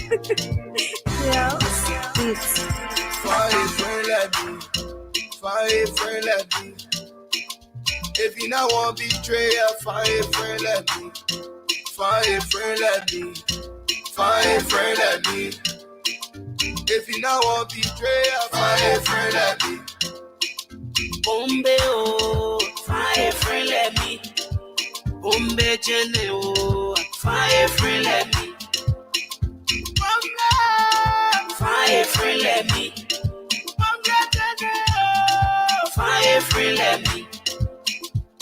Yeah, it's Find a friend like me. If you not want betrayal, find a friend like me. Find a friend like me. Find a friend like me. If you not want betrayal, find a friend like me. Bombe oh, find a friend like me. Bombe jene oh, find a friend like me. Bombe, find a friend like me. Bombe jene oh, find a friend like me.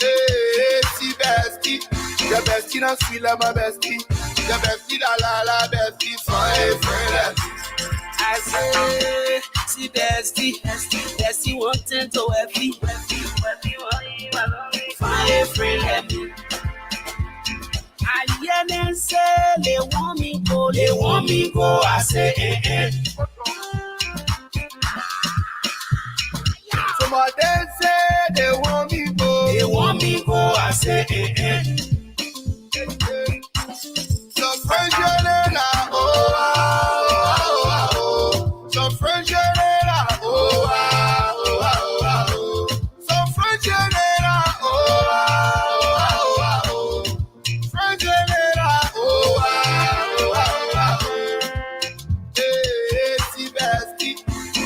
Hey, see bestie, your bestie not sweet like my bestie. Your bestie la bestie, find a friend like me. I say, see bestie wanting to happy. Find a friend like me. I hear them say they want me go. I say, Some of them say they want me go. I say, Some friends yelling out, oh, ah, oh, ah, oh. Some friends yelling out, oh, ah, oh, ah, oh, ah, oh. Some friends yelling out, oh, ah, oh, ah, oh, ah, oh. Friends yelling out, oh, ah, oh, ah, oh, ah, oh. Hey, see bestie,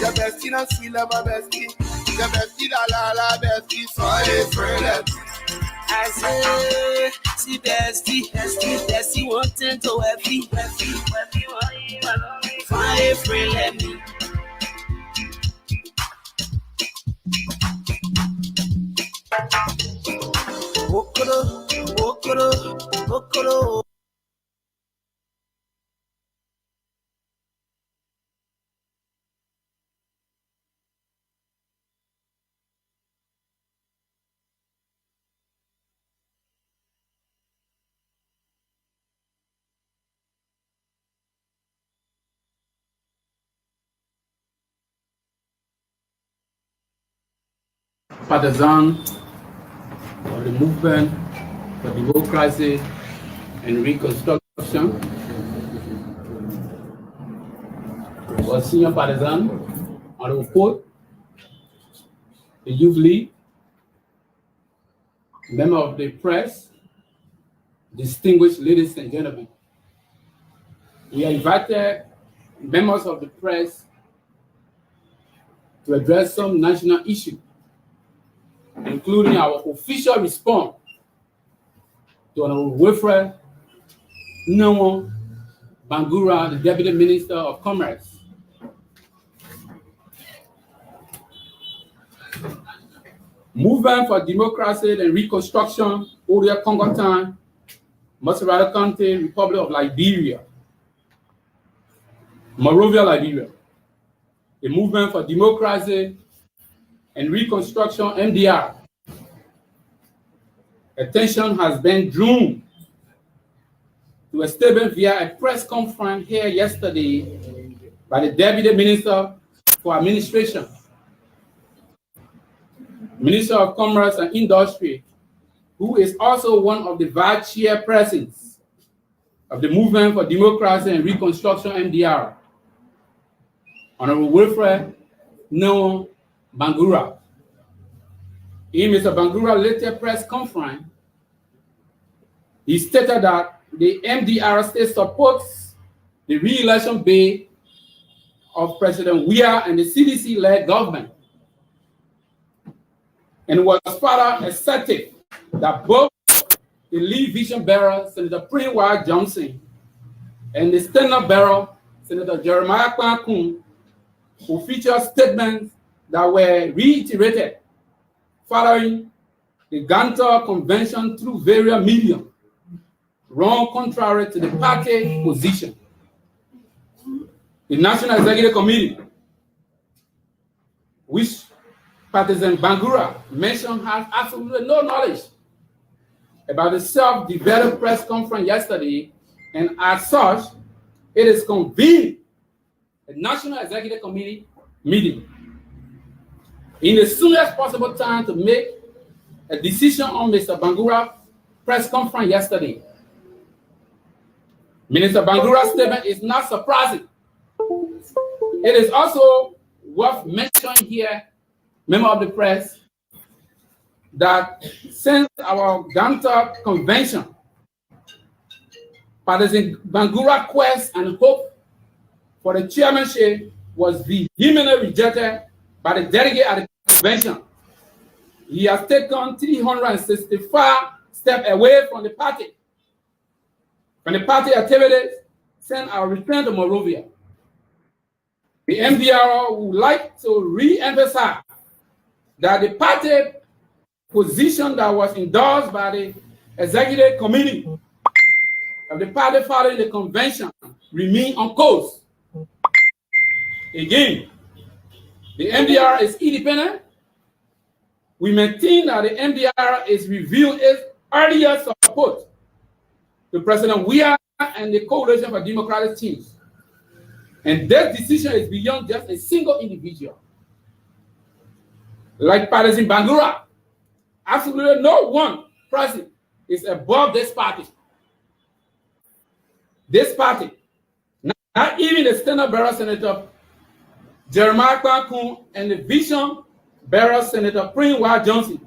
your bestie not sweet like my bestie. Your bestie la bestie, find a friend like me. I say, see bestie wanting to happy. Find a friend like me. Okoro. Partisan of the movement for democracy and reconstruction, was senior partisan on the report, the Youth League, member of the press, distinguished ladies and gentlemen. We are invited members of the press to address some national issues, including our official response to Honorable Wilfred Noah Bangura, the Deputy Minister of Commerce. Movement for Democracy and Reconstruction, Odia Congotan, Maserati County, Republic of Liberia, Monrovia, Liberia. The Movement for Democracy and Reconstruction, MDR. Attention has been drawn to a statement via a press conference here yesterday by the Deputy Minister for Administration, Minister of Commerce and Industry, who is also one of the vice chairpersons of the Movement for Democracy and Reconstruction, MDR, Honorable Wilfred Noah Bangura. In Mr. Bangura's later press conference, he stated that the MDR state supports the re-election bid of President Weah and the CDC-led government, and was further assertive that both the lead vision bearer, Senator Prince Johnson, and the standard bearer, Senator Jeremiah Kwankun, who featured statements that were reiterated following the Gantor Convention through various media, run contrary to the party position. The National Executive Committee, which Partisan Bangura mentioned, has absolutely no knowledge about the self-developed press conference yesterday, and as such, it is convened a National Executive Committee meeting in the soonest possible time to make a decision on Mr. Bangura's press conference yesterday. Minister Bangura's statement is not surprising. It is also worth mentioning here, member of the press, that since our Ganta convention, President Bangura's quest and hope for the chairmanship was vehemently rejected by the delegate at the convention. He has taken 365 steps away from the party activities since our return to Monrovia. The MDR would like to re-emphasize that the party position that was endorsed by the executive committee of the party following the convention remain on course. Again, the MDR is independent. We maintain that the MDR is reviewing its earlier support to President Weah and the Coalition for Democratic Change. And that decision is beyond just a single individual. Like President Bangura, absolutely no one president is above this party. This party, not even the Standard Bearer Senator Jeremiah Kwaku and the Vision Bearer Senator Prince Johnson,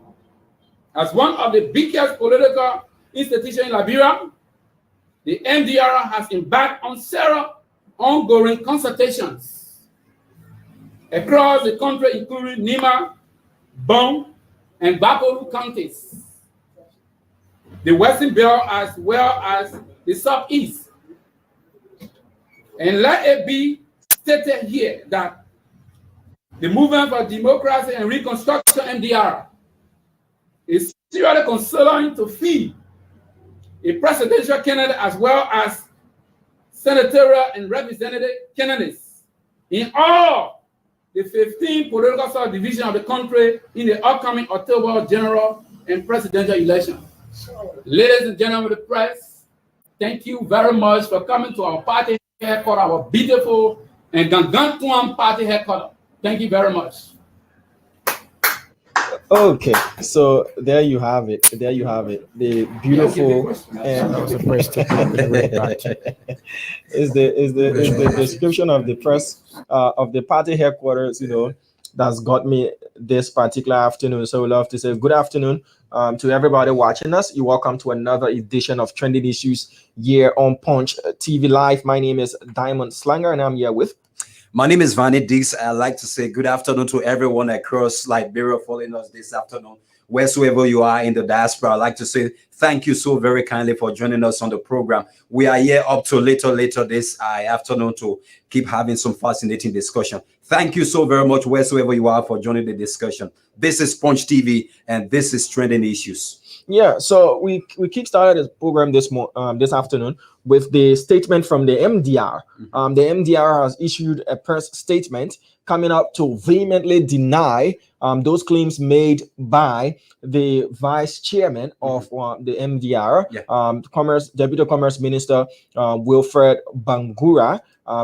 as one of the biggest political institutions in Liberia, the MDR has embarked on several ongoing consultations across the country, including Nima, Bong, and Bakolu counties, the Western Belt as well as the Southeast. And let it be stated here that the Movement for Democracy and Reconstruction, MDR, is seriously considering to feed a presidential candidate as well as senatorial and representative candidates in all the 15 political subdivisions of the country in the upcoming October general and presidential election. Ladies and gentlemen of the press, thank you very much for coming to our party headquarters, our beautiful and Gangantuan party headquarters. Thank you very much. Okay, so there you have it. There you have it. The beautiful is the description of the press of the party headquarters. You know, that's got me this particular afternoon. So we love to say good afternoon to everybody watching us. You're welcome to another edition of Trending Issues here on Punch TV Live. My name is Diamond Slanger, and I'm here with. My name is Vanny Dix. I'd like to say good afternoon to everyone across Liberia following us this afternoon. Wheresoever you are in the diaspora, I'd like to say thank you so very kindly for joining us on the program. We are here up to later this afternoon to keep having some fascinating discussion. Thank you so very much, wheresoever you are, for joining the discussion. This is Punch TV, and this is Trending Issues. Yeah, so we kick started this program this afternoon with the statement from the MDR. The MDR has issued a press statement coming up to vehemently deny those claims made by the vice chairman of the MDR, Deputy Commerce Minister Wilfred Bangura.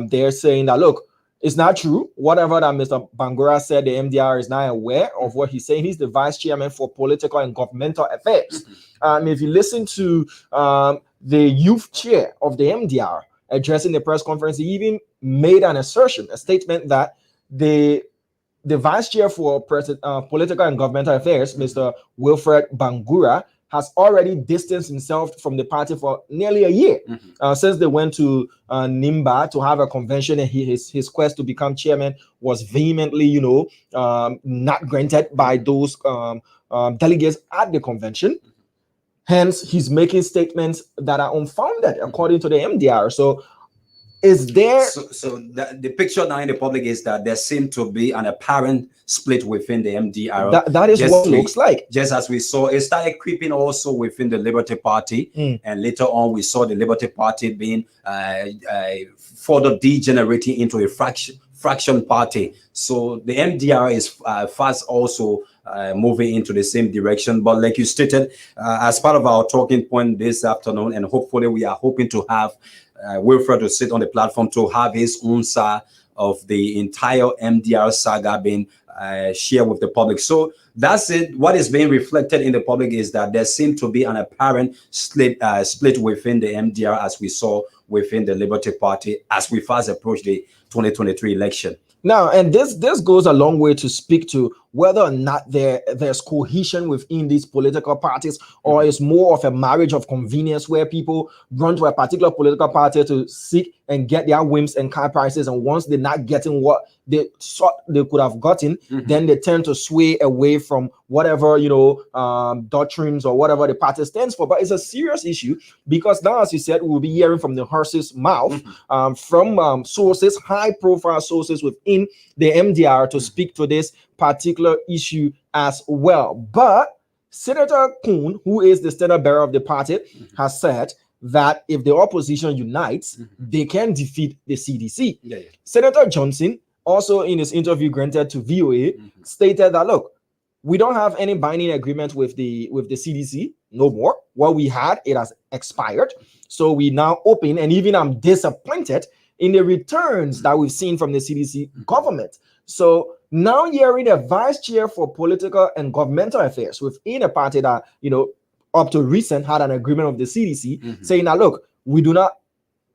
They're saying that, look, it's not true. Whatever that Mr. Bangura said, the MDR is not aware of what he's saying. He's the vice chairman for political and governmental affairs. If you listen to the youth chair of the MDR addressing the press conference, he even made an assertion, a statement that the vice chair for political and governmental affairs, Mr. Wilfred Bangura, has already distanced himself from the party for nearly a year since they went to Nimba to have a convention, and his quest to become chairman was vehemently, not granted by those delegates at the convention. Hence, he's making statements that are unfounded, according to the MDR. So, is there? So the picture now in the public is that there seems to be an apparent split within the MDR. That is what it looks like. Just as we saw, it started creeping also within the Liberty Party, and later on we saw the Liberty Party being further degenerating into a fraction party. So the MDR is fast also moving into the same direction. But like you stated, as part of our talking point this afternoon, and hopefully we are hoping to have Wilfred to sit on the platform to have his own side of the entire MDR saga being shared with the public. So that's it. What is being reflected in the public is that there seems to be an apparent split within the MDR, as we saw within the Liberty Party as we fast approach the 2023 election. Now, and this goes a long way to speak to whether or not there's cohesion within these political parties, or it's more of a marriage of convenience where people run to a particular political party to seek and get their whims and car prices, and once they're not getting what they thought they could have gotten, then they tend to sway away from whatever doctrines or whatever the party stands for. But it's a serious issue because now, as you said, we'll be hearing from the horse's mouth, from sources, high-profile sources within the MDR to speak to this particular issue as well. But Senator Kuhn, who is the standard bearer of the party, has said that if the opposition unites, they can defeat the CDC. Senator Johnson, also in his interview granted to VOA, stated that, look, we don't have any binding agreement with the CDC no more. What we had, it has expired. So we now open, and even I'm disappointed in the returns that we've seen from the CDC government. So now hearing a vice chair for political and governmental affairs within a party that, up to recent had an agreement of the CDC, saying that, look, we do not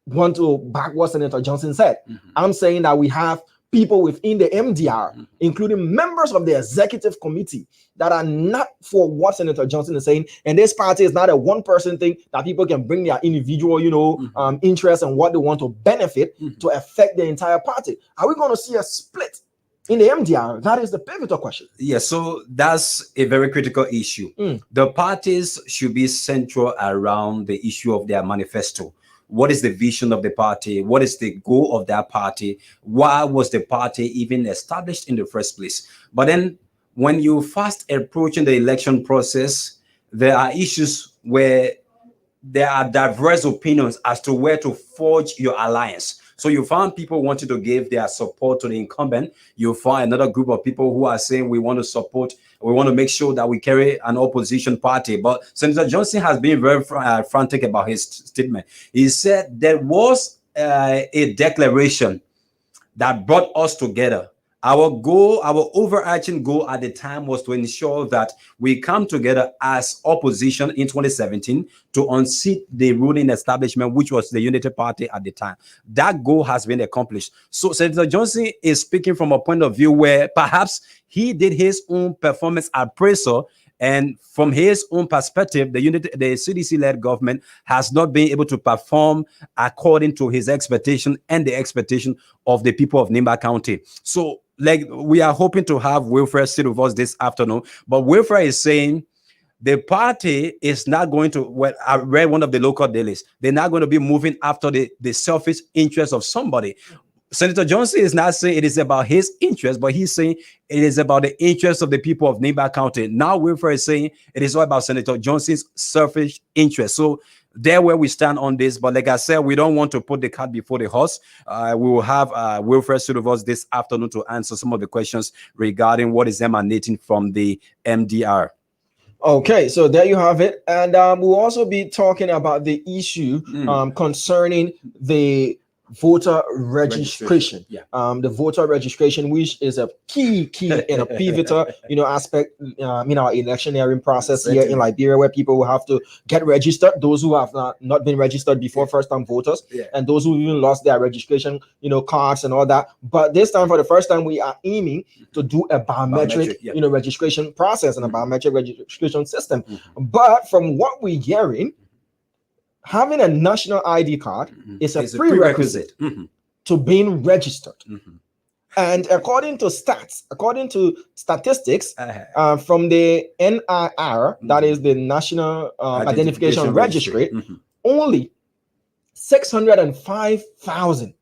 want to back what Senator Johnson said. I'm saying that we have people within the MDR, including members of the executive committee, that are not for what Senator Johnson is saying. And this party is not a one-person thing that people can bring their individual, interests and what they want to benefit to affect the entire party. Are we going to see a split in the MDR? That is the pivotal question. Yeah, so that's a very critical issue. The parties should be central around the issue of their manifesto. What is the vision of the party? What is the goal of that party? Why was the party even established in the first place? But then when you fast approaching the election process, there are issues where there are diverse opinions as to where to forge your alliance. So you found people wanting to give their support to the incumbent. You find another group of people who are saying we want to support, we want to make sure that we carry an opposition party. But Senator Johnson has been very frantic about his statement. He said there was a declaration that brought us together. Our goal, our overarching goal at the time was to ensure that we come together as opposition in 2017 to unseat the ruling establishment, which was the Unity Party at the time. That goal has been accomplished. So Senator Johnson is speaking from a point of view where perhaps he did his own performance appraisal, and from his own perspective, the CDC-led government has not been able to perform according to his expectation and the expectation of the people of Nimba County. So, we are hoping to have Wilfred sit with us this afternoon, but Wilfred is saying the party is not going to, well, I read one of the local dailies, they're not going to be moving after the selfish interest of somebody. Senator Johnson is not saying it is about his interest, but he's saying it is about the interest of the people of Nimba County. Now Wilfred is saying it is all about Senator Johnson's selfish interest. So there where we stand on this, but like I said, we don't want to put the cart before the horse. We will have Wilfred sit with us this afternoon to answer some of the questions regarding what is emanating from the MDR. Okay, so there you have it. And we'll also be talking about the issue concerning the voter registration. The voter registration, which is a key and a pivotal aspect in our electioneering process here in Liberia, where people will have to get registered, those who have not been registered before, first-time voters, and those who even lost their registration cards and all that. But this time, for the first time, we are aiming to do a biometric registration process and a biometric registration system. But from what we're hearing, having a national ID card is a prerequisite to being registered. And according to statistics from the NIR, that is the National Identification Registry, only 605,000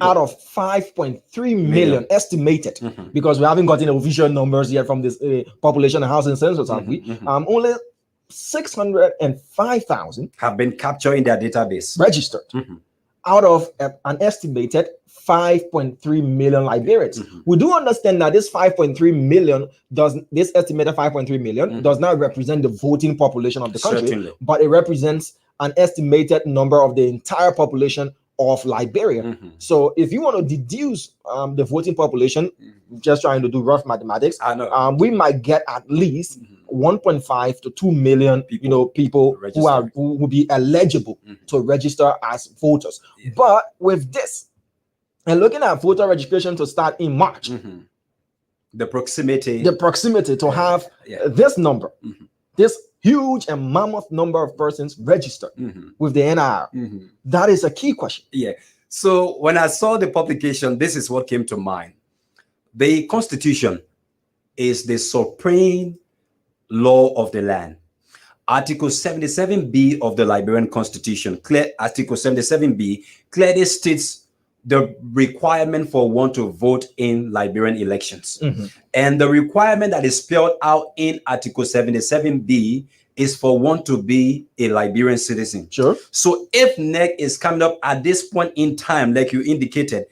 out of 5.3 million estimated, because we haven't gotten official numbers yet from this population and housing census, have we? Only 605,000 have been captured in their database, registered out of an estimated 5.3 million Liberians. We do understand that this 5.3 million this estimated 5.3 million does not represent the voting population of the country, but it represents an estimated number of the entire population of Liberia. So if you want to deduce the voting population, just trying to do rough mathematics, we might get at least 1.5 to 2 million, people who will be eligible to register as voters. Yeah. But with this, and looking at voter registration to start in March, the proximity to have this number, this huge and mammoth number of persons registered with the NIR, that is a key question. Yeah. So when I saw the publication, this is what came to mind. The Constitution is the supreme law of the land. Article 77B of the Liberian Constitution, Article 77B, clearly states the requirement for one to vote in Liberian elections. And the requirement that is spelled out in Article 77B is for one to be a Liberian citizen. Sure. So if NEC is coming up at this point in time, like you indicated,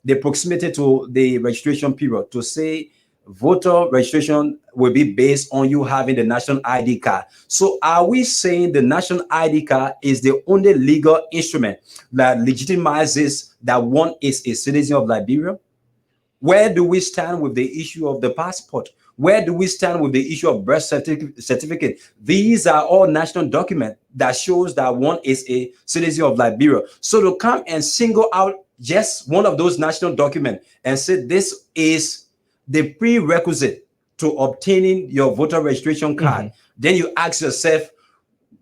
the proximity to the registration period, to say voter registration will be based on you having the national ID card. So are we saying the national ID card is the only legal instrument that legitimizes that one is a citizen of Liberia? Where do we stand with the issue of the passport? Where do we stand with the issue of birth certificate? These are all national documents that shows that one is a citizen of Liberia. So to come and single out just one of those national documents and say this is the prerequisite to obtaining your voter registration card, then you ask yourself,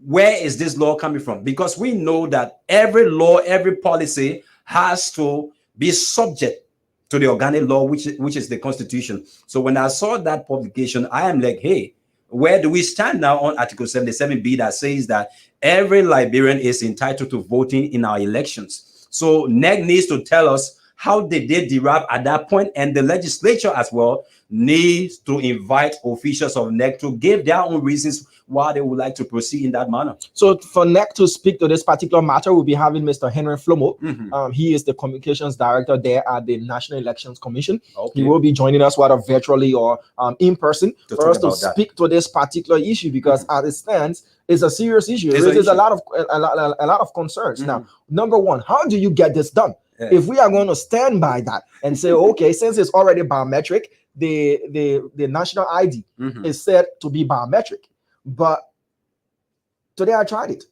where is this law coming from? Because we know that every law, every policy has to be subject to the organic law, which is the Constitution. So when I saw that publication, I am like, hey, where do we stand now on Article 77B that says that every Liberian is entitled to voting in our elections? So NEC needs to tell us how did they derive at that point, and the legislature as well needs to invite officials of NEC to give their own reasons why they would like to proceed in that manner. So for NEC to speak to this particular matter, we'll be having Mr. Henry Flomo. He is the communications director there at the National Elections Commission. He will be joining us whether virtually or in person for us to speak to this particular issue, because as it stands, it's a serious issue. It raises a lot of concerns. Now, number one, how do you get this done? If we are going to stand by that and say, okay, since it's already biometric, the national ID is said to be biometric. But today I tried it.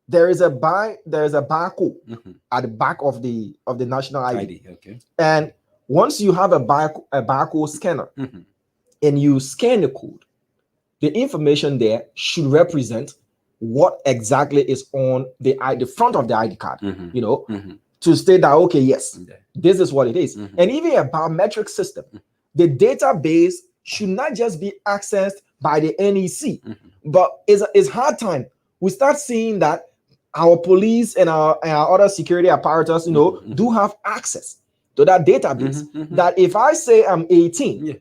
There is a barcode at the back of the national ID. Okay. And once you have a barcode scanner and you scan the code, the information there should represent what exactly is on the front of the ID card. To state that, okay, yes, this is what it is. And even a biometric system, the database should not just be accessed by the NEC, but it's hard time. We start seeing that our police and our other security apparatus, do have access to that database. That if I say I'm 18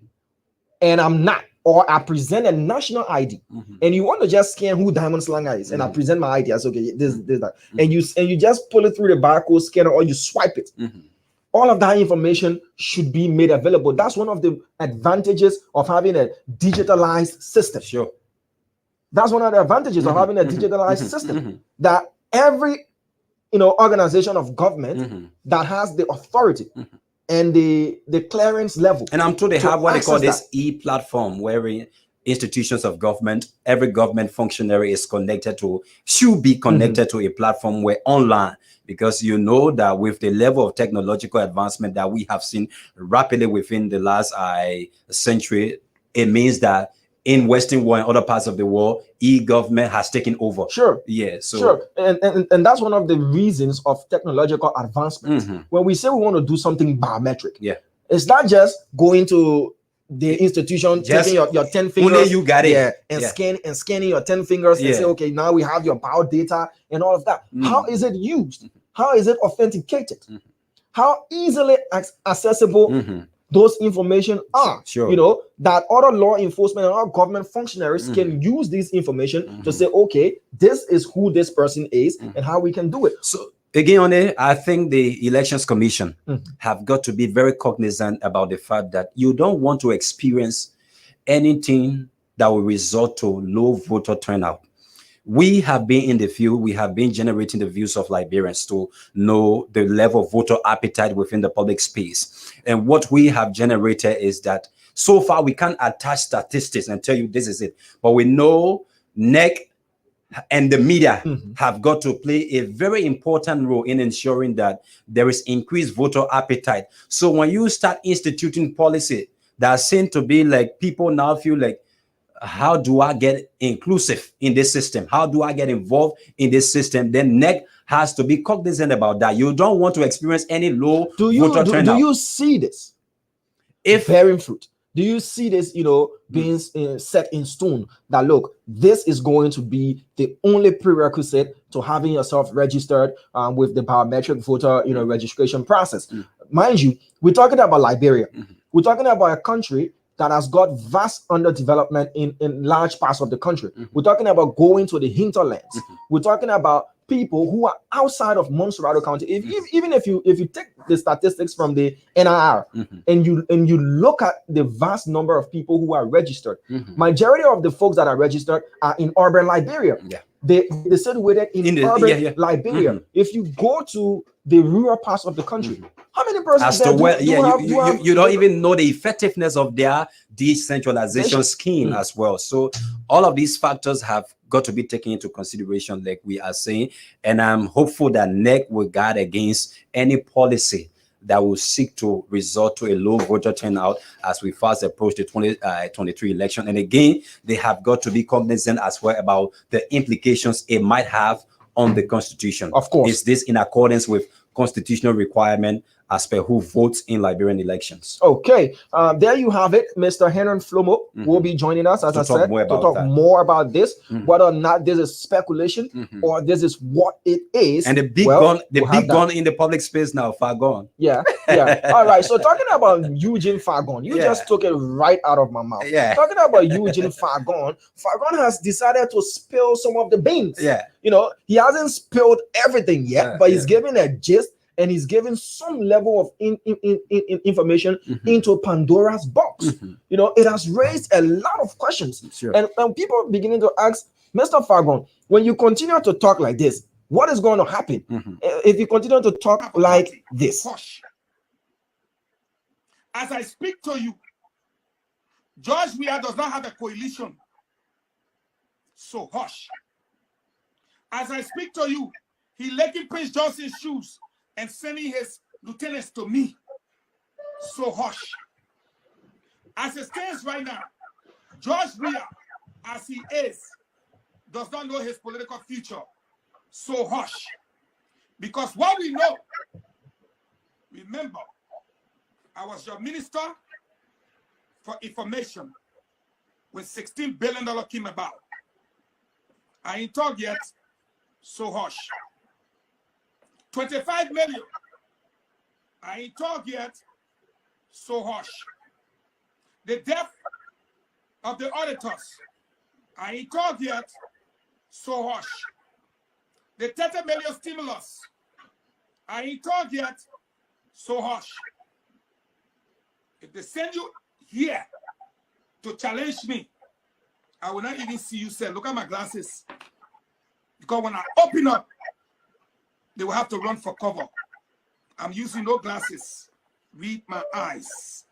and I'm not, or I present a national ID, and you want to just scan who Diamond Slanger is, and I present my ID as okay, this, that, and you just pull it through the barcode scanner or you swipe it. All of that information should be made available. That's one of the advantages of having a digitalized system. Sure. That's one of the advantages of having a digitalized system. That every organization of government that has the authority and the clearance level. And I'm told they have what they call this e-platform, where institutions of government, every government functionary should be connected to a platform where online, because you know that with the level of technological advancement that we have seen rapidly within the last century, it means that in Western world and other parts of the world, e-government has taken over. Sure. Yeah. So sure. And that's one of the reasons of technological advancement. When we say we want to do something biometric, it's not just going to the institution, just taking your 10 fingers. Only you got it. Scanning your 10 fingers and say, okay, now we have your bio data and all of that. How is it used? How is it authenticated? How easily accessible those information are, that other law enforcement and other government functionaries can use this information to say, okay, this is who this person is and how we can do it. So again, I think the Elections Commission have got to be very cognizant about the fact that you don't want to experience anything that will result to low voter turnout. we have been in the field, we have been generating the views of Liberians to know the level of voter appetite within the public space. And what we have generated is that so far we can't attach statistics and tell you this is it, but we know NEC and the media have got to play a very important role in ensuring that there is increased voter appetite. So when you start instituting policy that seem to be like, people now feel like, how do I get inclusive in this system? How do I get involved in this system? Then NEC has to be cognizant about that. You don't want to experience any low voter turnout. Do you see this If bearing fruit? Do you see this, being set in stone that, look, this is going to be the only prerequisite to having yourself registered with the biometric voter, registration process? Mind you, we're talking about Liberia. We're talking about a country that has got vast underdevelopment in large parts of the country. We're talking about going to the hinterlands. We're talking about people who are outside of Montserrat County. Even if you take the statistics from the NIR and you look at the vast number of people who are registered, majority of the folks that are registered are in urban Liberia. They situated in urban Liberia. If you go to the rural parts of the country, how many persons you don't even know the effectiveness of their decentralization scheme as well. So all of these factors have got to be taken into consideration, like we are saying, and I'm hopeful that NEC will guard against any policy that will seek to resort to a low voter turnout as we fast approach the 2023 election. And again, they have got to be cognizant as well about the implications it might have on the Constitution. Of course. Is this in accordance with constitutional requirement as per who votes in Liberian elections? Okay, there you have it. Mr. Henry Flomo will be joining us, as I said, to talk more about this, whether or not this is speculation or this is what it is. And the big gun in the public space now, Fagon. Yeah. All right. So talking about Eugene Fagon, you just took it right out of my mouth. Talking about Eugene Fagon, Fagon has decided to spill some of the beans. He hasn't spilled everything yet, but he's giving a gist. And he's giving some level of information into Pandora's box. It has raised a lot of questions. And people are beginning to ask, Mr. Fagon, when you continue to talk like this, what is going to happen if you continue to talk like this? Hush. As I speak to you, George Weah does not have a coalition. So hush. As I speak to you, he licking Prince Johnson's shoes and sending his lieutenants to me. So hush. As it stands right now, George Weah, as he is, does not know his political future. So hush. Because what we know, remember, I was your minister for information when $16 billion came about. I ain't talked yet, so hush. 25 million. I ain't talked yet, so hush. The death of the auditors. I ain't talked yet, so hush. The 30 million stimulus. I ain't talked yet, so hush. If they send you here to challenge me, I will not even see you say, look at my glasses. Because when I open up, they will have to run for cover. I'm using no glasses. Read my eyes.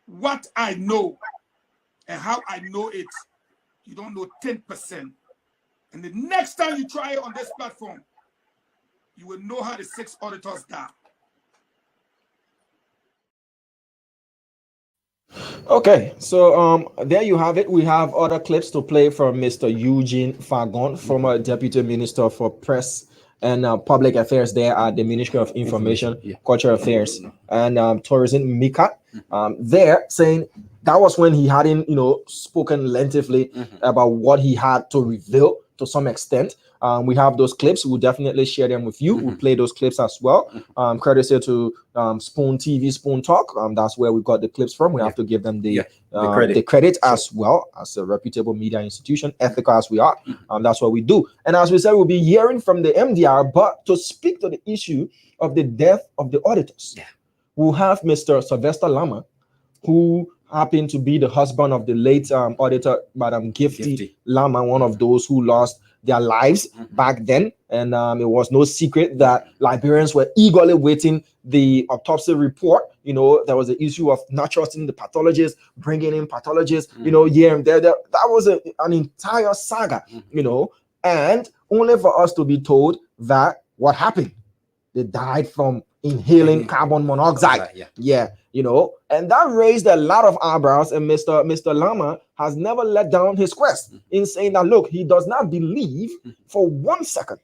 What I know and how I know it, you don't know 10%. And the next time you try it on this platform, you will know how the 6 auditors die. Okay, so there you have it. We have other clips to play from Mr. Eugene Fagon, former Deputy Minister for Press and Public Affairs there at the Ministry of Information, Cultural Affairs, and Tourism, MICA. There saying that was when he hadn't, spoken lengthily about what he had to reveal to some extent. We have those clips. We'll definitely share them with you. We'll play those clips as well. Courtesy to Spoon TV, Spoon Talk. That's where we got the clips from. We have to give them the credit as well, as a reputable media institution, ethical as we are. That's what we do. And as we said, we'll be hearing from the MDR, but to speak to the issue of the death of the auditors, we'll have Mr. Sylvester Lama, who happened to be the husband of the late auditor, Madam Gifty Gifty. Lama, one of those who lost their lives back then. And it was no secret that Liberians were eagerly waiting the autopsy report. You know, there was the issue of not trusting the pathologists, bringing in pathologists, you know, here and there. That was an entire saga, you know, and only for us to be told that what happened? They died from inhaling carbon monoxide. Yeah, you know, and that raised a lot of eyebrows. And Mr. Lama has never let down his quest in saying that, look, he does not believe for 1 second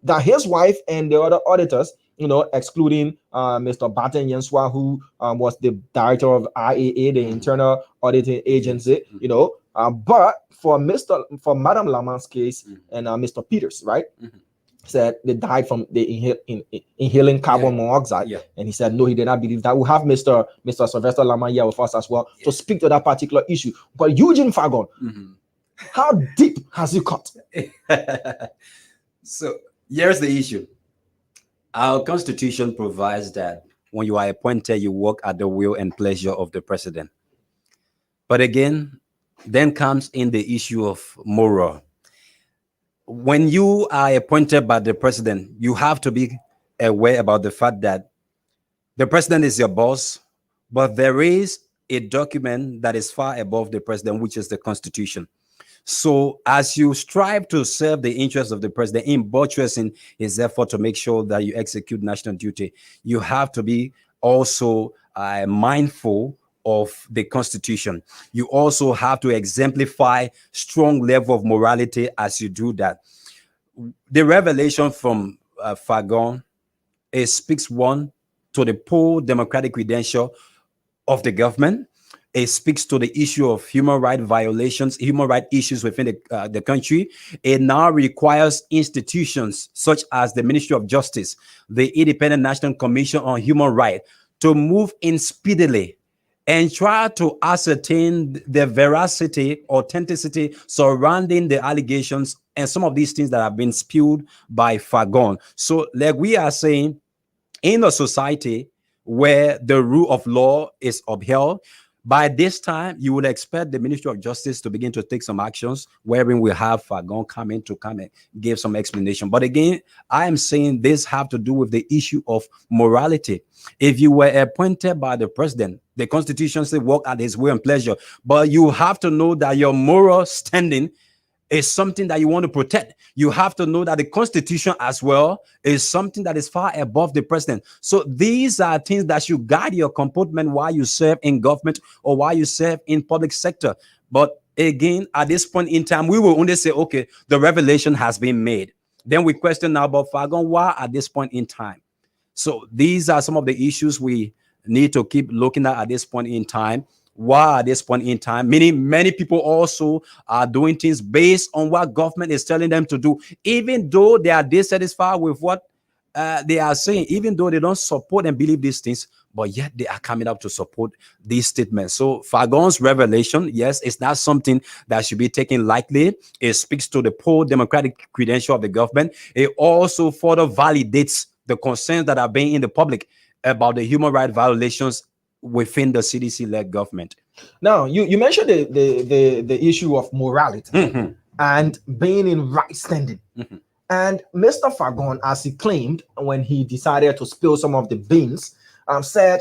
that his wife and the other auditors, you know, excluding Mr. Batten Yenswa, who was the director of IAA, the Internal Auditing Agency, you know, but for Madam Lama's case and Mr. Peters, right? Said they died from the inhaling carbon monoxide, and he said no, he did not believe that. We have Mr. Sylvester Lama here with us as well to speak to that particular issue. But Eugene Fagon, how deep has he cut? So here's the issue. Our constitution provides that when you are appointed, you work at the will and pleasure of the president. But again, then comes in the issue of moral. When you are appointed by the president, you have to be aware about the fact that the president is your boss, but there is a document that is far above the president, which is the Constitution. So as you strive to serve the interests of the president in buttressing his effort to make sure that you execute national duty, you have to be also mindful of the Constitution. You also have to exemplify strong level of morality as you do that. The revelation from Fagon, it speaks one to the poor democratic credential of the government. It speaks to the issue of human rights violations, human rights issues within the country. It now requires institutions such as the Ministry of Justice, the Independent National Commission on Human Rights to move in speedily and try to ascertain the veracity, authenticity surrounding the allegations and some of these things that have been spewed by Fagon. So like we are saying, in a society where the rule of law is upheld, by this time, you would expect the Ministry of Justice to begin to take some actions wherein we have Fagon come and give some explanation. But again, I am saying this have to do with the issue of morality. If you were appointed by the president, the Constitution says work at his will and pleasure, but you have to know that your moral standing is something that you want to protect. You have to know that the Constitution as well is something that is far above the president. So these are things that should guide your comportment while you serve in government or while you serve in public sector. But again, at this point in time, we will only say, okay, the revelation has been made. Then we question now about Fagon, why at this point in time? So these are some of the issues we need to keep looking at this point in time. Why at this point in time? Many people also are doing things based on what government is telling them to do, even though they are dissatisfied with what they are saying, even though they don't support and believe these things, but yet they are coming up to support these statements. So Fagon's revelation, yes, it's not something that should be taken lightly. It speaks to the poor democratic credential of the government. It also further validates the concerns that are being in the public about the human rights violations within the CDC-led government. Now, you mentioned the issue of morality and being in right standing. And Mr. Fagon, as he claimed when he decided to spill some of the beans, said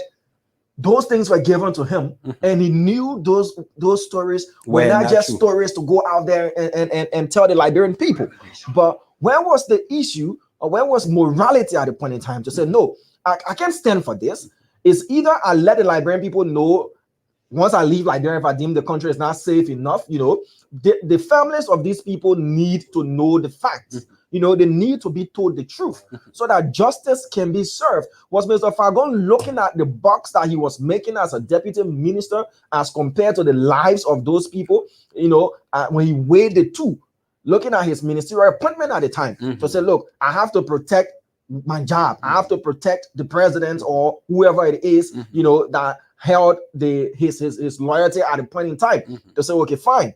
those things were given to him, and he knew those stories were not just stories to go out there and tell the Liberian people. But where was the issue, or where was morality at the point in time to say, no, I can't stand for this? It's either I let the Liberian people know once I leave Liberia, if I deem the country is not safe enough, you know, the families of these people need to know the facts. You know, they need to be told the truth so that justice can be served. Was Mr. Fagon looking at the bucks that he was making as a deputy minister as compared to the lives of those people, you know, when he weighed the two, looking at his ministerial appointment at the time to say, look, I have to protect my job. I have to protect the president or whoever it is, you know, that held his loyalty at a point in time to say, okay, fine.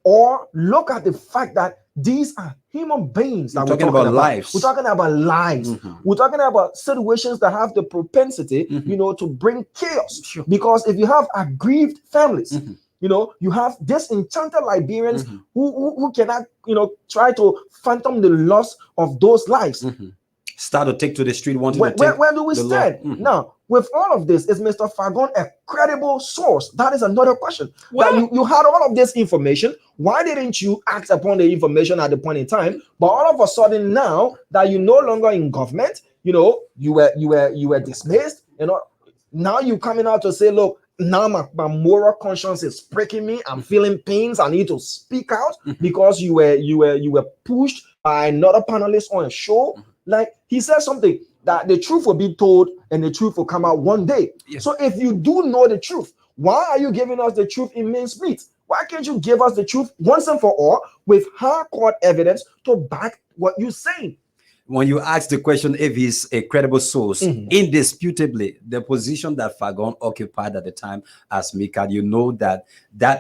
Or look at the fact that These are human beings that We're talking about lives. We're talking about lives. We're talking about situations that have the propensity, to bring chaos. Sure. Because if you have aggrieved families, you have disenchanted Liberians who cannot, try to phantom the loss of those lives. Start to take to the street, wanting Where do we the stand? law. Now, with all of this, is Mr. Fagon a credible source? That is another question. Well- That you had all of this information. Why didn't you act upon the information at the point in time? But all of a sudden, now that you're no longer in government, you were dismissed. Now you're coming out to say, look, now my moral conscience is pricking me. I'm feeling pains. I need to speak out because you were pushed by another panelist on a show. Like he said something that the truth will be told and the truth will come out one day. Yes. So if you do know the truth, why are you giving us the truth in mincemeat? Why can't you give us the truth once and for all with hard court evidence to back what you're saying? When you ask the question if he's a credible source, indisputably, the position that Fagon occupied at the time as Mika, you know that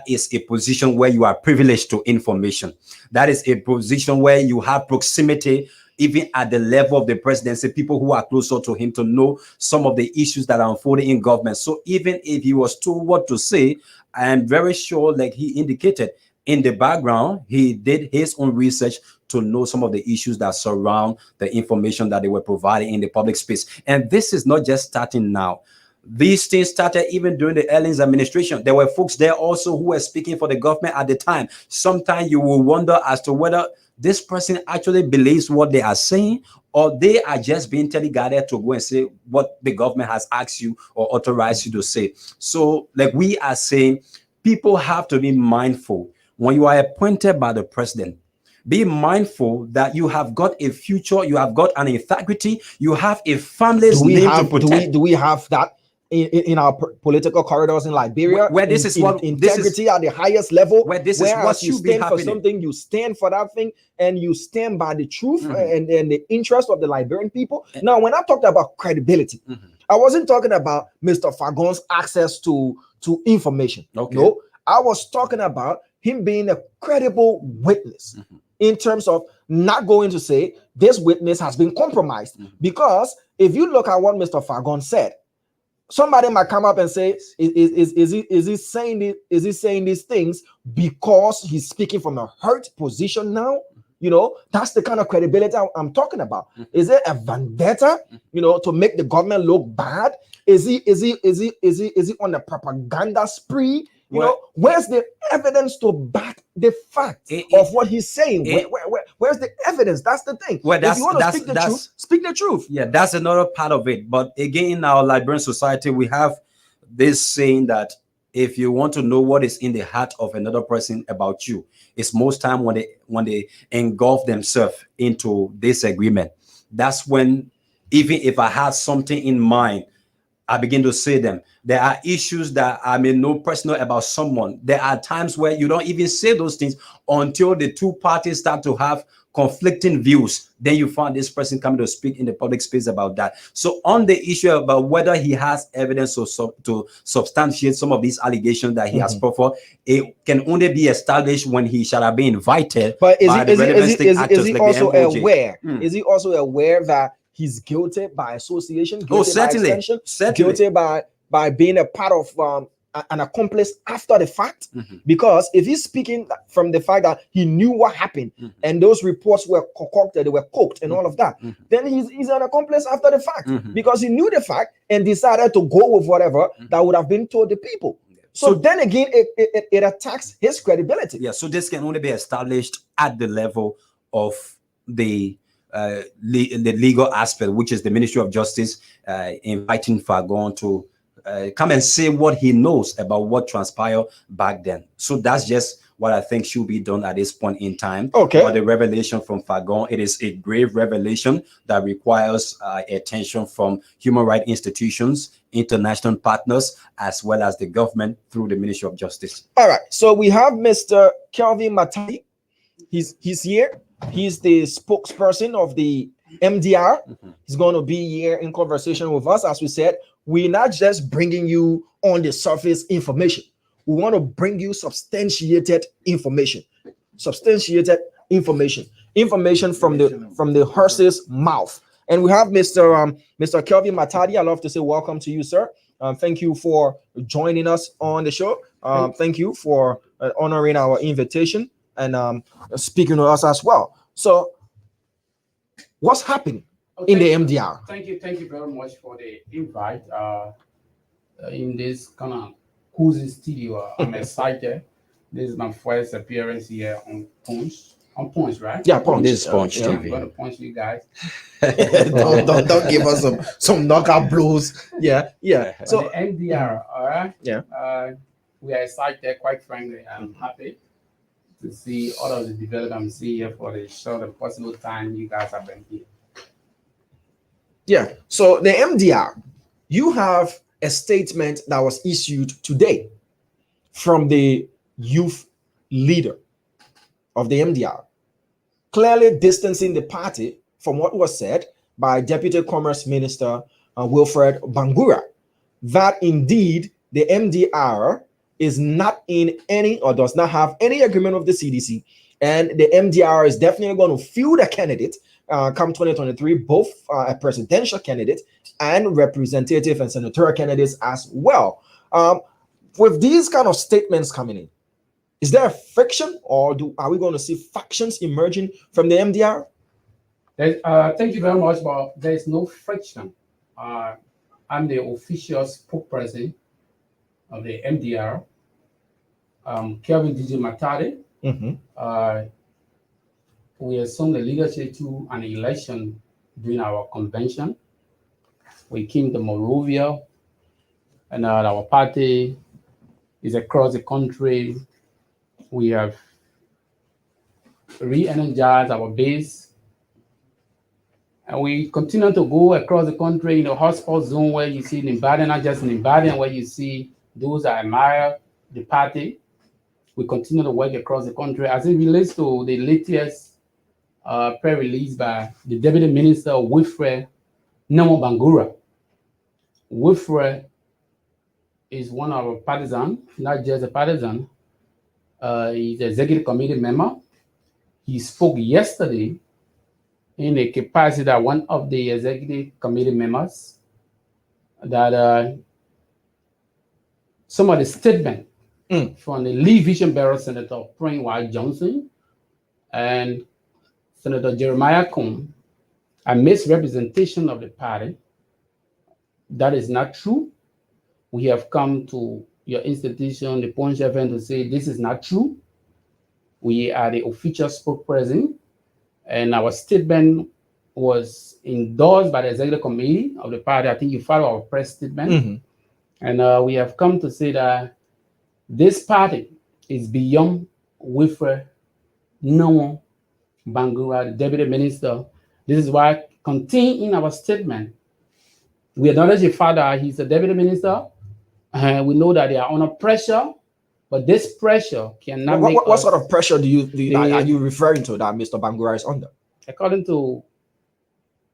is a position where you are privileged to information. That is a position where you have proximity, even at the level of the presidency, people who are closer to him to know some of the issues that are unfolding in government. So even if he was told what to say, I am very sure, like he indicated, in the background, he did his own research to know some of the issues that surround the information that they were providing in the public space. And this is not just starting now. These things started even during the Ellens administration. There were folks there also who were speaking for the government at the time. Sometimes you will wonder as to whether this person actually believes what they are saying, or they are just being teleguided to go and say what the government has asked you or authorized you to say. So, like we are saying, people have to be mindful. When you are appointed by the president, be mindful that you have got a future, you have got an integrity, you have a family's name to protect. Do we have that in our political corridors in Liberia? Where this is what integrity at the highest level. Where this is what you should be stand for happening. something, you stand for that thing, and you stand by the truth and the interest of the Liberian people. Now, when I talked about credibility, I wasn't talking about Mr. Fagon's access to information. Okay. No, I was talking about him being a credible witness in terms of not going to say this witness has been compromised. Because if you look at what Mr. Fagon said, somebody might come up and say, is he saying these things because he's speaking from a hurt position now? That's the kind of credibility I'm talking about. Is it a vendetta, to make the government look bad? Is he on a propaganda spree? Where's the evidence to back the fact of what he's saying? Where's the evidence? That's the thing. Well, if you want to speak the truth, speak the truth. Yeah, that's another part of it. But again, in our Liberian society, we have this saying that if you want to know what is in the heart of another person about you, it's most time when they engulf themselves into this agreement. That's when, even if I had something in mind, I begin to say them. There are issues that I may know personal about someone. There are times where you don't even say those things until the two parties start to have conflicting views. Then you find this person coming to speak in the public space about that. So on the issue about whether he has evidence to substantiate some of these allegations that he has put forth, it can only be established when he shall have been invited. But is he like also the MOJ. aware? Is he also aware that he's guilty by association? Guilty certainly. by extension, Certainly. guilty by being a part of an accomplice after the fact? Because if he's speaking from the fact that he knew what happened and those reports were concocted, they were cooked and all of that, then he's an accomplice after the fact because he knew the fact and decided to go with whatever that would have been told the people. So then again, it attacks his credibility. Yeah, so this can only be established at the level of the legal aspect, which is the Ministry of Justice inviting Fagon to come and say what he knows about what transpired back then. So that's just what I think should be done at this point in time. Okay. But the revelation from Fagon, it is a grave revelation that requires attention from human rights institutions, international partners, as well as the government through the Ministry of Justice. All right. So we have Mr. Kelvin Matai. He's here. He's the spokesperson of the MDR. He's going to be here in conversation with us. As we said, we're not just bringing you on the surface information. We want to bring you substantiated information. Substantiated information from the horse's mouth. And we have Mr. Kelvin Matadi. I'd love to say welcome to you, sir. Thank you for joining us on the show. Thank you for honoring our invitation and speaking to us as well. So, what's happening in the MDR? Thank you very much for the invite. In this kind of cozy studio, I'm excited. This is my first appearance here on Punch, right? Yeah, Punch. This is Punch I'm TV. gonna punch you guys. don't give us some knockout blows. Yeah. So the MDR, all right. Yeah. We are excited. Quite frankly, I'm happy to see all of the development I'm seeing here for the short and possible time you guys have been here. Yeah. So the MDR, you have a statement that was issued today from the youth leader of the MDR, clearly distancing the party from what was said by Deputy Commerce Minister Wilfred Bangura, that indeed the MDR is not in any or does not have any agreement with the CDC, and the MDR is definitely going to field a candidate come 2023, both a presidential candidate and representative and senatorial candidates as well. With these kind of statements coming in, is there a friction, or are we going to see factions emerging from the MDR? Thank you very much, but there is no friction. I'm the official spokesperson of the MDR. Kelvin DJ Matadi. We assumed the leadership to an election during our convention. We came to Monrovia, and our party is across the country. We have re-energized our base, and we continue to go across the country in the hotspot zone where you see in Ibadan, not just in Ibadan, where you see those that admire the party. We continue to work across the country as it relates to the latest press release by the Deputy Minister Wilfred Namo Bangura. Wilfred is one of our partisans, not just a partisan. He's an executive committee member. He spoke yesterday in the capacity that one of the executive committee members that some of the statement from the Lee Vision Bearer, Senator Prince White Johnson and Senator Jeremiah Combs, a misrepresentation of the party. That is not true. We have come to your institution, the Punch FM, to say this is not true. We are the official spokesperson, and our statement was endorsed by the executive committee of the party. I think you follow our press statement. And we have come to say that this party is beyond Wilfred Namo Bangura, the deputy minister. This is why contained in our statement, we acknowledge the fact that he's a deputy minister. We know that they are under pressure, but this pressure cannot make what sort of pressure are you referring to that Mr. Bangura is under? According to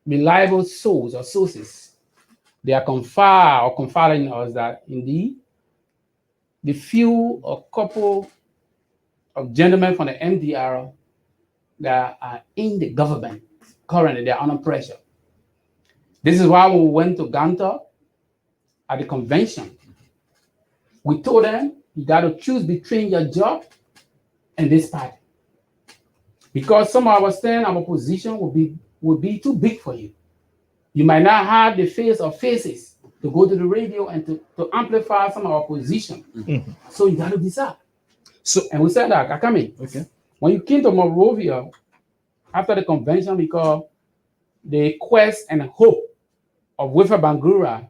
reliable sources, they are confiding us that indeed the few or couple of gentlemen from the MDR that are in the government currently, they are under pressure. This is why we went to Ganta at the convention. We told them you got to choose between your job and this party, because some of our stand, our position would be too big for you. You might not have the face or faces to go to the radio and to amplify some of our position. So you got to decide. And we said that, Akami, Okay. when you came to Monrovia after the convention, because the quest and hope of Wilfred Bangura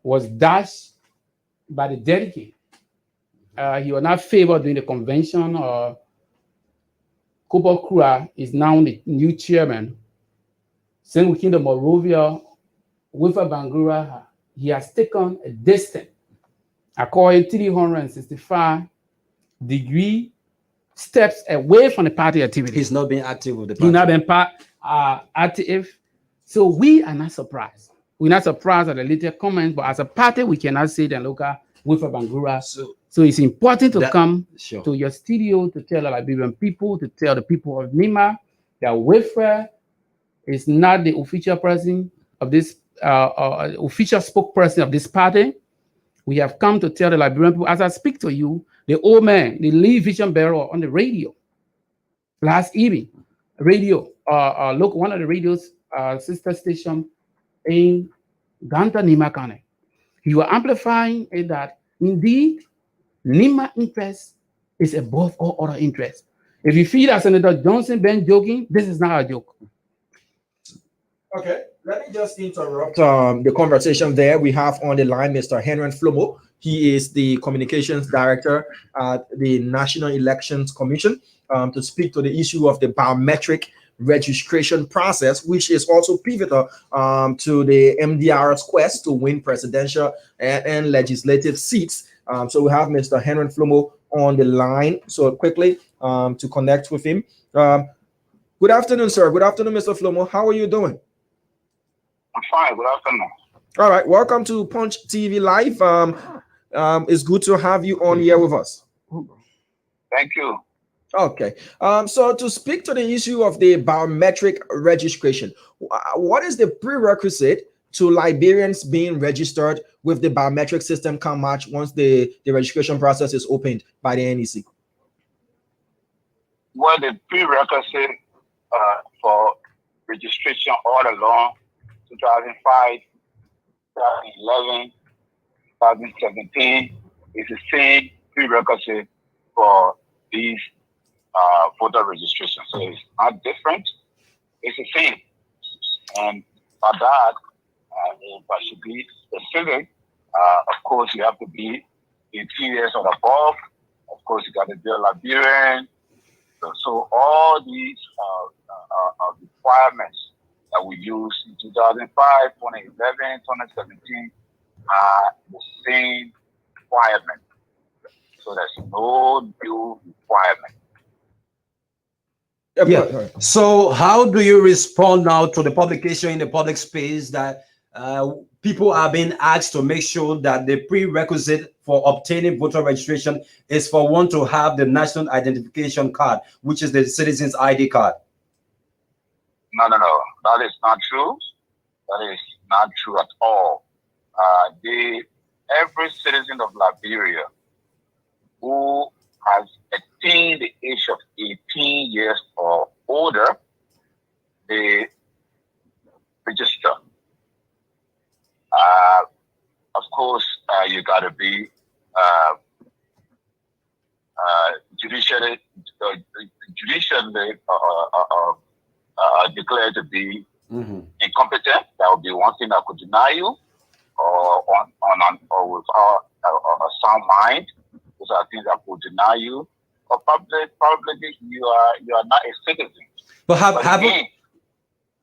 was dashed by the delegate. He was not favored during the convention. Kubo Kura is now the new chairman. Since we came to Monrovia, Wilfred Bangura, he has taken a distance, according to 365-degree steps away from the party activity. He's not been active with the He's not party. been active. So we are not surprised. We're not surprised at the later comments, but as a party, we cannot say that local Wilfred Bangura So it's important to That- come Sure. to your studio to tell the Liberian people, to tell the people of NIMA that Wilfred is not the official person of this, official spokesperson of this party. We have come to tell the Liberian people, as I speak to you, the old man, the lead vision bearer on the radio last evening, look, one of the radio's sister station in Ganta Nima County. He was amplifying it that indeed Nima interest is above all other interests. If you feel that Senator Johnson been joking, this is not a joke. Okay, let me just interrupt the conversation there. We have on the line Mr. Henry Flomo. He is the communications director at the National Elections Commission to speak to the issue of the biometric registration process, which is also pivotal to the MDR's quest to win presidential and legislative seats. So we have Mr. Henry Flomo on the line. So quickly to connect with him. Good afternoon, sir. Good afternoon, Mr. Flomo. How are you doing? I'm fine. Good afternoon. All right. Welcome to Punch TV Live. It's good to have you on here with us. Thank you. Okay. So to speak to the issue of the biometric registration, what is the prerequisite to Liberians being registered with the biometric system come March once the registration process is opened by the NEC? Well, the prerequisite for registration all along 2005, 2011, 2017 is the same prerequisite for these voter registration. So it's not different. It's the same. And for that, if I should be specific, of course, you have to be 18 years or above. Of course, you got to be a Liberian. So all these requirements that we used in 2005, 2011, 2017 are the same requirement. So there's no new requirement. Yeah. So how do you respond now to the publication in the public space that people are being asked to make sure that the prerequisite for obtaining voter registration is for one to have the national identification card, which is the citizen's ID card? No. That is not true. That is not true at all. Every citizen of Liberia who has attained the age of 18 years or older, they register. Of course, you got to be judicially declared to be incompetent. That would be one thing that could deny you, or with a sound mind. Those are things that could deny you. Or probably you are not a citizen. But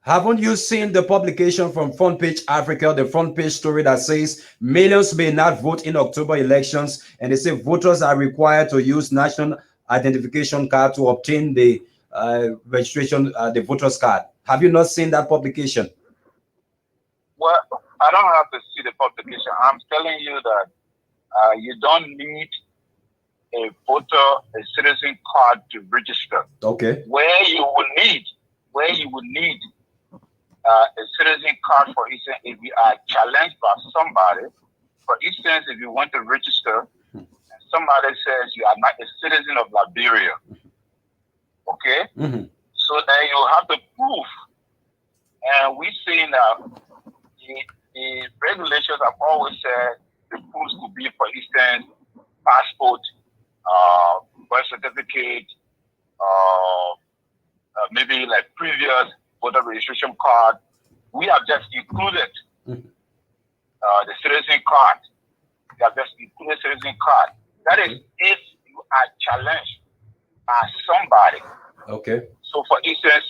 haven't you seen the publication from Front Page Africa, the front page story that says millions may not vote in October elections, and they say voters are required to use national identification card to obtain the registration, the voters card. Have you not seen that publication? Well, I don't have to see the publication. I'm telling you that you don't need a citizen card to register. Okay. Where you would need a citizen card, for instance, if you are challenged by somebody. For instance, if you want to register, and somebody says you are not a citizen of Liberia, okay? So then you have to prove. And we see now the regulations have always said the proofs could be, for instance, passport, birth certificate, maybe like previous voter registration card. We have just included the citizen card. We have just included citizen card. That is if you are challenged by somebody. Okay. So for instance,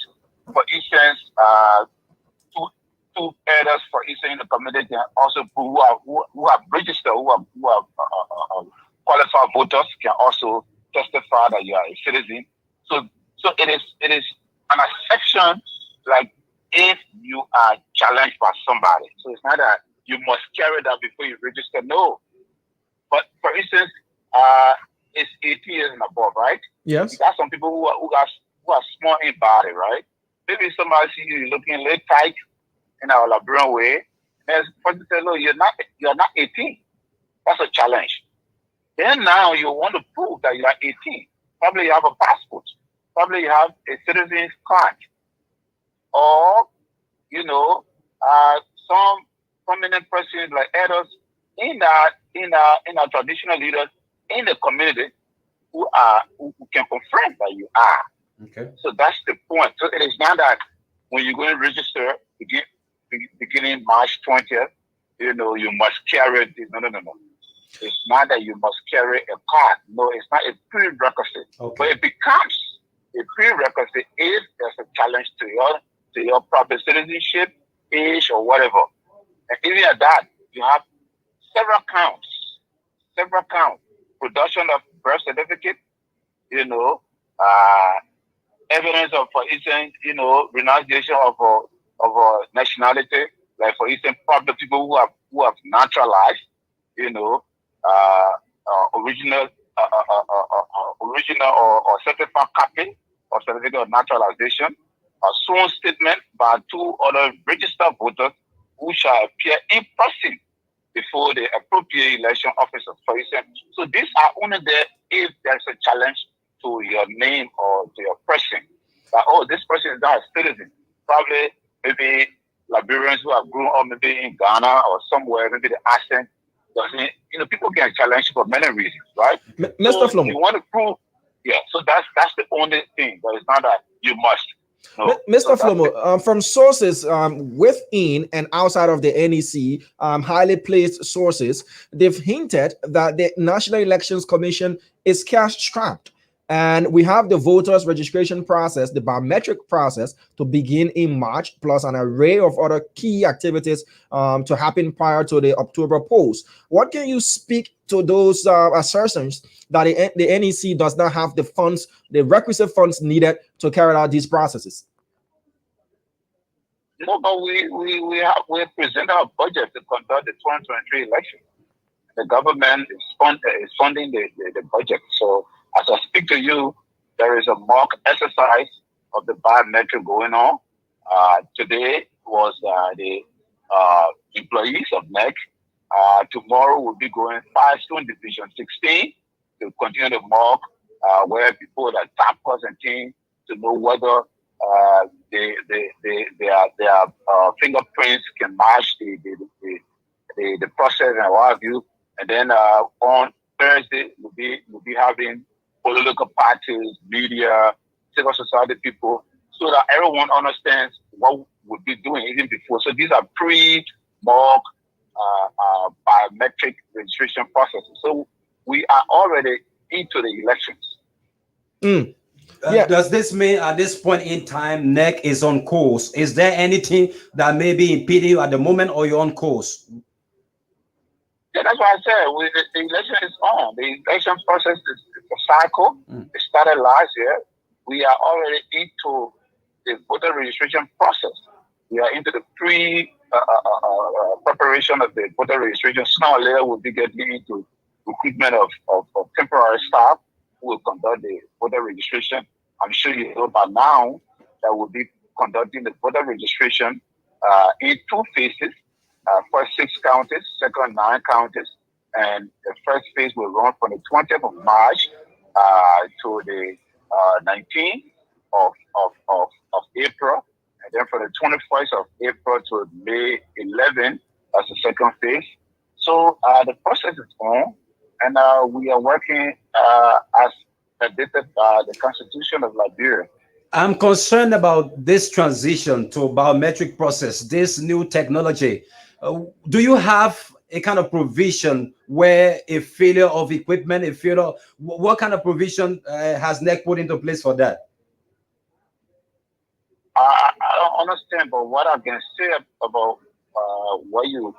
two elders, for instance, in the community can also who have registered, who are qualified voters can also testify that you are a citizen. So it is an exception, like if you are challenged by somebody. So it's not that you must carry that before you register. No. But for instance, is 18 years and above, right? Yes. You got some people who are small in body, right? Maybe somebody see you looking a little tight in our Liberian way. There's person say, "No, you're not 18." That's a challenge. Then now you want to prove that you are 18. Probably you have a passport. Probably you have a citizen's card, or some prominent persons like elders in our traditional leaders in the community who can confirm that you are. Okay. So that's the point. So it is not that when you go and register beginning March 20th, you must carry this. No. It's not that you must carry a card. No, it's not a prerequisite. Okay. But it becomes a prerequisite if there's a challenge to your proper citizenship, age, or whatever. And even at that, you have several counts. Production of birth certificate, evidence of, for instance, renunciation of nationality, like for instance, probably people who have naturalized, original or certified copy of certificate of naturalization, a sworn statement by 2 other registered voters who shall appear in person before the appropriate election officers, for instance. So these are only there if there's a challenge to your name or to your person. That, this person is not a citizen. Probably maybe Liberians who have grown up maybe in Ghana or somewhere, maybe the accent doesn't, people get challenged for many reasons, right? Mr. Flomo. You want to prove, so that's the only thing, but it's not that you must. No. Mr. Flomo, from sources within and outside of the NEC, highly placed sources, they've hinted that the National Elections Commission is cash-strapped. And we have the voters registration process, the biometric process, to begin in March, plus an array of other key activities to happen prior to the October polls. What can you speak to those assertions that the NEC does not have the funds, the requisite funds needed to carry out these processes? No, but we present our budget to conduct the 2023 election. The government is funding the budget. So as I speak to you, there is a mock exercise of the biometric going on. Today was the employees of NEC. Tomorrow we'll be going Firestone Division 16 to continue the mock where people that tap us and team to know whether their fingerprints can match the process and what have you. And then on Thursday we'll be having political parties, media, civil society people, so that everyone understands what we'll be doing even before. So these are pre-mock biometric registration processes. So we are already into the elections. Does this mean at this point in time, NEC is on course? Is there anything that may be impeding you at the moment, or you're on course? Yeah, that's what I said. The election is on. The election process is a cycle. It started last year. We are already into the voter registration process. We are into the preparation of the voter registration. Sooner or later, we'll be getting into recruitment of temporary staff who will conduct the voter registration. I'm sure you know by now that we'll be conducting the voter registration in 2 phases. First 6 counties, second 9 counties, and the first phase will run from the 20th of March to the 19th of April, and then from the 21st of April to May 11th, that's the second phase. So the process is on, and we are working as predicted by the Constitution of Liberia. I'm concerned about this transition to biometric process, this new technology. Do you have a kind of provision where a failure of equipment, what kind of provision has NEC put into place for that? I don't understand, but what I can say about what you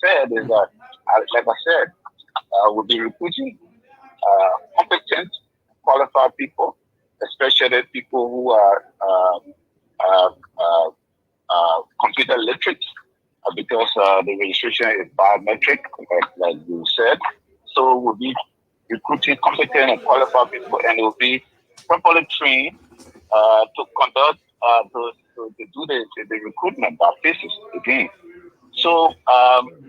said is that, like I said, we'll be recruiting competent, qualified people, especially people who are computer literate, because the registration is biometric, like you said. So we'll be recruiting competent and qualified people, and they will be properly trained to conduct, to do the recruitment by phases again. So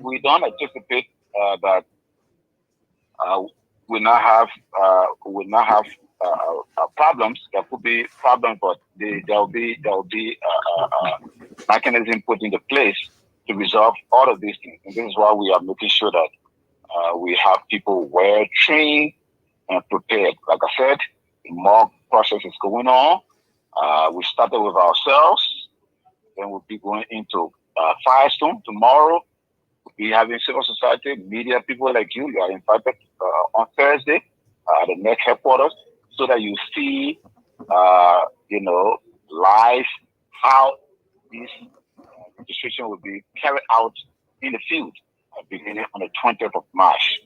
we don't anticipate that we not have problems. There could be problems, but there will be mechanism put into place to resolve all of these things. And this is why we are making sure that we have people well trained and prepared. Like I said, the mock process is going on. We started with ourselves, then we'll be going into Firestone tomorrow. We'll be having civil society, media people like you. You are invited on Thursday at the NEC headquarters, so that you see, live how this registration will be carried out in the field beginning on the 20th of March.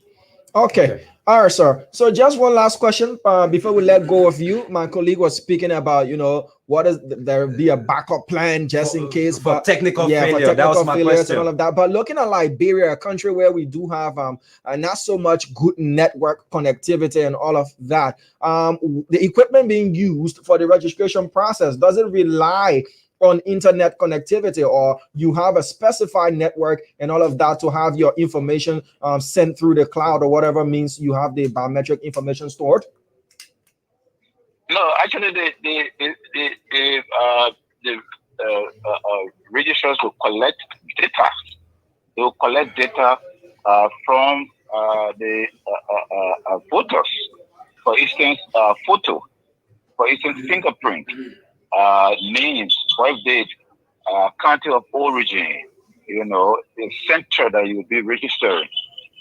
Okay. All right, sir. So just one last question before we let go of you. My colleague was speaking about, what is there be a backup plan just in case for technical failure. For technical that was my failures question. and all of that. But looking at Liberia, a country where we do have not so much good network connectivity and all of that, the equipment being used for the registration process, does it rely on internet connectivity, or you have a specified network and all of that to have your information sent through the cloud or whatever means you have the biometric information stored? No, actually, the registrars will collect data. They will collect data from the voters. For instance, photo. For instance, fingerprint. Names, birth date, country of origin, the center that you will be registering.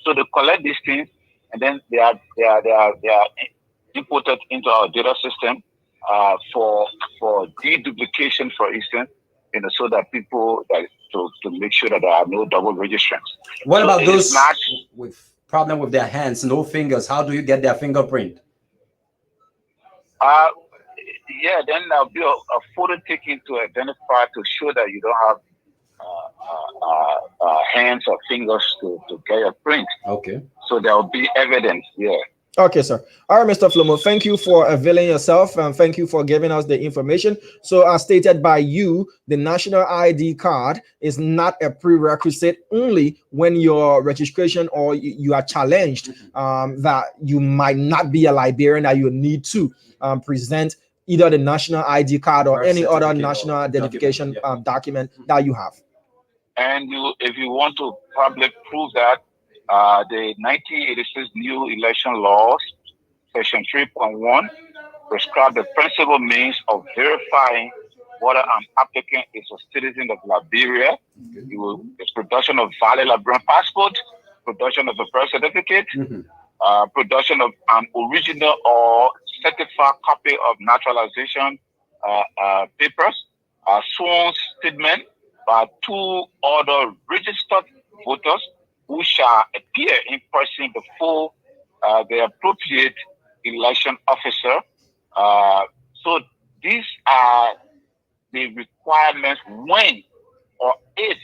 So they collect these things, and then they are inputted into our data system for deduplication, for instance, so that people to make sure that there are no double registrants. What about those with problem with their hands, no fingers? How do you get their fingerprint? Yeah, then there'll be a photo taken to identify, to show that you don't have hands or fingers to get your print. Okay. So there'll be evidence, yeah. Okay, sir. All right, Mr. Flomo, thank you for availing yourself and thank you for giving us the information. So as stated by you, the national ID card is not a prerequisite only when your registration or you are challenged that you might not be a Liberian, that you need to present either the national ID card or any other national identification document that you have. And if you want to probably prove that, the 1986 new election laws, section 3.1, prescribe the principal means of verifying whether an applicant is a citizen of Liberia. It's production of valid Liberian passport, production of a birth certificate, production of an original or certified copy of naturalization papers, sworn statement by 2 other registered voters who shall appear in person before the appropriate election officer. So these are the requirements when or if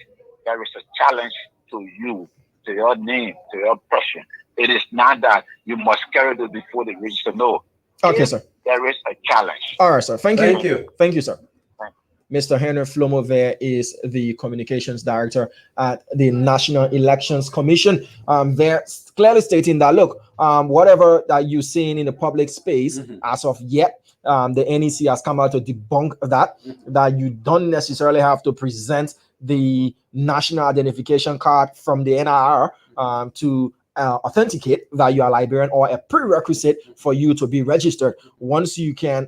there is a challenge to you, to your name, to your person. It is not that you must carry it before the register. No. Okay, sir. There is a challenge. All right, sir. Thank you. Thank you, sir. Thanks. Mr. Henry Flomo there is the communications director at the National Elections Commission. They're clearly stating that, look, whatever that you're seeing in the public space as of yet, the NEC has come out to debunk that you don't necessarily have to present the national identification card from the NIR to authenticate that you are Liberian, or a prerequisite for you to be registered. Once you can,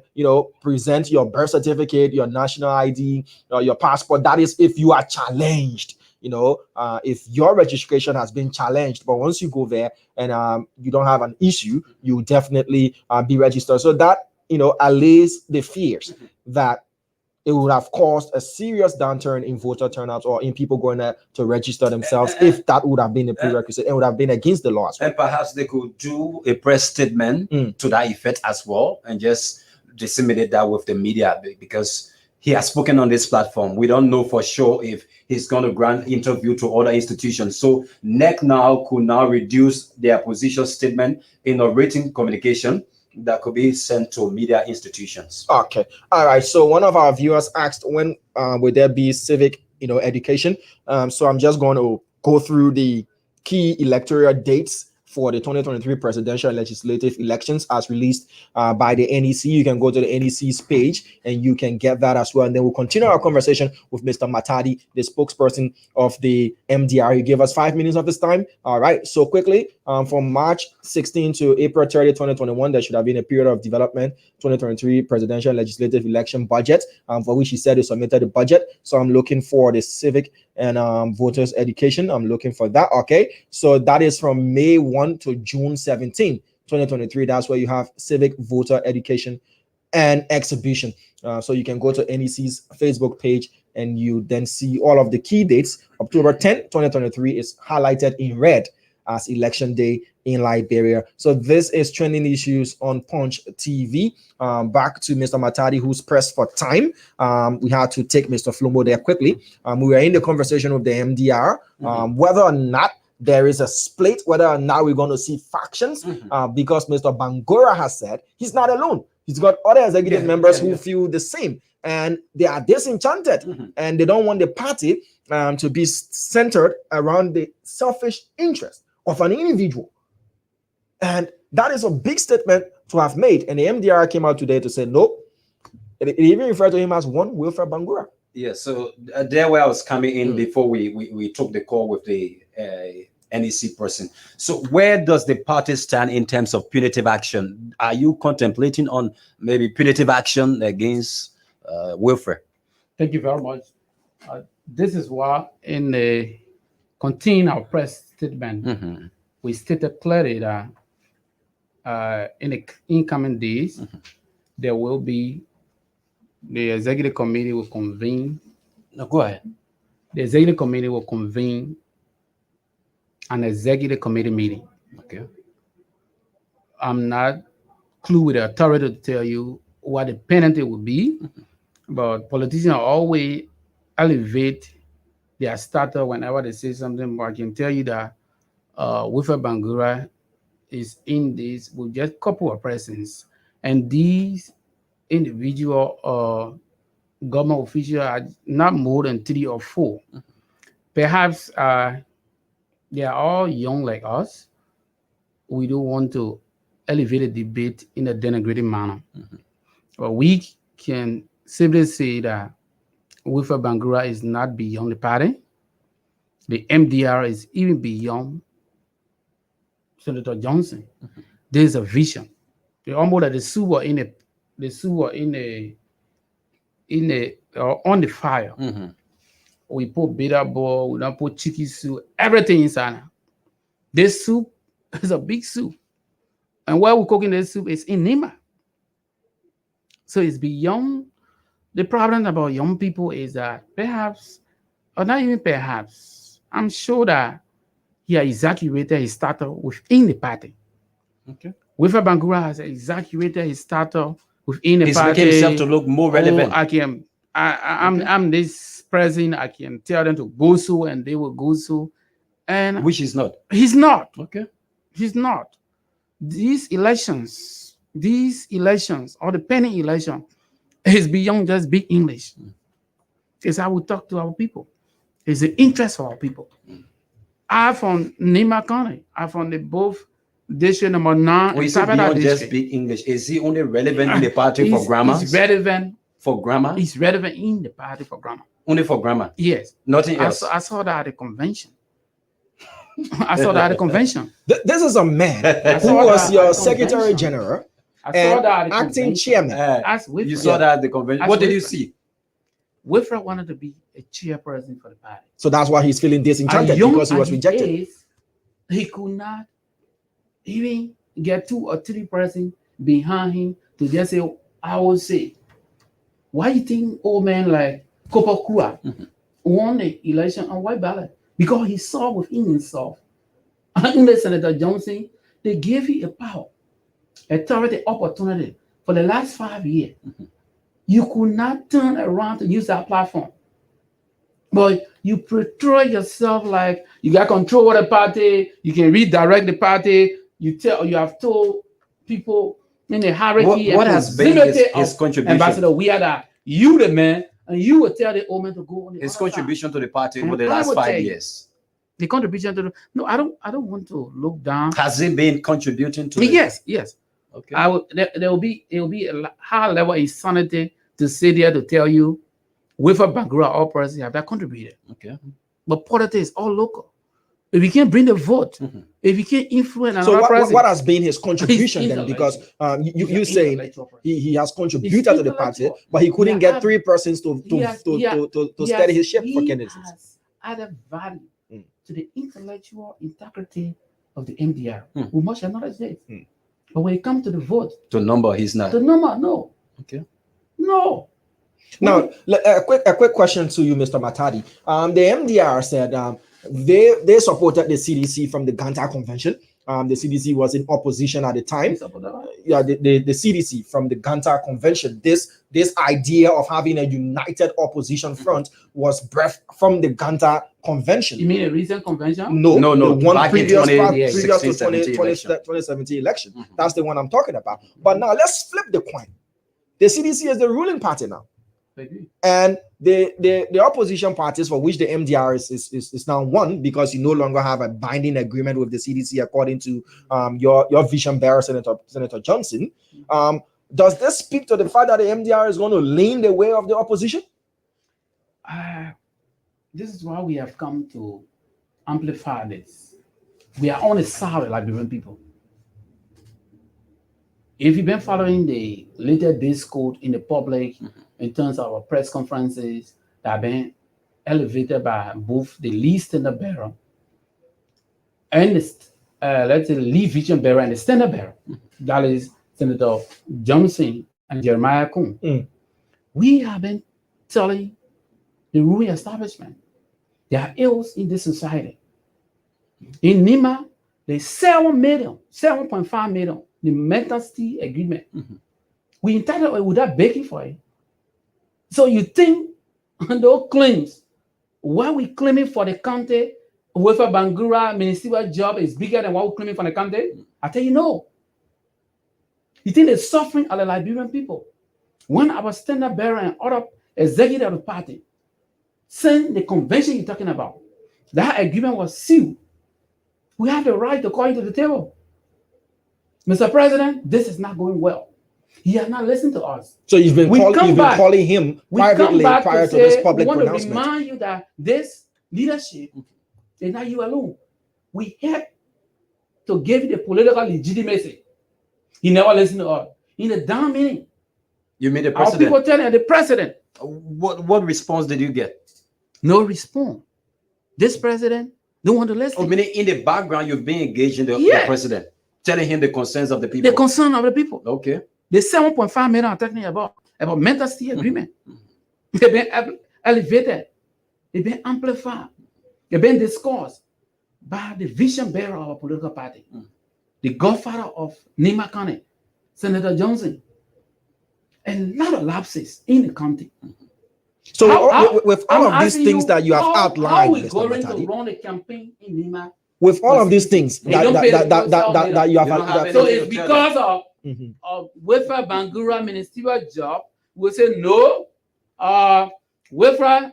present your birth certificate, your national ID, your passport, that is if you are challenged, if your registration has been challenged. But once you go there and you don't have an issue, you definitely be registered. So that, allays the fears that it would have caused a serious downturn in voter turnout or in people going to register themselves if that would have been a prerequisite. It would have been against the law as well. And perhaps they could do a press statement to that effect as well and just disseminate that with the media, because he has spoken on this platform. We don't know for sure if he's going to grant interview to other institutions. So NEC now could now reduce their position statement in a written communication that could be sent to media institutions. Okay. All right. So one of our viewers asked, when will there be civic, education? So I'm just going to go through the key electoral dates for the 2023 presidential and legislative elections as released by the NEC. You can go to the NEC's page and you can get that as well. And then we'll continue our conversation with Mr. Matadi, the spokesperson of the MDR. He gave us 5 minutes of his time. All right. So quickly, from March 16 to April 30, 2021, there should have been a period of development, 2023 presidential and legislative election budget, for which he said he submitted the budget. So I'm looking for the civic and voters education. I'm looking for that. Okay. So that is from May 1 to June 17, 2023. That's where you have civic voter education and exhibition. So you can go to NEC's Facebook page and you then see all of the key dates. October 10, 2023 is highlighted in red as election day in Liberia. So this is trending issues on Punch TV. Back to Mr. Matadi, who's pressed for time. We had to take Mr. Flomo there quickly. We were in the conversation with the MDR, whether or not there is a split, whether or not we're going to see factions, because Mr. Bangura has said he's not alone. He's got other executive members who feel the same, and they are disenchanted, and they don't want the party to be centered around the selfish interest of an individual. And that is a big statement to have made. And the MDR came out today to say, nope. It even referred to him as one Wilfred Bangura. Yeah, so there where I was coming in before we took the call with the NEC person. So where does the party stand in terms of punitive action? Are you contemplating on maybe punitive action against Wilfred? Thank you very much. This is why in the contain our press statement, we stated clearly that in the incoming days, there will be the executive committee will convene. No, go ahead. The executive committee will convene an executive committee meeting. Okay. I'm not clue with the authority to tell you what the penalty will be, but politicians always elevate their starter whenever they say something. But I can tell you that Wilfred Bangura is in this with just a couple of persons, and these individual government officials are not more than 3 or 4. Perhaps they are all young like us. We don't want to elevate a debate in a denigrating manner. But we can simply say that Wilfred Bangura is not beyond the party. The MDR is even beyond Senator Johnson. There's a vision. They almost like the sewer on the fire. We put bitter ball, we don't put chicken soup, everything inside. This soup is a big soup. And where we're cooking this soup is in Nima. So it's beyond. The problem about young people is that perhaps, or not even perhaps, I'm sure that he has exaggerated his starter within the party. Okay. Wilfred Bangura has exaggerated his starter within the party. He's making himself to look more relevant. I'm this president. I can tell them to go so, and they will go so. And which is not. He's not. Okay. He's not. These elections, or the pending election, is beyond just big English. It's how we talk to our people. It's the interest of our people. I'm from Nima County. I'm from the both district number 9. Is it beyond just big English? Is he only relevant in the party for grammar? He's relevant. For grammar? He's relevant in the party for grammar. Only for grammar? Yes. Nothing else? I saw that at the convention. This is a man who was your Secretary General and acting chairman. You saw that at the convention. What did you see? Wilfred wanted to be a chairperson for the party. So that's why he's feeling disenchanted, because he was rejected. He could not even get 2 or 3 persons behind him to just say, I will say, why you think old man like Kopakua won the election on white ballot? Because he saw within himself. Under Senator Johnson, they gave you a power, authority, opportunity for the last 5 years. You could not turn around to use that platform. But you portray yourself like you got control of the party, you can redirect the party, you have told people in the hierarchy What has been his contribution? Ambassador, we are that you the man, and you will tell the old man to go on the His other contribution to the party And over the I last would 5 tell you- years. side. The contribution to the no, I don't want to look down. Has he been contributing to it? Yes. Okay. I would there will be a high level of insanity to sit there to tell you with a Bangura all person have that contributed. Okay. But politics is all local. If you can't bring the vote, Mhm. if you can't influence So another person, what has been his contribution then? Because He's you an saying intellectual person. he has contributed He's to the party, intellectual. but he couldn't He get has- 3 persons to he has- steady his ship for he candidacy. has added value Mm. to the intellectual integrity of the MDR. Mm. We must acknowledge this. Mm. But when it comes to the vote, To number, he's not. the number, no. Okay. No. Now, a quick question to you, Mr. Matadi. The MDR said they supported the CDC from the Ganta Convention. The CDC was in opposition at the time. Yeah, the CDC from the Ganta Convention. This idea of having a united opposition front was birthed from the Ganta Convention. You mean a recent convention? No, No, the one back in previous to 2016-17 election. 2017 election. Mhm. That's the one I'm talking about. But now let's flip the coin. The CDC is the ruling party now. Maybe. And the opposition parties for which the MDR is now one, because you no longer have a binding agreement with the CDC according to your vision bearer, Senator Johnson. Does this speak to the fact that the MDR is going to lean the way of the opposition? This is why we have come to amplify this. We are on the side of Liberian people. If you've been following the latest discourse in the public in terms of our press conferences that have been elevated by both the lead standard bearer and let's say the lead vision bearer and the standard bearer, that is Senator Johnson and Jeremiah Kuhn. Mm. We have been telling the ruling establishment there are ills in this society. In Nima, there's 7.5 million, the mental state agreement. Mhm. We entitled without begging for it. So you think on those claims, what we claiming for the county with a Bangura ministerial job is bigger than what we're claiming for the county? I tell you no. You think the suffering of the Liberian people? When our standard bearer and other executive of the party sent the convention you're talking about, that agreement was sealed. We have the right to call you to the table. Mr. President, this is not going well. He has not listened to us. So you've been calling him We come privately back prior to to this say, public we want pronouncement. to remind you that this leadership is not you alone. We have to give you the political legitimacy. He never listened to us. In the down meeting, You mean the our president? people telling the president, What response did you get? no response. This president don't want to listen. Oh, meaning in the background, you've been engaging the Yeah. president, telling him the concerns of the people. The concern of the people. Okay. The 7.5 million I'm talking about mental state agreement. They've been elevated. They've been amplified. They've been discussed by the vision bearer of our political party, the godfather of Nima County, Senator Johnson. A lot of lapses in the county. So How- with all I'm of these asking things you, that you have how outlined, we Mr. going to Matadi, run a campaign in Nima? with all of these things They don't pay the bills out there. that you have, You don't have So anything it's to tell because of Mhm. Wefra Bangura ministerial job. We say no. Wefra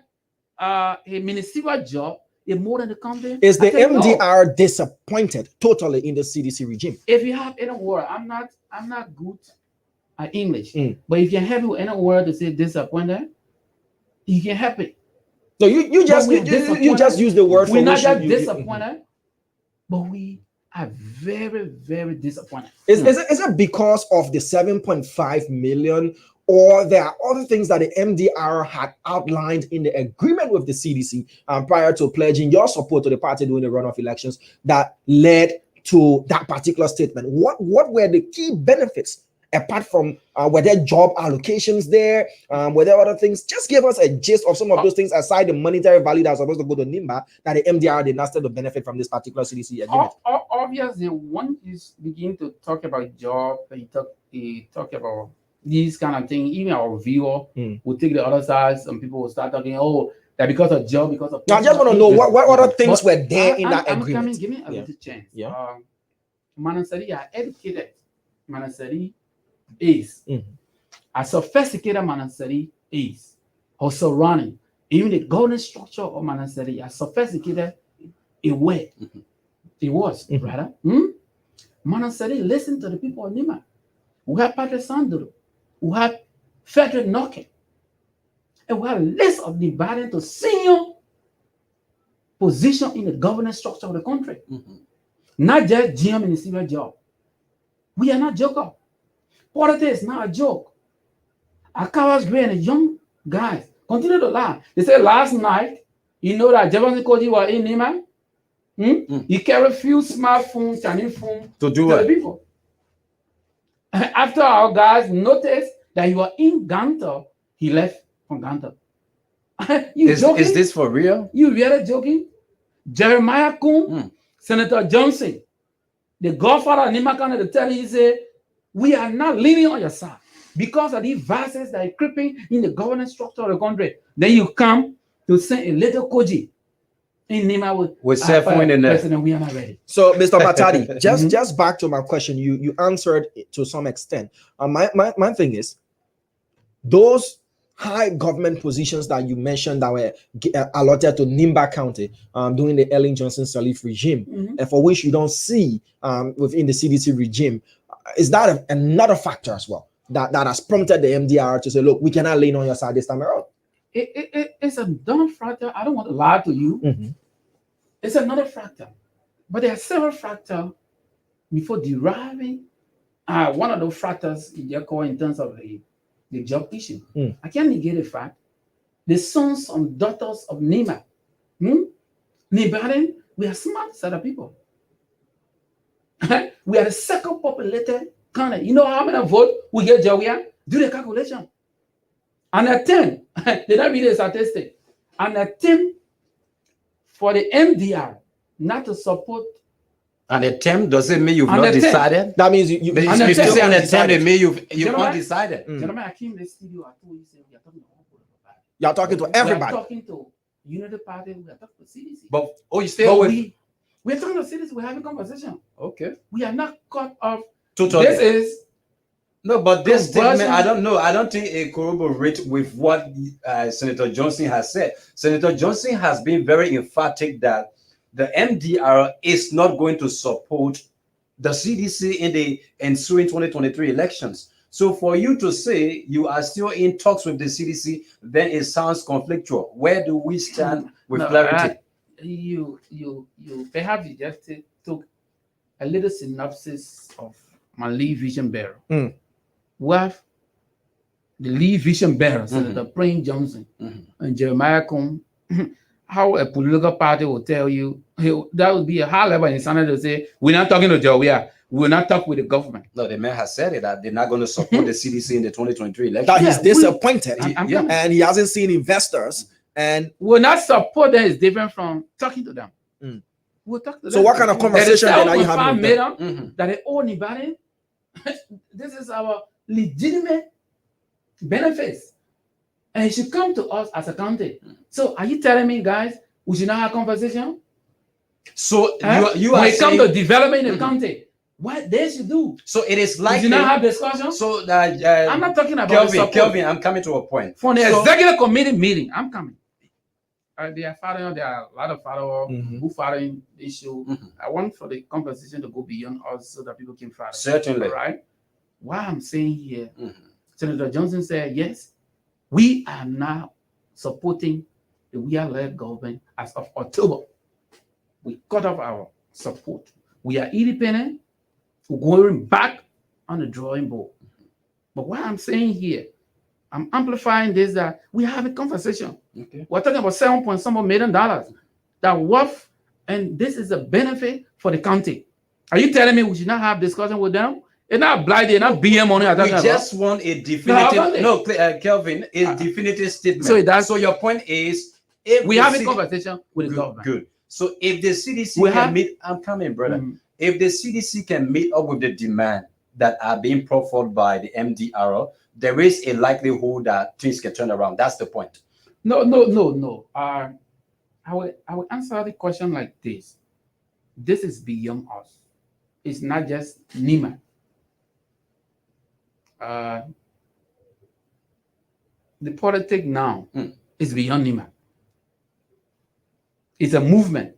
a ministerial job is more than the country. Is the I say no. MDR disappointed totally in the CDC regime? If you have any word, I'm not good at English, Mm. but if you can help me with any word to say disappointed, you can help it. No, you just we're you disappointed. just use the word for We're not which just you- disappointed, but we are very, very disappointed. Is it because of the 7.5 million, or there are other things that the MDR had outlined in the agreement with the CDC prior to pledging your support to the party during the runoff elections that led to that particular statement? What were the key benefits apart from were there job allocations there? Were there other things? Just give us a gist of some of those things aside the monetary value that's supposed to go to NIMBA that the MDR did not stand to benefit from this particular CDC agreement. Obviously, once you begin to talk about job, you talk about these kind of things, even our viewer will take the other side. Some people will start talking, oh, that because of job, because of. Now, I just want to know what other things But were there in that I'm agreement. coming, give me a Yeah. little chance. Yeah. Manasari are educated. Manasari is. Mhm. A sophisticated Manasari is. Also running. Even the governance structure of Manasari are sophisticated in way. It was, Mhm. brother. Manasari listened to the people of Nima. We have Patrick Sandro. We have Frederick Knocker. And we have a list of dividing to senior position in the governance structure of the country. Not just GM ministerial job. We are not joker. Politics is not a joke. Akawas Gray and the young guys continue to lie. They said last night, you know that Jefferson Koji was in Nima. He carried few smartphones, Chinese phones To do to the what? people. After our guys noticed that he was in Ganta, he left from Ganta. You joking? Is this for real? You really joking? Jeremiah Kuhn, Senator Johnson, the godfather of Nima County, to tell you, he said, we are not leaning on your side because of these vices that are creeping in the governance structure of the country. Then you come to send a little Koji in Nima With cell phone in there. president. We are not ready. So, Mr. Batadi, just back to my question. You answered it to some extent. My thing is, those high government positions that you mentioned that were allotted to Nimba County during the Ellen Johnson Sirleaf regime, and for which you don't see within the CDC regime, is that another factor as well that has prompted the MDR to say, look, we cannot lean on your side this time around? It's a dumb factor. I don't want to lie to you. It's another factor. But there are several factors before deriving one of those factors in terms of the job issue. I can't negate the fact the sons and daughters of Nima, Nibaran, we are smart set of people. We are the second populated county. You know how many votes we get, Jawia? Do the calculation. An attempt, they don't read the statistic. An attempt for the MDR not to support. An attempt doesn't mean you've An not attempt. decided. That means you But An if you attempt. say an attempt, it means you've Gentlemen, undecided. Gentlemen, I came to the studio. I told you, we are talking to all political parties. You're talking to We are everybody. talking to Unity Party. We are talking to CDC. But you still But with we're talking to CDC. We're having conversation. okay. We are not cut off. Totally. This is No, but this Conversion. statement, I don't know. I don't think it corroborates with what Senator Johnson has said. Senator Johnson has been very emphatic that the MDR is not going to support the CDC in the ensuing 2023 elections. So for you to say you are still in talks with the CDC, then it sounds conflictual. Where do we stand with No, clarity? you perhaps you just took a little synopsis of my lead vision bearer. We have the lead vision bearer, Senator Prince Johnson and Jeremiah Kuhn. How a political party will tell you that would be a high level insanity to say we're not talking to Joe. We're not talking with the government. No, the man has said it that they're not going to support the CDC in the 2023 election. That he's Yeah, disappointed I'm Yeah. coming. and he hasn't seen investors. And Will not support them is different from talking to them. We'll talk to so them. what kind of conversation then are you having with them? million that they owe anybody? This is our legitimate benefits. And it should come to us as a county. So are you telling me, guys, we should not have a conversation? So you when are it comes saying, to development in the county, what they should do? so it is We likely. should not have discussion. So I'm not talking about the support. Kelvin, I'm coming to a point. From the So- executive committee meeting, I'm coming. There are a lot of followers who following the issue. I want for the conversation to go beyond us so that people can follow. Certainly. All right. What I'm saying here, Senator Johnson said, yes, we are now supporting the we-are-led government as of October. We cut off our support. We are independent. We're going back on the drawing board. But what I'm saying here, I'm amplifying this that we have a conversation. Okay. We're talking about $7 million that worth, and this is a benefit for the county. Are you telling me we should not have discussion with them? It's not blighted, not BM money. We just want a definitive. No, Kelvin, a definitive statement. so that's- so your point is, if we the have a city- conversation with the government. Good. So if the CDC We can have- meet, I'm coming, brother. Mhm. If the CDC can meet up with the demand that are being proffered by the MDR, there is a likelihood that things can turn around. That's the point. No. I will answer the question like this. This is beyond us. It's not just Nima. The politics now is beyond Nima. It's a movement.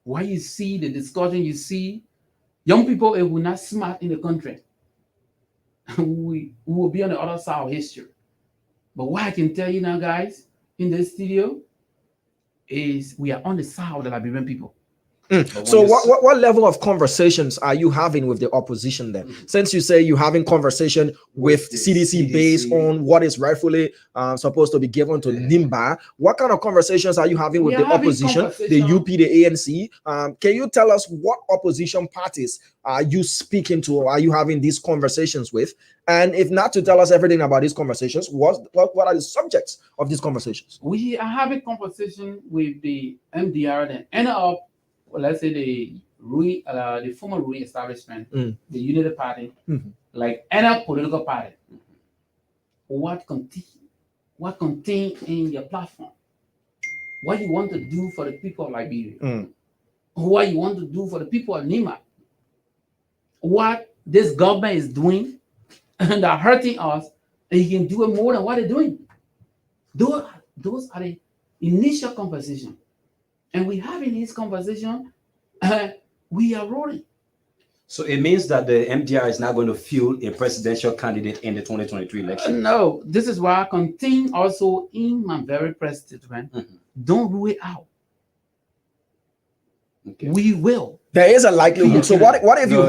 Why you see the discussion, you see young people who are not smart in the country. we will be on the other side of history. But what I can tell you now, guys, in the studio, is we are on the side of the Liberian people. So what level of conversations are you having with the opposition then? Since you say you're having conversation with CDC based on what is rightfully supposed to be given to NIMBA, what kind of conversations are you having with the opposition, the UP, the ANC? Can you tell us what opposition parties are you speaking to, or are you having these conversations with? And if not to tell us everything about these conversations, what are the subjects of these conversations? We are having conversation with the MDR and end up, well, let's say the former Rui establishment, the Unity Party, like any political party. What contain in your platform? What you want to do for the people of Liberia? What you want to do for the people of Nima? What this government is doing and they're hurting us, and you can do it more than what they're doing. Those are the initial conversation. And we having this conversation, we are rolling. So it means that the MDR is not going to field a presidential candidate in the 2023 election. No, this is why I continue also in my very press statement. Don't rule it out. Okay. We will. There is a likelihood. So what if you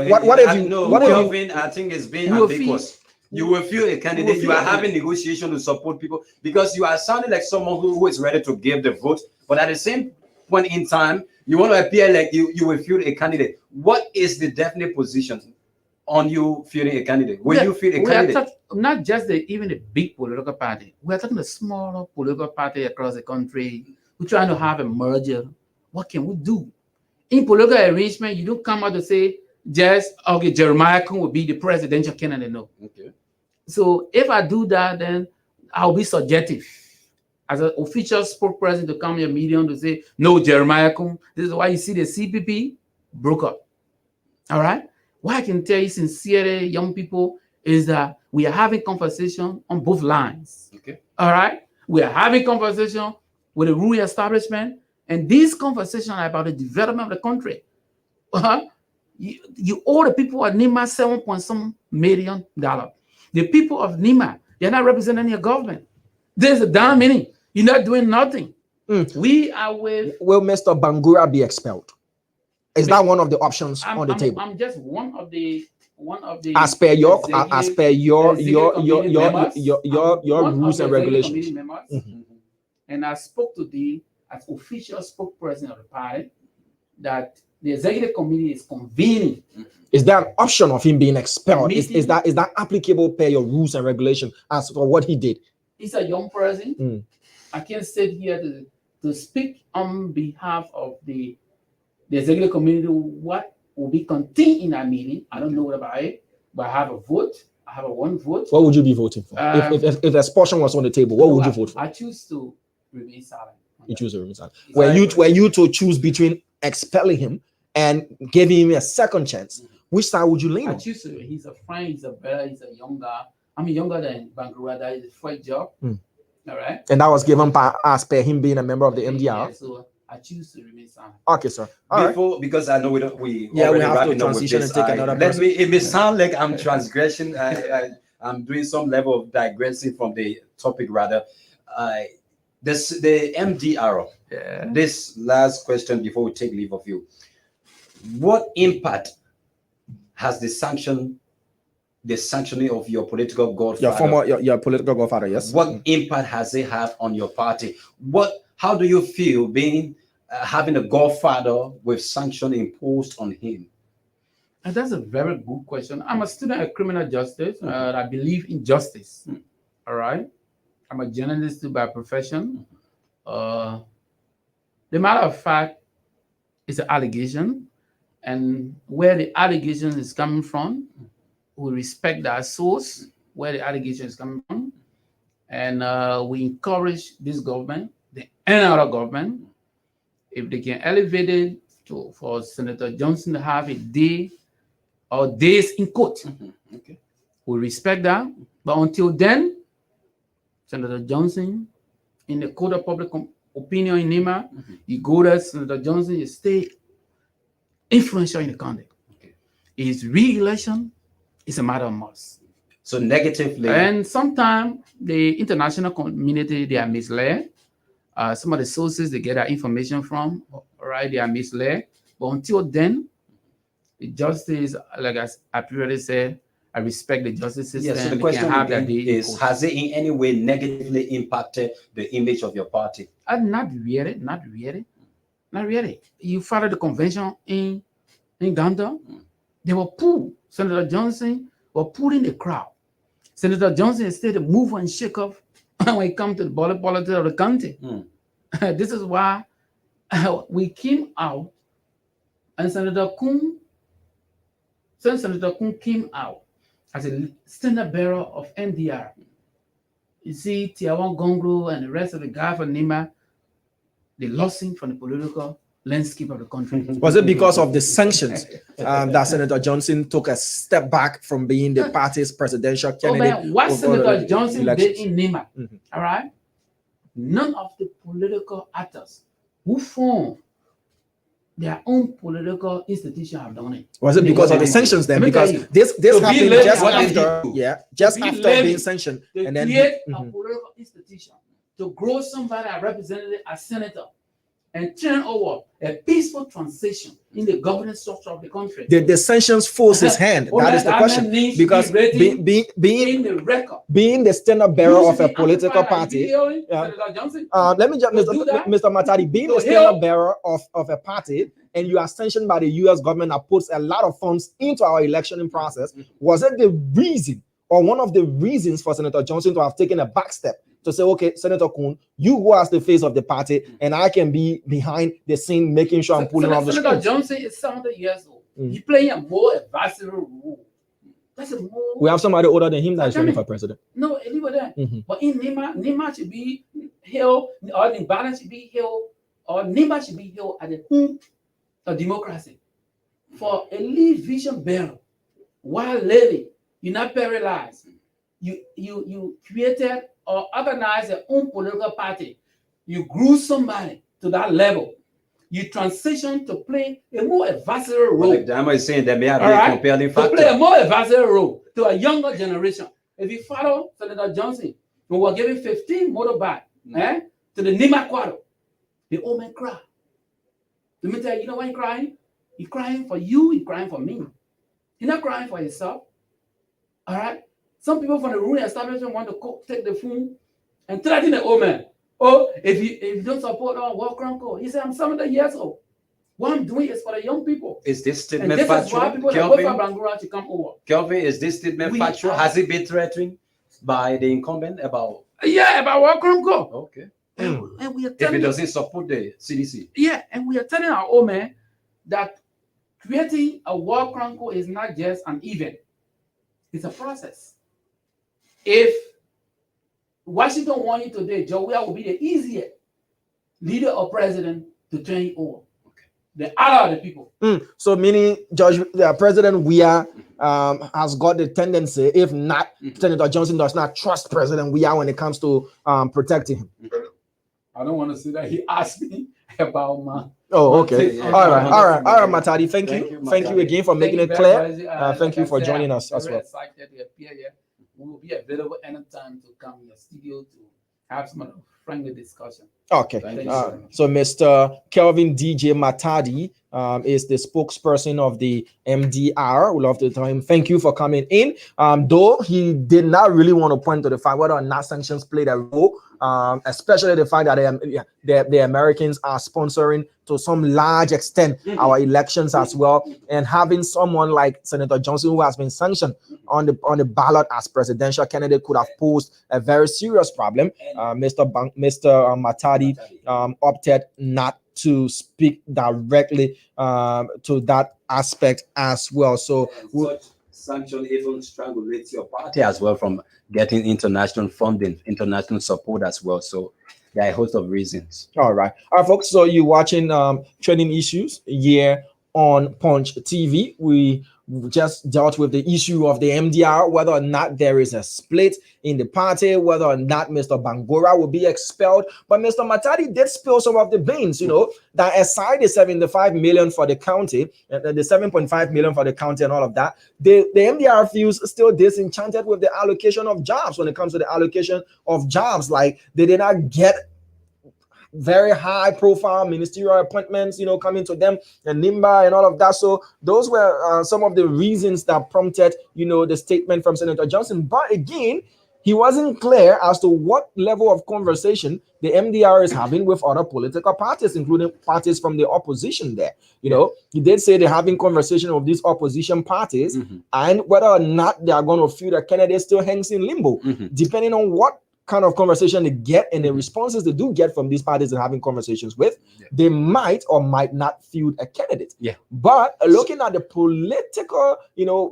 I think it's being ambiguous. You will feel a candidate. You are having negotiation to support people because you are sounding like someone who is ready to give the vote, but at the same point in time, you want to appear like you will field a candidate. What is the definite position on you fielding a candidate? Will you field a candidate? Not just even a big political party. We're talking a smaller political party across the country. We're trying to have a merger. What can we do? In political arrangement, you don't come out to say, just, okay, Jeremiah Kun will be the presidential candidate. No. Okay. So if I do that, then I'll be subjective. As an official spokesperson to come your medium to say, no, Jeremiah Kun. This is why you see the CPP broke up. All right? What I can tell you sincerely, young people, is that we are having conversation on both lines. Okay. All right? We are having conversation with the ruling establishment, and these conversations are about the development of the country. You owe the people of Nima $7.some million. The people of Nima, they're not representing your government. There's a damn meaning. You're not doing nothing. We are with. Will Mr. Bangura be expelled? Is that one of the options on the table? I'm just one of the. As per your rules and regulations. And I spoke to the as official spokesperson of the party that the executive committee is convening. Is there an option of him being expelled? Is that applicable per your rules and regulations as for what he did? He's a young person. I can't sit here to speak on behalf of the executive committee what will be contained in that meeting. I don't know about it, but I have a vote. I have one vote. What would you be voting for? If expulsion was on the table, what would you vote for? I choose to remain silent. You choose to remain silent. Were you to choose between expelling him and giving him a second chance, which side would you lean on? I choose to. He's a friend. He's a younger. I'm younger than Bangura. That is a first job. All right. And that was given as per him being a member of the MDR. Yeah, so I choose to remain silent. Okay, sir. Because I know we have to transition and take another person. It may sound like I'm transgression. I'm doing some level of digressing from the topic rather. The MDR. Yeah. This last question before we take leave of you. What impact has the sanctioning of your political godfather? Your political godfather, yes. What impact has it had on your party? How do you feel being having a godfather with sanction imposed on him? And that's a very good question. I'm a student of criminal justice. I believe in justice. All right. I'm a journalist by profession. The matter of fact is an allegation, and where the allegation is coming from, we respect that source, where the allegation is coming from. And we encourage this government, any other government, if they can elevate it for Senator Johnson to have a day or days in court. Okay. We respect that. But until then, Senator Johnson, in the code of public opinion in NEMA, you go there, Senator Johnson, you stay influential in the country. Okay. His re-election is a matter of must. So negatively. And sometimes the international community, they are misled. Some of the sources they get their information from, right, they are misled. But until then, the justice, like I previously said, I respect the justice system. Yes, so the They question can have their again day in is, court. has it in any way negatively impacted the image of your party? Not really. You follow the convention in Uganda. They were pulled. Senator Johnson were pulling the crowd. Senator Johnson instead to move and shake off when it comes to the politics of the country. This is why we came out, and Senator Kuhn came out as a standard bearer of MDR. You see, Tiawan Gongro and the rest of the guys from NEMA, they lost him from the political landscape of the country. Was it because of the sanctions that Senator Johnson took a step back from being the party's presidential candidate? Man, what over Senator the Johnson elections? did in NEMA, all right? None of the political actors who form their own political institution have done it. Was it because of the sanctions then? Let me Because tell you, this to happened be just led- after, just to be after led- being sanctioned, To and then create a political institution, to grow somebody as representative as senator, and turn over a peaceful transition in the governance structure of the country. the sanctions force his hand. Oh, That is the that question. man needs to be Because ready being in the record. being the standard bearer You of should a be political amplified party. and videoing Yeah. Senator Johnson. Let me just, To do that? Mr. Matadi, being To the standard help. bearer of a party, and you are sanctioned by the U.S. government that puts a lot of funds into our election process, was it the reason or one of the reasons for Senator Johnson to have taken a back step to say, okay, Senator Kuhn, you go as the face of the party, and I can be behind the scene making sure I'm pulling off the Senator strings? Johnson is 70 years old. He's playing a more advisory role. That's a more. We have somebody older than him that is running for president. No, leave it there. Mhm. But in NEMA should be held, or the balance should be held, or NEMA should be held at the home of democracy. For a lead vision bearer, while living, you're not paralyzed. You created or organized your own political party. You grew somebody to that level. You transition to play a more advisory role. Like Dama is saying, there may have All been a right? compelling To play a factor. more advisory role to a younger generation. If you follow Senator Johnson, we were giving 15 motorbike to the Nima Quadro, the old man cried. Let me tell you, you know why he's crying? He's crying for you, he's crying for me. He's not crying for himself. All right? Some people from the ruling establishment want to take the phone and threaten the old man. Oh, if you don't support our work call, he said, I'm 70 years old. What I'm doing is for the young people. Is this And statement this is why factual? people that work for Kelvin, Bangura should come over. Kelvin, is this statement We factual? are- Has it been threatened by the incumbent about? Yeah, about work call. Okay. And we are If it telling doesn't support the CDC. and we are telling our old man that creating a war chronicle is not just an event, it's a process. If Washington want you today, Joe Weah will be the easiest leader or president to turn you over. The other the people. So meaning President Weah has got the tendency, if not, Senator Johnson does not trust President Weah when it comes to protecting him. I don't want to say that he asked me about my. Oh, okay. Yeah. All right, Matadi. Thank you Matadi. again for making it clear. Thank you for joining us as well. Excited to appear here. We will be available anytime to come in the studio to have some friendly discussion. Okay. Thank you very much. So Mr. Kelvin DJ Matadi is the spokesperson of the MDR. We love to tell him thank you for coming in. Though he did not really want to point to the fact whether or not sanctions played a role, especially the fact that the Americans are sponsoring to some large extent our elections as well, and having someone like Senator Johnson who has been sanctioned on the ballot as presidential candidate could have posed a very serious problem. Mr. Matadi opted not to speak directly to that aspect as well. So sanction even strangulates your party as well from getting international funding, international support as well. So there are a host of reasons. All right, folks. So you're watching trending issues here on Punch TV. We just dealt with the issue of the MDR, whether or not there is a split in the party, whether or not Mr. Bangura will be expelled. But Mr. Matadi did spill some of the beans, that aside the 75 million for the county, the 7.5 million for the county and all of that, the MDR feels still disenchanted with the allocation of jobs when it comes to the allocation of jobs. Like they did not get very high profile ministerial appointments, coming to them, and NIMBA and all of that. So those were some of the reasons that prompted, the statement from Senator Johnson. But again, he wasn't clear as to what level of conversation the MDR is having with other political parties, including parties from the opposition there. He did say they're having conversation with these opposition parties, and whether or not they are going to field a candidate still hangs in limbo, depending on what kind of conversation they get and the responses they do get from these parties they're having conversations with. They might or might not field a candidate. But looking at the political,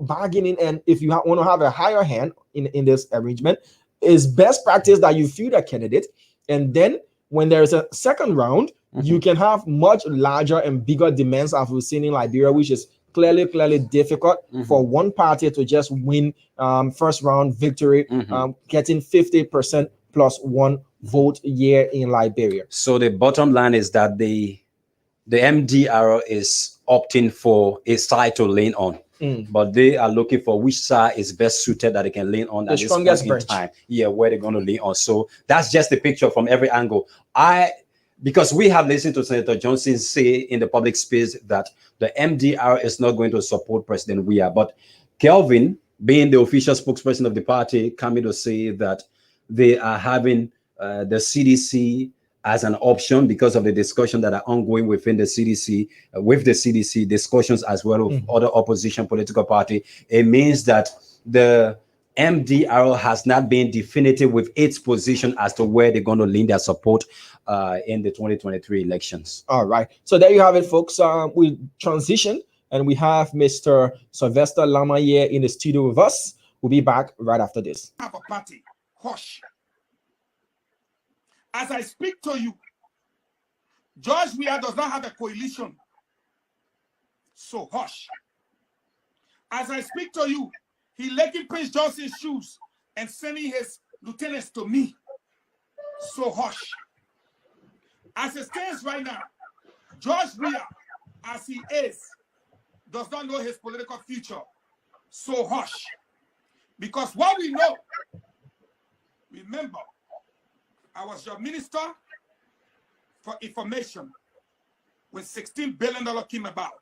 bargaining, and if you want to have a higher hand in this arrangement, is best practice that you field a candidate, and then when there is a second round, you can have much larger and bigger demands, as we've seen in Liberia, which is clearly difficult for one party to just win first round victory, getting 50% plus one vote here in Liberia. So the bottom line is that the MDR is opting for a side to lean on, but they are looking for which side is best suited that they can lean on at this point in time. Where they're going to lean on. So that's just the picture from every angle. Because we have listened to Senator Johnson say in the public space that the MDR is not going to support President Weah. But Kelvin, being the official spokesperson of the party, coming to say that they are having the CDC as an option because of the discussion that are ongoing within the CDC, with the CDC discussions as well with other opposition political party. It means that the MDR has not been definitive with its position as to where they're going to lean their support in the 2023 elections. All right. So there you have it, folks. We transition and we have Mr. Sylvester Lama here in the studio with us. We'll be back right after this. Have a party. Hush. As I speak to you, George Weah does not have a coalition. So hush. As I speak to you, he licking Prince Johnson's shoes and sending his lieutenants to me. So hush. As it stands right now, George Weah, as he is, does not know his political future. So hush. Because what we know, remember, I was your minister for information when $16 billion came about.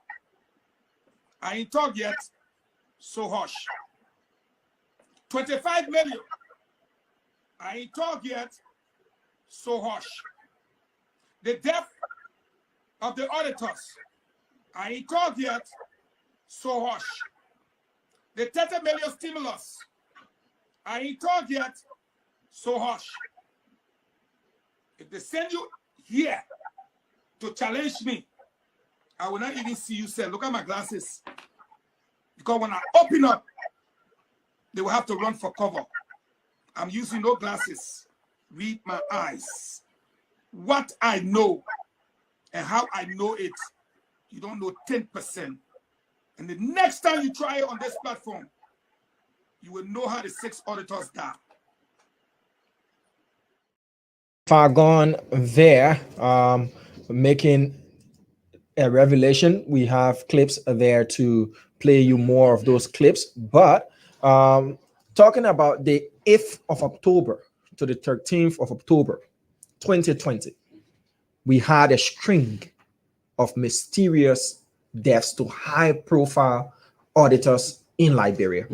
I ain't talked yet, so hush. 25 million. I ain't talked yet, so hush. The death of the auditors. I ain't talked yet, so hush. The 30 million stimulus. I ain't talked yet, so hush. If they send you here to challenge me, I will not even see you say, look at my glasses. Because when I open up, they will have to run for cover. I'm using no glasses. Read my eyes. What I know and how I know it, you don't know 10%. And the next time you try it on this platform, you will know how the 6 auditors die. Far gone there, making a revelation. We have clips there to play you more of those clips, but talking about the 8th of October to the 13th of October 2020, we had a string of mysterious deaths to high profile auditors in Liberia.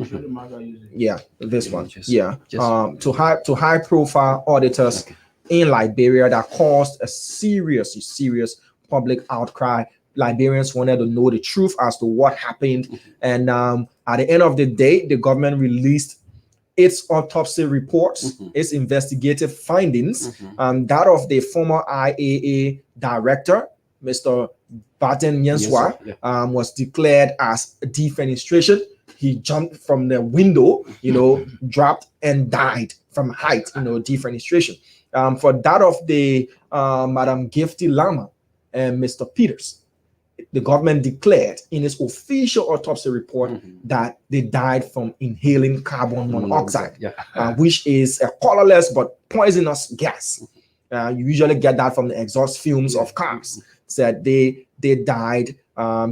Yeah, this one. To high profile auditors in Liberia that caused a serious public outcry. Liberians wanted to know the truth as to what happened. And at the end of the day, the government released its autopsy reports, its investigative findings, that of the former IAA director, Mr. Batten Yenswa, was declared as defenestration. he jumped from the window, dropped and died from height, defenestration. For that of the Madam Gifty Lama and Mr. Peters, the government declared in its official autopsy report that they died from inhaling carbon monoxide, which is a colorless but poisonous gas. You usually get that from the exhaust fumes of cars. Said they died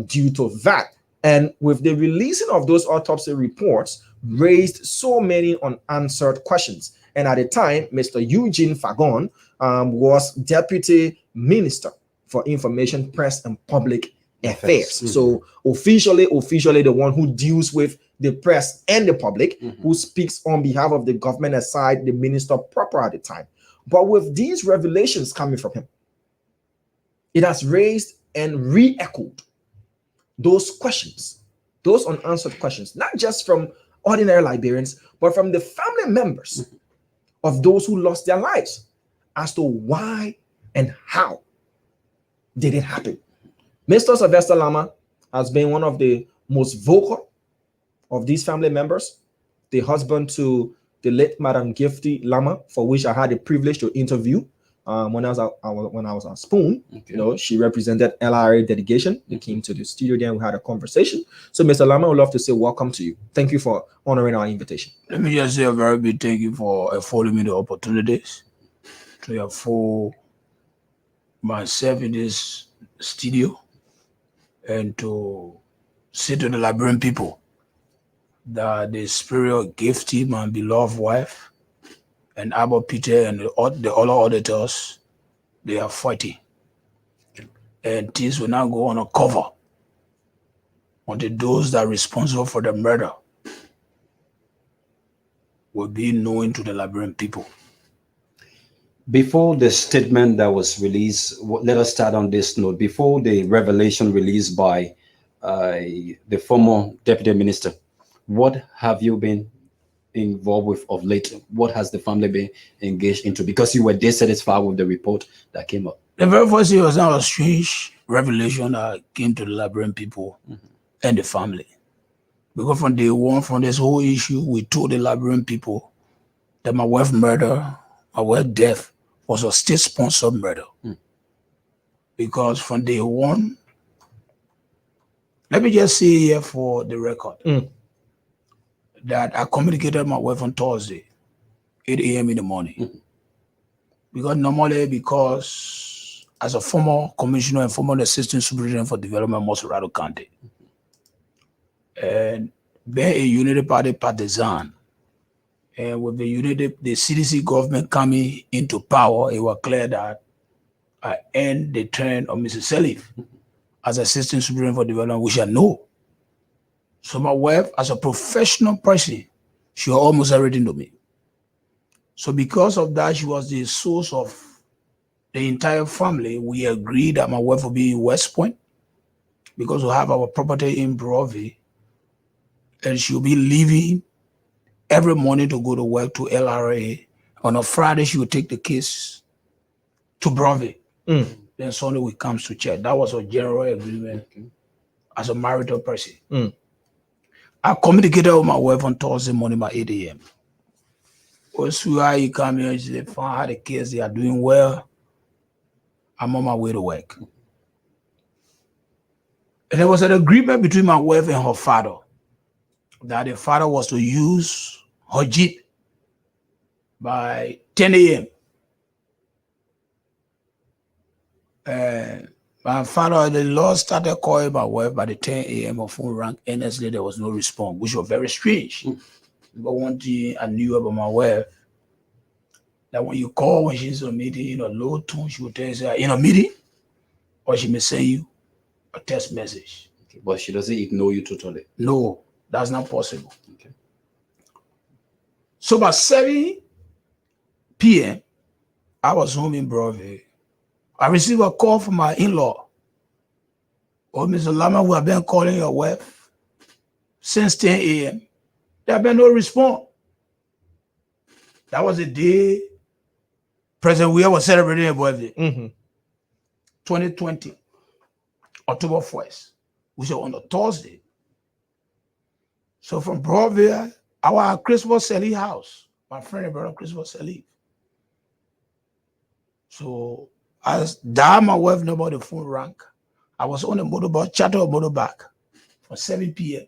due to that. And with the releasing of those autopsy reports, raised so many unanswered questions. And at the time, Mr. Eugene Fagon was Deputy Minister for Information, Press, and Public Affairs. So officially the one who deals with the press and the public, who speaks on behalf of the government aside the minister proper at the time. But with these revelations coming from him, it has raised and re-echoed those questions, those unanswered questions, not just from ordinary Liberians, but from the family members of those who lost their lives as to why and how did it happen. Mr. Sylvester Lama has been one of the most vocal of these family members, the husband to the late Madam Gifty Lama, for which I had the privilege to interview when I was on Spoon. She represented LRA delegation. They came to the studio there and we had a conversation. So, Mr. Lama, I would love to say welcome to you. Thank you for honoring our invitation. Let me just say a very big thank you for affording me the opportunities to afford myself in this studio and to say to the Liberian people that the spirit Gifty, my beloved wife, and Abba Peter and the other auditors, they are fighting. And things will now go undercover until those that are responsible for the murder will be known to the Liberian people. Before the statement that was released, let us start on this note. Before the revelation released by the former deputy minister, what have you been involved with of late? What has the family been engaged into? Because you were dissatisfied with the report that came up. The very first thing was now a strange revelation that came to the Liberian people and the family. Because from day one, from this whole issue, we told the Liberian people that my wife's murder, my wife's death, was a state-sponsored murder. Because from day one, let me just say here for the record, that I communicated with my wife on Thursday, 8 a.m. in the morning. Because as a former commissioner and former assistant superintendent for development in Montserrat County, and being a Unity Party partisan, and with the CDC government coming into power, it was clear that I end the term of Mrs. Salif as assistant superintendent for development, which I know. So my wife, as a professional person, she was almost everything to me. So because of that, she was the source of the entire family. We agreed that my wife will be in West Point because we have our property in Broadway, and she'll be leaving every morning to go to work to LRA. On a Friday, she would take the kids to Broadway. Then Sunday we comes to church. That was a general agreement as a marital person. I communicated with my wife on Thursday morning by 8 a.m. You come here, she said, "Fine, how the kids, they are doing well. I'm on my way to work." And there was an agreement between my wife and her father that the father was to use her Jeep by 10 a.m. My father, the Lord started calling my wife by the 10 a.m. Her phone rang. Honestly, there was no response, which was very strange. But one thing I knew about my wife, that when you call when she's in a meeting in a low tone, she will tell you, in a meeting, or she may send you a text message. Okay, but she doesn't ignore you totally. No, that's not possible. Okay. So by 7 p.m., I was home in Broadway. I received a call from my in-law. "Oh, Mr. Lama, we have been calling your wife since 10 a.m. There have been no response." That was the day President Weah was celebrating her birthday. 2020, October 1st, which was on a Thursday. So from Broadview, our Christopher Selly house, my friend and brother Christopher Selly. So as that my wife number the phone rang, I was on the motorbike, chatter of motorbike for 7 p.m.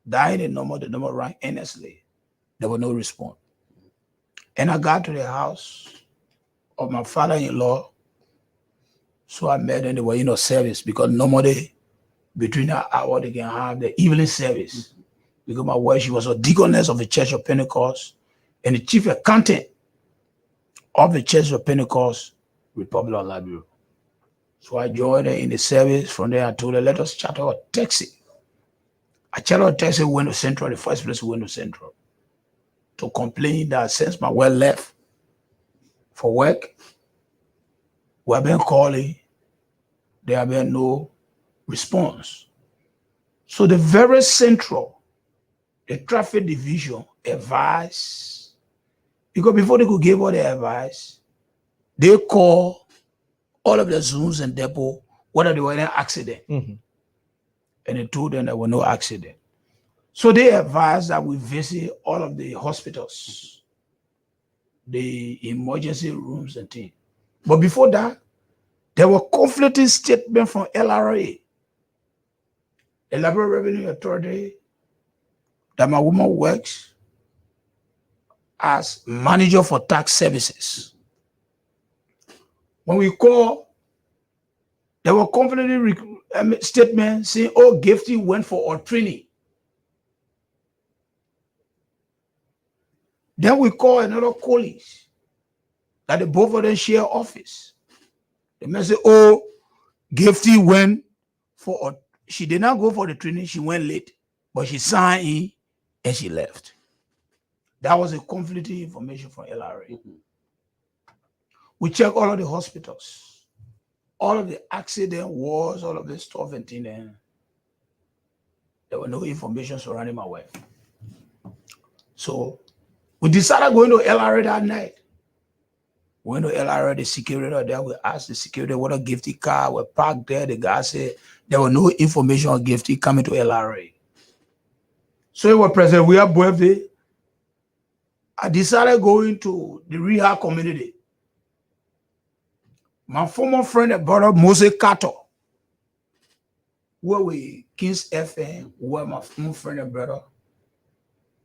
Dying the number rang endlessly. There was no response. And I got to the house of my father-in-law. So I met them. They were service because normally between that hour they can have the evening service. Because my wife, she was a deaconess of the Church of Pentecost and the chief accountant of the Church of Pentecost, Republic of Liberia. So I joined her in the service. From there, I told her, let us chat or taxi. I chatted or taxi, went to Central, the first place we went to Central, to complain that since my wife left for work, we have been calling, there have been no response. So the very Central, the traffic division advised, because before they could give all the advice, they call all of the zones and depot whether they were in an accident. And they told them there were no accident. So they advised that we visit all of the hospitals, the emergency rooms and things. But before that, there were conflicting statements from LRA, the Liberia Revenue Authority, that my woman works as manager for tax services. When we call, there were conflicting statements saying, oh, Gifty went for a training. Then we call another colleague that the both of them share office. They may say, oh, Gifty went for she did not go for the training, she went late, but she signed in and she left. That was a conflicting information from LRA. We check all of the hospitals, all of the accident wards, all of this stuff and things. And there were no information surrounding my wife. So we decided going to LRA that night. We went to LRA, the security there. We asked the security what a Gifty car. We parked there. The guy said there was no information on Gifty coming to LRA. So it was present. We have birthday. I decided going to the rehab community. My former friend and brother, Moses Kato, where we Kings FM, where my former friend and brother,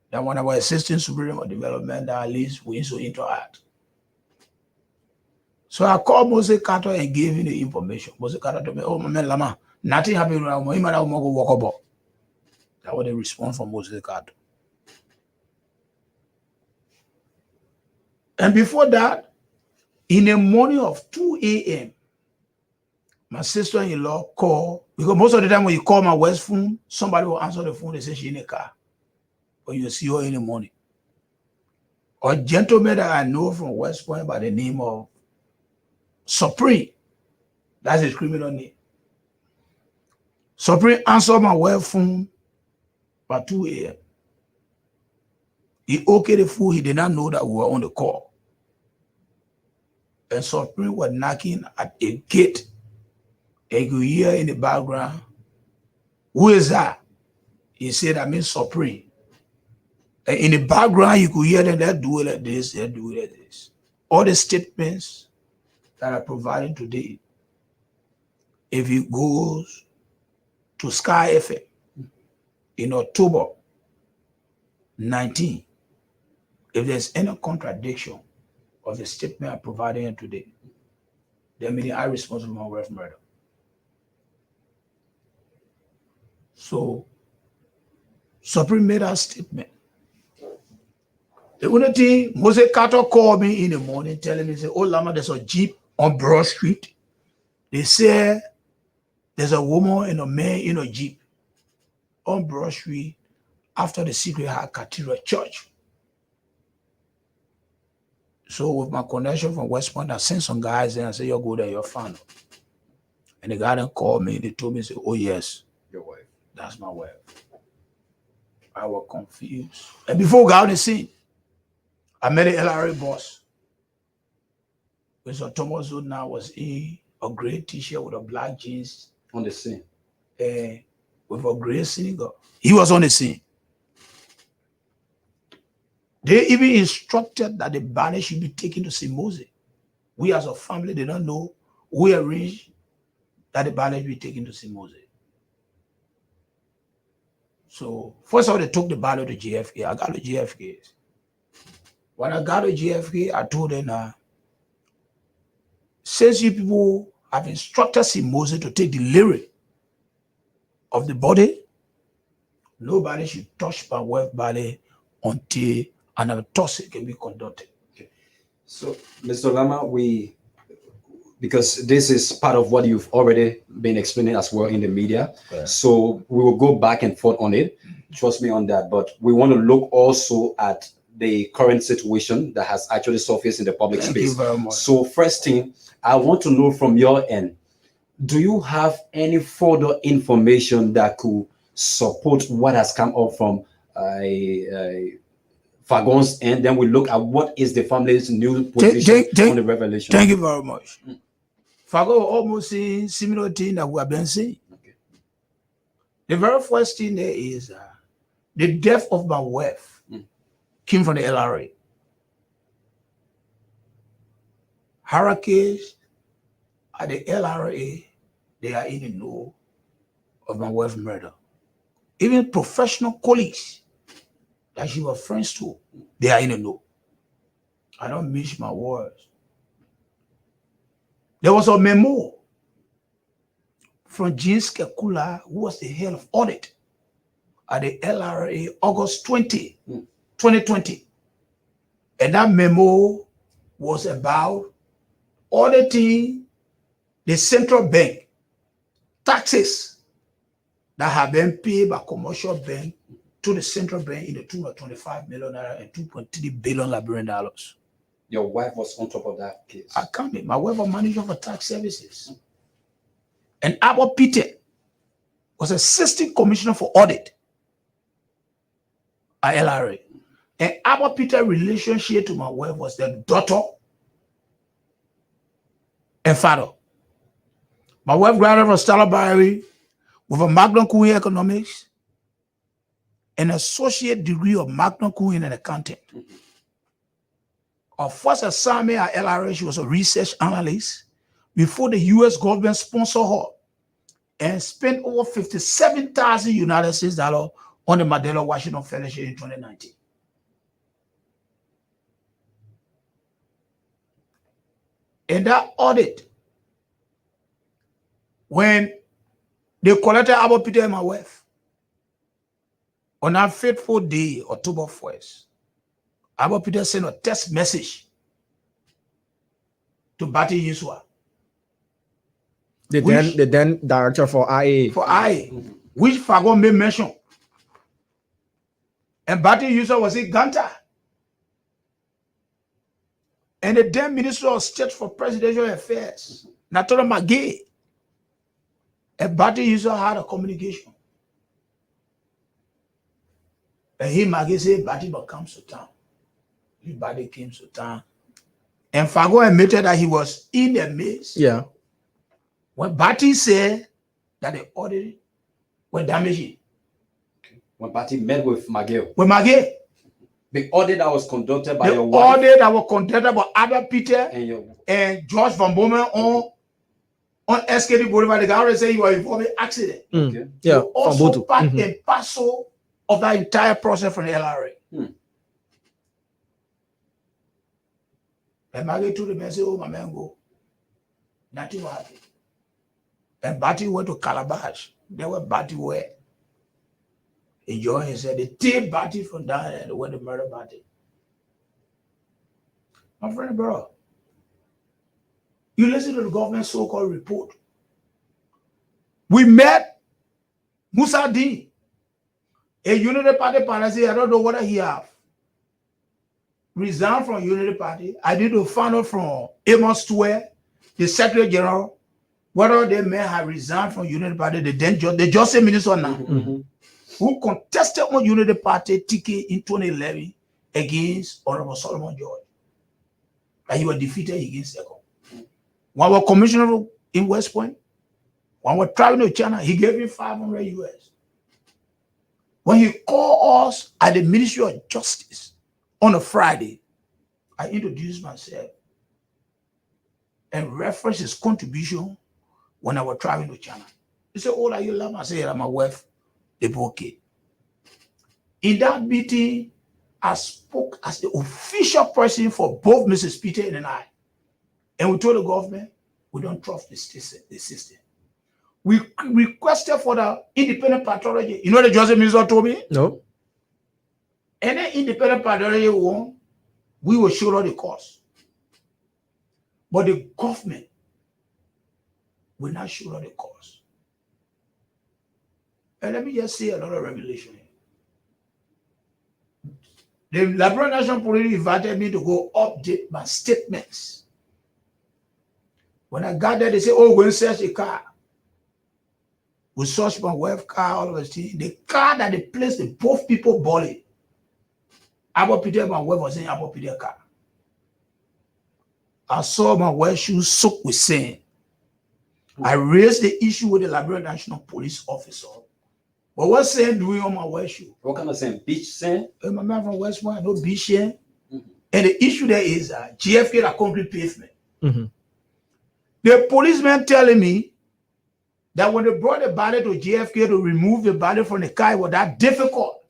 that one of our assistant superior of development, that at least we used to interact. So I called Moses Kato and gave him the information. Moses Kato told me, oh, my man, Lama, nothing happened around me. That was the response from Moses Kato. And before that, in the morning of 2 a.m., my sister-in-law called, because most of the time when you call my wife's phone, somebody will answer the phone, they say she's in a car. But you'll see her in the morning. A gentleman that I know from West Point by the name of Supreme, that's his criminal name. Supreme answered my wife's phone by 2 a.m. He okayed the phone, he did not know that we were on the call. And Supreme was knocking at a gate. And you hear in the background, who is that? He said, I mean Supreme. And in the background, you could hear them, they do it like this, they do it like this. All the statements that are provided today, if it goes to Sky FM in October 19, if there's any contradiction of the statement I'm providing today, then meaning I responsible for my wife's murder. So Supreme made a statement. The only thing, Moses Carter called me in the morning telling me, say, oh Lama, there's a Jeep on Broad Street. They say there's a woman and a man in a Jeep on Broad Street after the Secret Heart Cathedral Church. So with my connection from West Point, I sent some guys there and said, you go there, you'll find them. And the guy then called me, they told me, say, oh yes, Your wife. that's my wife. I was confused. And before we got on the scene, I met an LRA boss. Mr. Thomas Zodna was in a gray t-shirt with a black jeans On the scene. with a gray sneaker. He was on the scene. They even instructed that the body should be taken to St. Moses. We as a family did not know. We arranged that the body should be taken to St. Moses. So first of all, they took the body to JFK. I got the JFK. When I got to JFK, I told them, since you people have instructed St. Moses to take the lyric of the body, nobody should touch my wife's body until an autopsy can be conducted. So, Mr. Lama, because this is part of what you've already been explaining as well in the media. Yeah. So we will go back and forth on it. Trust me on that. But we want to look also at the current situation that has actually surfaced in the public Thank space. you very much. So first thing, I want to know from your end, do you have any further information that could support what has come up from Fagon's end? Then we look at what is the family's new position on the revelation. Thank you very much. Fago almost saying similar thing that we have been saying. Okay. The very first thing there is the death of my wife came from the LRA. Hurricanes at the LRA, they are in the know of my wife's murder. Even professional colleagues that she was friends to, they are in the know. I don't miss my words. There was a memo from James Kekula, who was the head of audit at the LRA, August 20, 2020. And that memo was about auditing the central bank taxes that have been paid by commercial bank to the central bank in the tune of $25 million and $2.3 billion Liberian dollars. Your wife was on top of that case. I can't be. My wife was manager for tax services. And Albert Peter was assistant commissioner for audit at LRA. And Albert Peter's relationship to my wife was the daughter and father. My wife graduated from Stella Barry with a Magna Cum in economics, an associate degree of Magna Cum in accounting. Her first assignment at LRA, she was a research analyst before the U.S. government sponsored her and spent over $57,000 United States dollars on the Mandela Washington Fellowship in 2019. In that audit, when they collected Albert Peter and my wife, on that fateful day, October 1st, Albert Peter sent a text message to Bati Yusua. The then director for IA. For IA, which Fagon made mention. And Bati Yusua was in Ganta. And the then Minister of State for Presidential Affairs, Natola Magay, and Bati Yusua had a communication. And he, Magay, said, Bati will come to town. Everybody came to town. And Fago admitted that he was in the midst. Yeah. When Bati said that the audit were damaging. When Bati met with Magay. With Magay. The audit that was conducted by the your wife. audit that was conducted by Albert Peter and George Van Bomen on SKD Boulevard. The guy already said he was involved in accident. Okay. Yeah. Also part and parcel of that entire process from the LRA. And Maggie told him and said, oh, my man, go. Nothing will happen. And Bati went to Calabash. They were Bati were. Enjoying himself. They take Bati from down there and they went to murder Bati. My friend, bro, you listen to the government so-called report. We met Musa Dean, a Unity Party policy. I don't know whether he have resigned from Unity Party. I need to find out from Amos Stewart, the Secretary General, whether they may have resigned from Unity Party, the Justice Minister now, who contested on Unity Party ticket in 2011 against Honorable Solomon George. And he was defeated against Echo. One was commissioner in West Point, one was traveling to China, he gave him 500 US. When he called us at the Ministry of Justice on a Friday, I introduced myself and referenced his contribution when I was traveling to China. He said, "Oh, are you Lama?" I said, "I'm my wife, the bouquet." In that meeting, I spoke as the official person for both Mrs. Peter and I. And we told the government, we don't trust the system. We requested for the independent pathology. You know what the Joseph Minister told me? No. Any independent pathology won, we will show the cost. But the government will not show the cost. And let me just say another revelation here. The Liberal National Police invited me to go update my statements. When I got there, they said, "Oh, we're going to search a car." We searched my wife's car, all of us. The car that they placed the both people body. Abba Peter, my wife was in Abba Peter car. I saw my wife's shoes soaked with sand. I raised the issue with the Liberal National Police officer. But what sand doing on my wife's shoe? What kind of sand? Beach sand? My man from West Point, no beach sand. And the issue there is GFK that concrete pavement. The policeman telling me that when they brought the body to GFK to remove the body from the car, it was that difficult.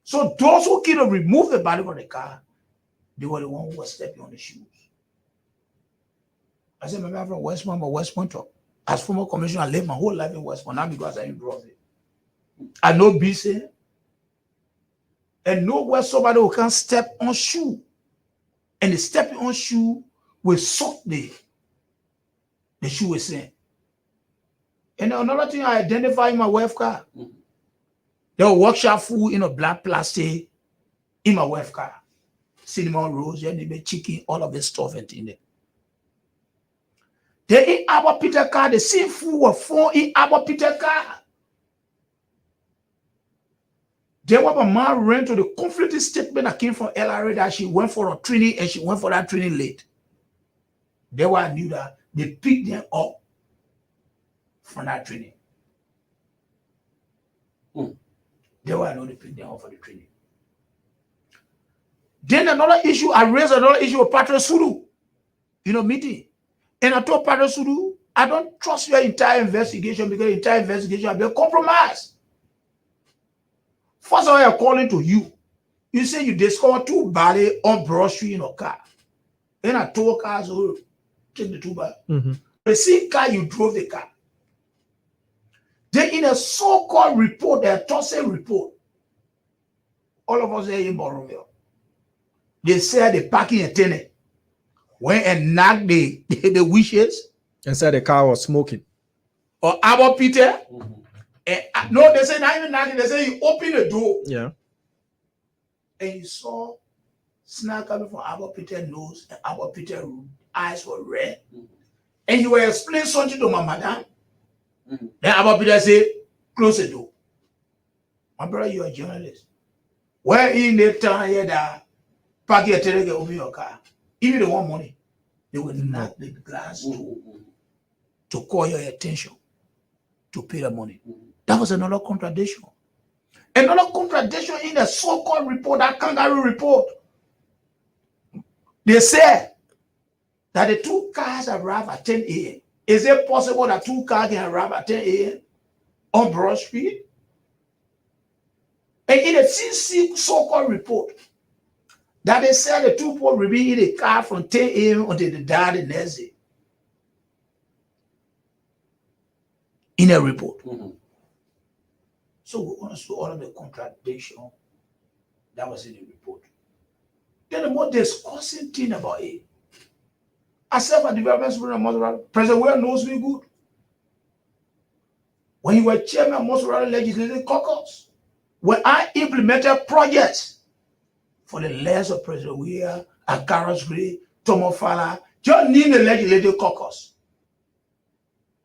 So those who came to remove the body from the car, they were the one who was stepping on the shoes. I said, my man from West Point, but West Point, as former commissioner, I lived my whole life in West Point, not because I improved it. I know BC, and know where somebody who can step on shoe, and the stepping on shoe will soak the shoe with sand. And another thing I identify in my wife's car, there was workshop food in a black plastic in my wife's car. Cinnamon rolls, chicken, all of this stuff and in there. Then in our Peter car, the same food was found in our Peter car. There was a man ran to the conflicting statement that came from LRA that she went for a training and she went for that training late. There were I knew that they picked them up from that training. There were I know they picked them up for the training. Then another issue, I raised another issue with Patrick Sulu in a meeting. And I told Patrick Sulu, I don't trust your entire investigation because the entire investigation has been compromised. First of all, I'm calling to you. You say you discovered two bodies on Broad Street in a car. And I told cars, oh, take the two bodies. The same car, you drove the car. Then in a so-called report, a Tosse report, all of us here in Boroville, they said the parking attendant went and knocked the wishes. And said the car was smoking. Or Abba Peter. No, they say not even knocking. They say you open the door. Yeah. And you saw snot coming from Abba Peter's nose, and Abba Peter's eyes were red. And you were explaining something to my madam. Then Abba Peter said, "Close the door." My brother, you are a journalist. Where in the town here that park your tenant get open your car? If they want money, they will knock the glass to call your attention to pay the money. That was another contradiction. Another contradiction in the so-called report, that kangaroo report. They said that the two cars arrived at 10 a.m. Is it possible that two cars can arrive at 10 a.m. on Broad Street? And in the CC so-called report, that they said the two people will be in a car from 10 a.m. until they died the next day. In a report. So we want to see all of the contradiction that was in the report. Then the more discussing thing about it, I said my development superintendent, President Ware knows me good. When you were chairman of Montserrat Legislative Caucus, when I implemented projects for the lands of President Ware, Akaras Gray, Tomo Fala, just name the Legislative Caucus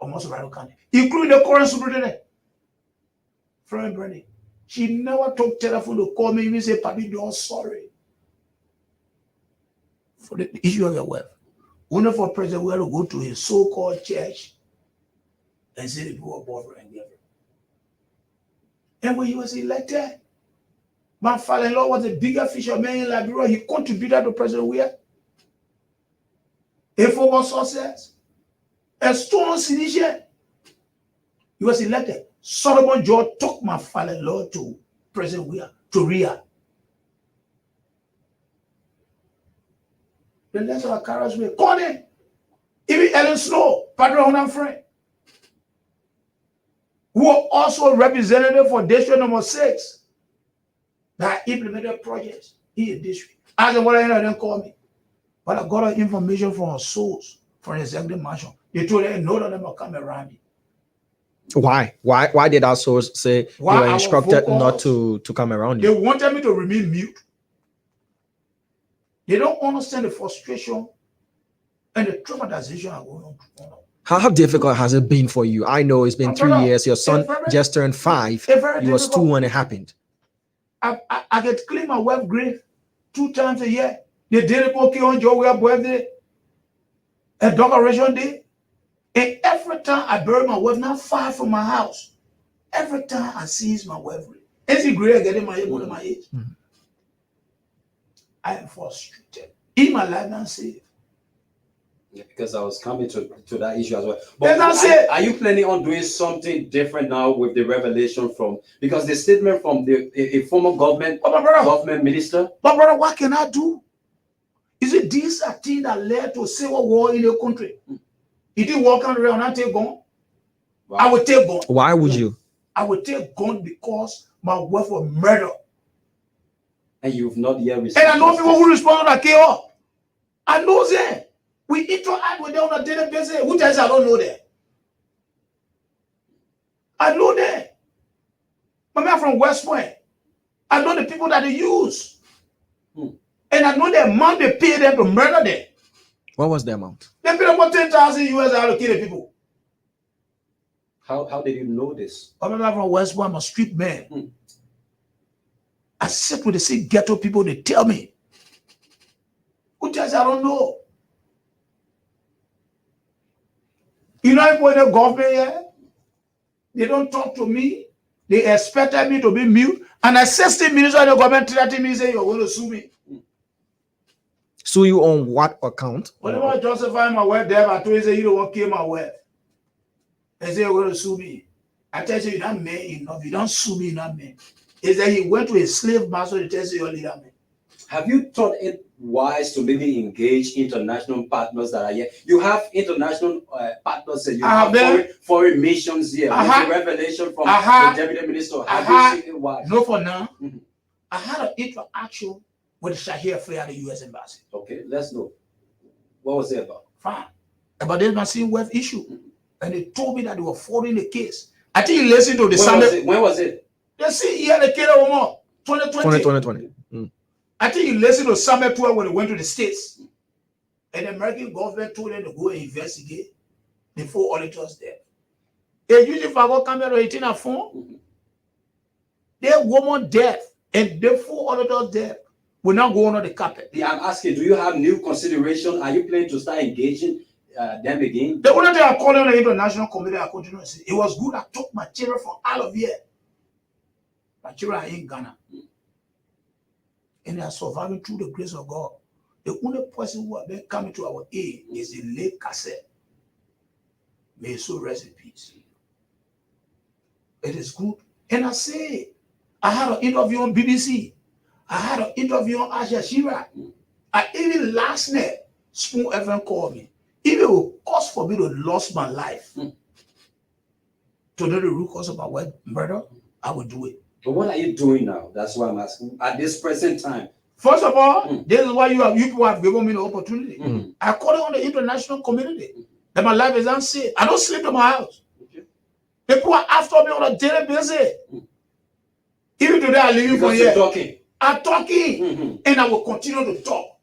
of Montserrat County, including the current superintendent, Florence Brennan. She never took telephone to call me and say, "Papi, I'm sorry for the issue of your wealth." Only for President Ware to go to his so-called church and say the people are bothering and give. And when he was elected, My father-in-law was a bigger fisherman in Liberia. He contributed to President Weah. A former success. A strong citizen. He was elected. Solomon George took my father-in-law to President Weah, to Riyadh. The letter of Kara's way. Call him. Even Ellen Snow, Padre Honam friend, who are also representative for district number 6 that implemented projects in the district. I said, what I didn't call me. But I got information from a source from the executive mansion. They told them, no, of them will come around me. Why? Why did our source say you were instructed not to come around you? They wanted me to remain mute. They don't understand the frustration and the traumatization I'm going on. How difficult has it been for you? I know it's been 3 years. Your son just turned 5. You was 2 when it happened. I get clean my wife's grave 2 times a year. They did it on Joe's birthday, a decoration day. And every time I bury my wife, not far from my house, every time I see my wife, is it great getting my age, my age? I am frustrated. In my life, I'm safe. Yeah, because I was coming to that issue as well. But are you planning on doing something different now with the revelation from, because the statement from a former government minister? But brother, what can I do? Is it this a thing that led to civil war in the country? If you walk around and take gun, wow. I would take gun. Why would you? I would take gun because my wife was murdered. And you've not yet responded. And I know people who respond to that chaos. I know them. We interact with them on a daily basis. Who tells you I don't know them? I know them. My man from West Point. I know the people that they use. And I know the amount they pay them to murder them. What was the amount? They paid about 10,000 US allocated people. How did you know this? I'm a man from West Point. I'm a street man. I sit with the same ghetto people. They tell me. Who tells you I don't know? You know, when the government here, they don't talk to me. They expected me to be mute. And I 60 minutes of the government threatening me, say, you're going to sue me. Sue you on what account? Whenever I justify my wife there, I told you, say, you don't want to kill my wife. They say, you're going to sue me. I tell you, you're not man enough. You don't sue me, you're not man. Is that he went to a slave master to tell you you're leader man. Have you thought it wise to maybe engage international partners that are here? You have international partners, you have foreign missions here. There's a revelation from the deputy minister. Have you seen it wise? No, for now. I had an interaction with Shahir Frey at the U.S. Embassy. Okay, let's know. What was it about? Fine. About this machine wealth issue. And they told me that they were following the case. I think you listened to the Sunday. When was it? They see here the case of more 2020. I think you listened to Summit 12 when they went to the States. And the American government told them to go and investigate the 4 auditors there. They usually forgot camera 18 and 4. Their woman death and the 4 auditors death will not go under the carpet. Yeah, I'm asking, do you have new consideration? Are you planning to start engaging them again? The only thing I call on the international committee, I continue to say, it was good I took my children from all of here. My children are in Ghana. And they are surviving through the grace of God. The only person who has been coming to our aid is the late Cassette. May his soul rest in peace. It is good. And I say, I had an interview on BBC. I had an interview on Al Jazeera. I even last night, Spoon FM called me. If it will cost for me to lose my life to know the root cause of my wife murder, I will do it. But what are you doing now? That's why I'm asking. At this present time. First of all, this is why you people have given me the opportunity. I call it on the international community that my life is unsafe. I don't sleep in my house. People are after me on a daily basis. Even today, I'm living for here. I'm talking, and I will continue to talk.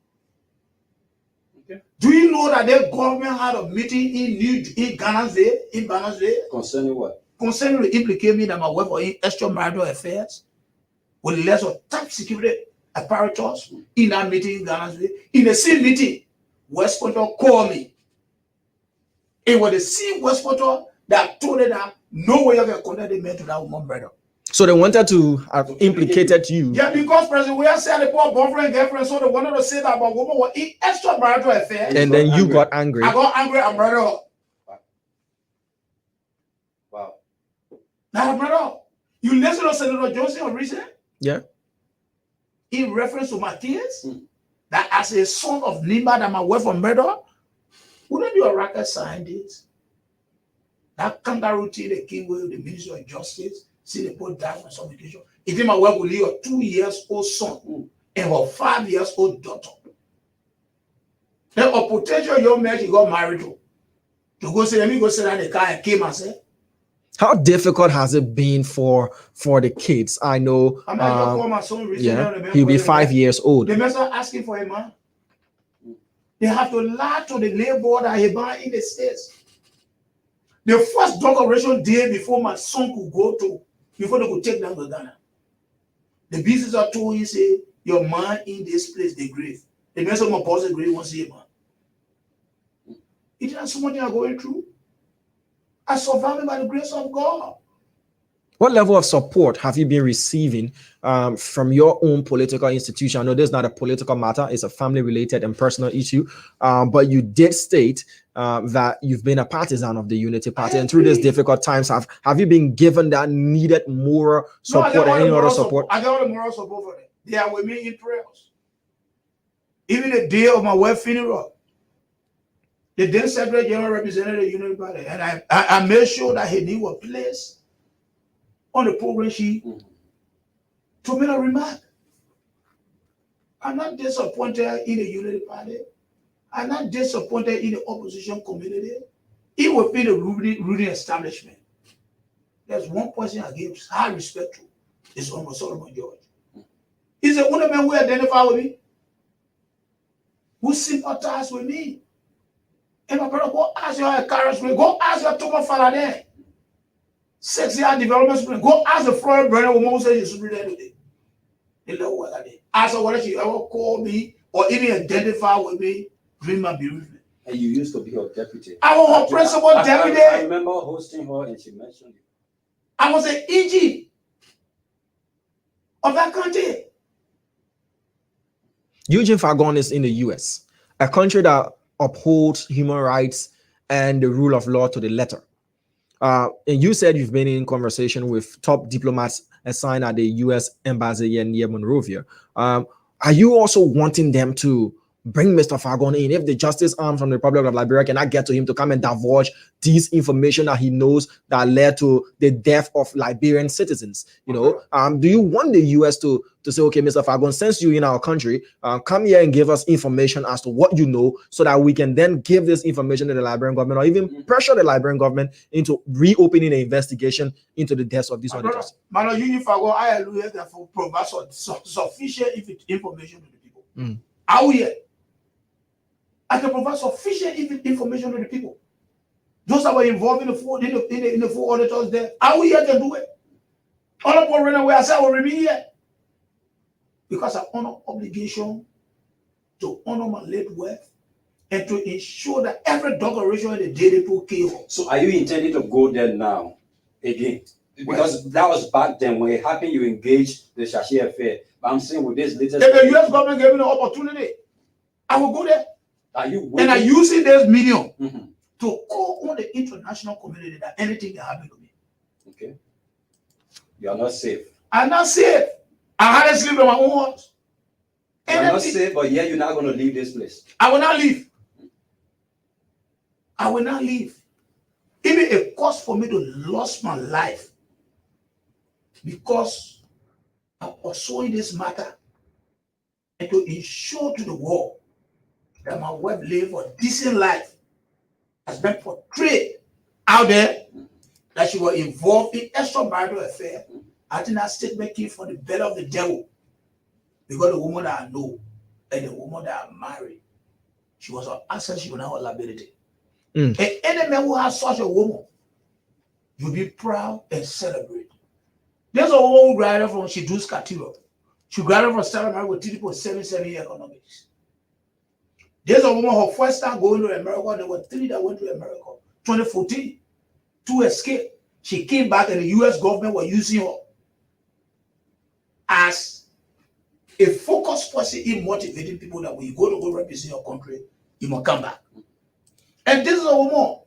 Do you know that the government had a meeting in Ghana's Day, in Ghana's Day? Concerning what? Concerning the implication me that my wife was in extramarital affairs with less of top security apparatus in that meeting in Ghana's Day. In the same meeting, West Pointer called me. It was the same West Pointer that told them that no way you can connect the man to that woman murder. So they wanted to have implicated you. Yeah, because President William said the poor boyfriend girlfriend, so they wanted to say that about woman was in extramarital affair. And then you got angry. I got angry and murdered her. Wow. Now, brother, you listen to Senator Johnson recently? Yeah. In reference to my kids, that as a son of Nimba that my wife was murdered, wouldn't be a rocket scientist. That kangaroo tea they came with the Ministry of Justice, see they put down on some occasion. It did my wife will leave a 2-year-old son and her 5-year-old daughter. Then a potential young man she got married to go say, let me go sit down in the car and came and say, how difficult has it been for the kids? I know. I'm not gonna call my son recently. Yeah, he'll be 5 years old. They must start asking for a man. They have to lie to the labor that he buy in the States. The first decoration day before my son could go to, before they could take down to Ghana. The business are told you say, your man in this place, the grave. The mess of my boss, the grave won't see a man. It is something I'm going through. I survived by the grace of God. What level of support have you been receiving from your own political institution? I know this is not a political matter, it's a family-related and personal issue, but you did state that you've been a partisan of the Unity Party, and through these difficult times, have you been given that needed moral support and any other support? I got all the moral support for them. They are with me in prayers. Even the day of my wife's funeral, the then Secretary General represented the Unity Party, and I made sure that he knew a place on the program sheet to make a remark. I'm not disappointed in the Unity Party. I'm not disappointed in the opposition community. It will be the ruling establishment. There's one person I give high respect to. It's almost Solomon George. He's the only man who identify with me, who sympathize with me. And my brother, go ask your carriers, go ask your Tuma father there. 6-year development sprint. Go ask the Florida brother woman who says she's there today. They love what I did. Ask her whether she ever called me or even identify with me during my bereavement. And you used to be her deputy. I was her principal deputy. I remember hosting her and she mentioned you. I was an EG of that country. Eugene Fagon is in the US, a country that upholds human rights and the rule of law to the letter. And you said you've been in conversation with top diplomats assigned at the US Embassy near Monrovia. Are you also wanting them to bring Mr. Fagon in? If the Justice Arm from the Republic of Liberia cannot get to him to come and divulge this information that he knows that led to the death of Liberian citizens, you know, do you want the US to say, okay, Mr. Fagon, since you're in our country, come here and give us information as to what you know, so that we can then give this information to the Liberian government, or even pressure the Liberian government into reopening the investigation into the deaths of these auditors? Man, Eugene Fagon, I hallelujah, therefore provide sufficient information to the people. Are we here? I can provide sufficient information to the people. Those that were involved in the full auditors there, are we here to do it? Honorable Renner, where I said I will remain here. Because I honor obligation to honor my late wife and to ensure that every declaration in the daily book came. So are you intending to go there now again? Because that was back then when it happened, you engaged the Shashi affair. But I'm saying with this latest, if the US government gave me the opportunity, I will go there. Are you and I using this medium to call on the international community that anything can happen to me. Okay. You are not safe. I'm not safe. I had to sleep in my own house. You are not safe, but yet you're not going to leave this place. I will not leave. I will not leave. Even a cost for me to lose my life because I'm pursuing this matter and to ensure to the world that my wife live a decent life has been portrayed out there, that she was involved in extramarital affair. I think that statement came from the belly of the devil, because the woman that I know and the woman that I married, she was an asset, she was not a liability. And any man who has such a woman, you'll be proud and celebrate. There's a woman who graduated from Shidus Cathedral. She graduated from Stanford with 3.77 economics. There's a woman, her first time going to America, there were 3 that went to America, 2014, to escape. She came back and the US government was using her as a focused person in motivating people that when you go to go represent your country, you must come back. And this is a woman.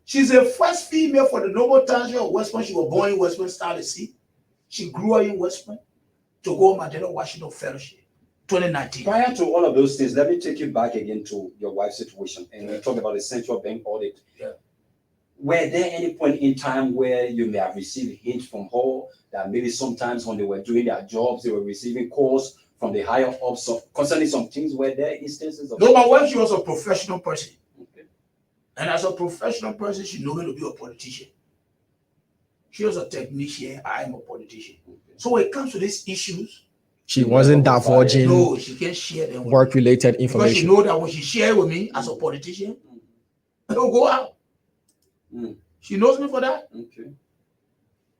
She's the first female for the Noble Township of West Point. She was born in West Point, started sea. She grew up in West Point to go Mandela Washington Fellowship, 2019. Prior to all of those things, let me take you back again to your wife's situation. And we talked about the central bank audit. Yeah. Were there any point in time where you may have received hints from her that maybe sometimes when they were doing their jobs, they were receiving calls from the higher ups concerning some things? Were there instances of? No, my wife, she was a professional person. Okay. And as a professional person, she knew me to be a politician. She was a technician. I am a politician. Okay. So when it comes to these issues, She wasn't divulging no, she can't share them with me. work-related Because she information. know that when she share with me as a politician, it will go out. Mm. She knows me for that. Okay.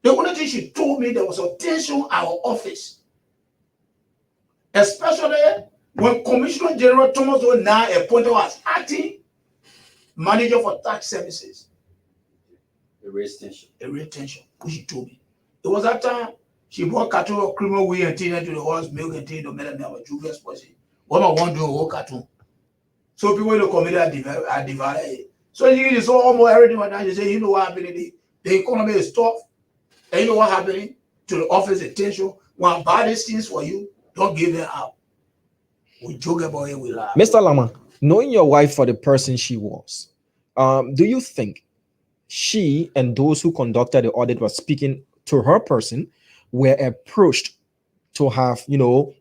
The only thing she told me, there was a tension at our office. Especially when Commissioner General Thomas now appointed as acting manager for tax services. The race tension. A real tension, which she told me. It was that time she brought cattle of criminal way and tea to the horse milk and tea to make them a juvenile policy. What I want to do whole cartoon. So people in the community are divided. So you saw almost everything like that. You say, you know what happened? The economy is tough. And you know what happening to the office attention. When I buy these things for you, don't give them out. We joke about it, we laugh. Mr. Lama, knowing your wife for the person she was, do you think she and those who conducted the audit were speaking to her person, were approached to have,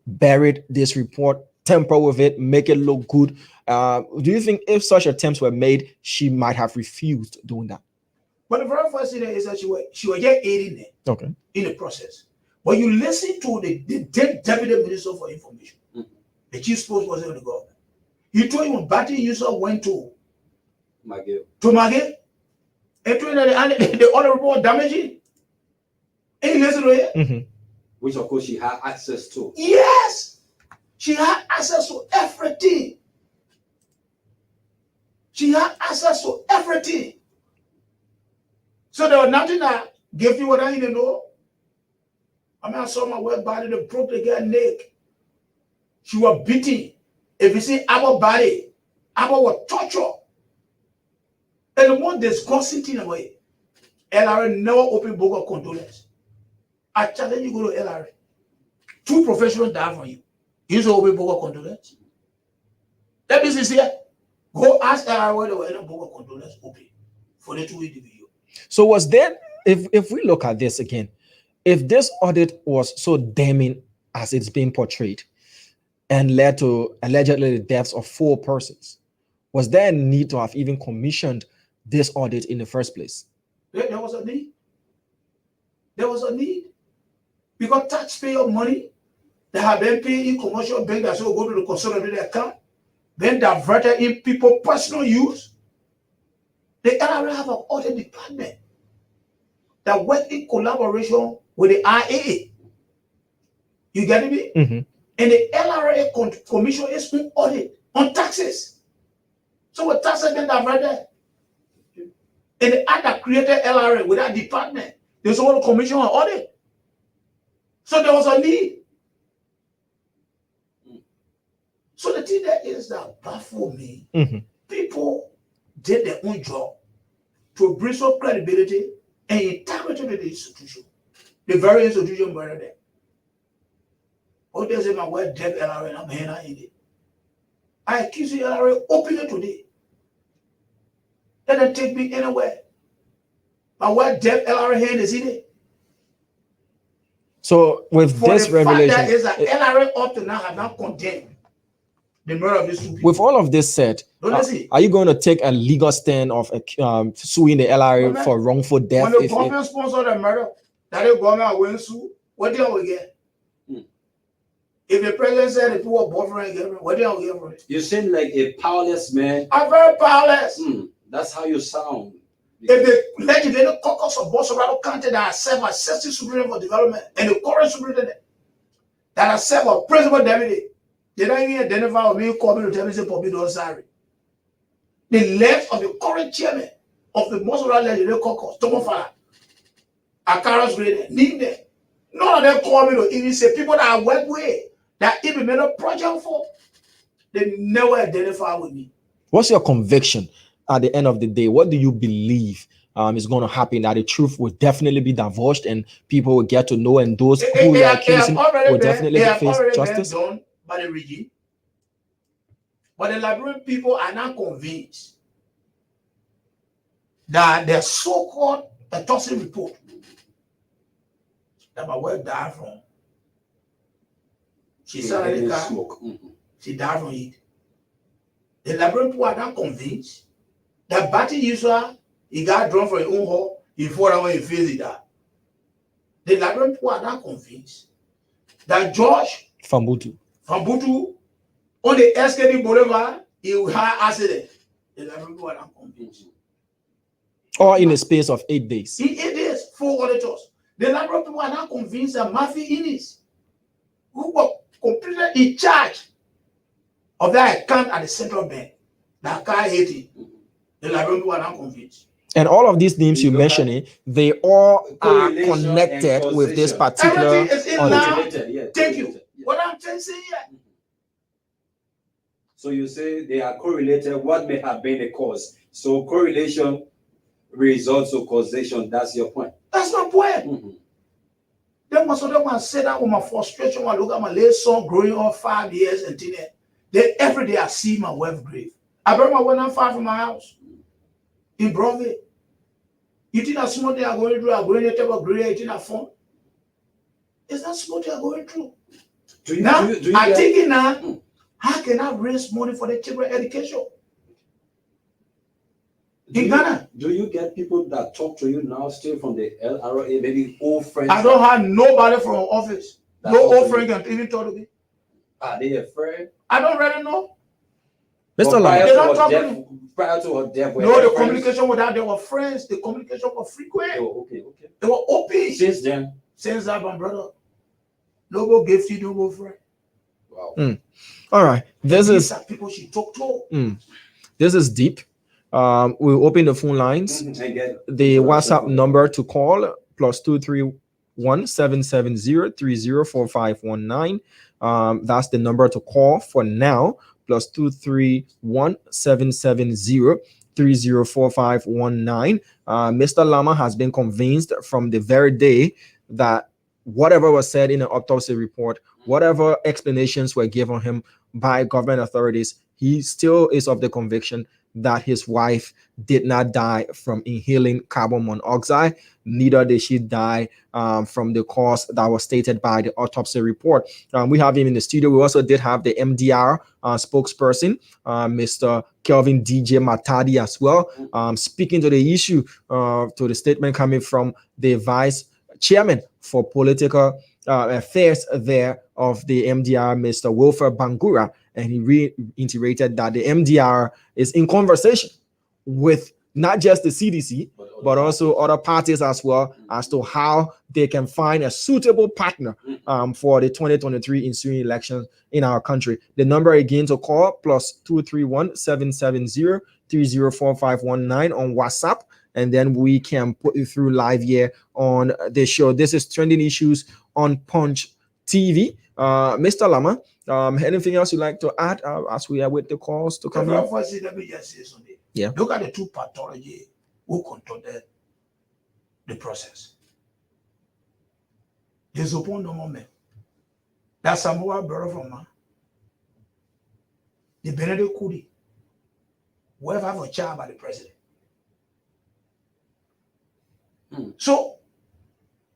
buried this report, tamper with it, make it look good? Do you think if such attempts were made, she might have refused doing that? But the very first thing is that she was just aiding it Okay. in the process. But you listen to the Deputy Minister for Information, the chief spokesperson of the government. You told him Bati Yusuf went to McGill. Maggie and told him that the other report damaging. And you listen to it? Mhm. Which of course she had access to. Yes. She had access to everything. She had access to everything. So there was nothing that gave you what I didn't know. I mean, I saw my wet body, they broke the girl neck. She was beaten. If you see our body, our was torture. And the most disgusting thing about it, LRA never opened book of condolence. I challenge you go to LRA. 2 professionals die for you. You should open book of condolence. Let me see here. Go ask LRA whether there were any book of condolence open for the 2 individuals. So was there, if we look at this again, if this audit was so damning as it's being portrayed and led to allegedly the deaths of 4 persons, was there a need to have even commissioned this audit in the first place? There was a need. There was a need. Because taxpayer money that have been paid in commercial bank that should go to the consolidated account, then diverted in people personal use. The LRA have an audit department that work in collaboration with the IAA. You get me? Mhm. And the LRA commission is doing audit on taxes. So what taxes been diverted? And the act that created LRA with that department, there's all commission on audit. So there was a need. So the thing that is that baffled me, Mhm. people did their own job to bring some credibility and integrity to the institution. The very institution were there. Oh, there's my word, dead LRA, and I'm here in it. I accuse the LRA openly today. Let them take me anywhere. My word, dead LRA hand is in it. So with For this the fact revelation, that is that LRA up to now have not condemned the murder of these 2 people. with all of this said, Don't you see? are you going to take a legal stand of suing the LRA Well, for wrongful death? When the if- government sponsored the murder, that the government will sue, what they will get? If the president said the people were boyfriend and girlfriend, what they will get for it? You seem like a powerless man. I'm very powerless. That's how you sound. If the legislative caucus of Bolsonaro County that has served as Assistant Superintendent for Development and the current superintendent that has served as Principal Deputy, they don't even identify with me, call me to tell me, say, Poppy, don't sorry. The left of the current chairman of the Bolsonaro legislative caucus, Tomo Fala, Akaras Grade, need them. None of them call me to even say people that I work with, that even made a project for, they never identify with me. What's your conviction at the end of the day? What do you believe is going to happen? That the truth will definitely be divulged and people will get to know, and those who are accusing will definitely face justice? Done by the regime. But the Liberian people are not convinced that the so-called autopsy report that my wife died from, she died from it. The Liberian people are not convinced that Bati Yusuf, he got drawn from his own hole, he fought away, he faced it out. The Liberian people are not convinced that George Fambutu on the SKD Boulevard, he had accident. The Liberian people are not convinced. Or in a space of 8 days. In 8 days, 4 auditors. The Liberian people are not convinced that Murphy Innis, who was completely in charge of that account at the central bank, that car Haiti, the Liberian people are not convinced. And all of these names you mentioning, they all are connected with this particular. Everything is in now. Yes. Thank you. What I'm trying to say here. So you say they are correlated. What may have been the cause? So correlation results to causation. That's your point. That's my point. Then most of them want to say that with my frustration. When I look at my little son growing up 5 years and then every day I see my wife's grave. I brought my wife not far from my house in Broadway. You think that small thing I'm going through? I'm going to take a grave. You think that fun? It's not small thing I'm going through. I'm thinking now, how can I raise money for the children education? In Ghana. Do you get people that talk to you now still from the LRA, maybe old friends? I don't have nobody from office. No old friend can even talk to me. Are they afraid? I don't really know. Mr. Lam, prior to her death, no, the communication with that, they were friends. The communication was frequent. Oh, okay. They were open. Since then? Since that, my brother. No go gift you, no go friend. Wow. All right. This is people she talk to. This is deep. We'll open the phone lines. The WhatsApp number to call +231 770 304519. That's the number to call for now. +231 770 304519. Mr. Lama has been convinced from the very day that whatever was said in the autopsy report, whatever explanations were given him by government authorities, he still is of the conviction that his wife did not die from inhaling carbon monoxide. Neither did she die from the cause that was stated by the autopsy report. We have him in the studio. We also did have the MDR spokesperson, Mr. Kelvin DJ Matadi as well, speaking to the issue, to the statement coming from the vice chairman for political affairs there of the MDR, Mr. Wilfred Bangura, and he reiterated that the MDR is in conversation with not just the CDC, but also other parties as well, as to how they can find a suitable partner for the 2023 ensuing elections in our country. The number again to call +231 770 304519 on WhatsApp, and then we can put you through live here on the show. This is Trending Issues on Punch TV. Mr. Lama, anything else you'd like to add as we are with the calls to come in? Let me just say something. Yeah. Look at the two pathology who conducted the process. There's a point no moment. That's Samoa brother from man. The Benedict Kudi. Whoever have a child by the president. So,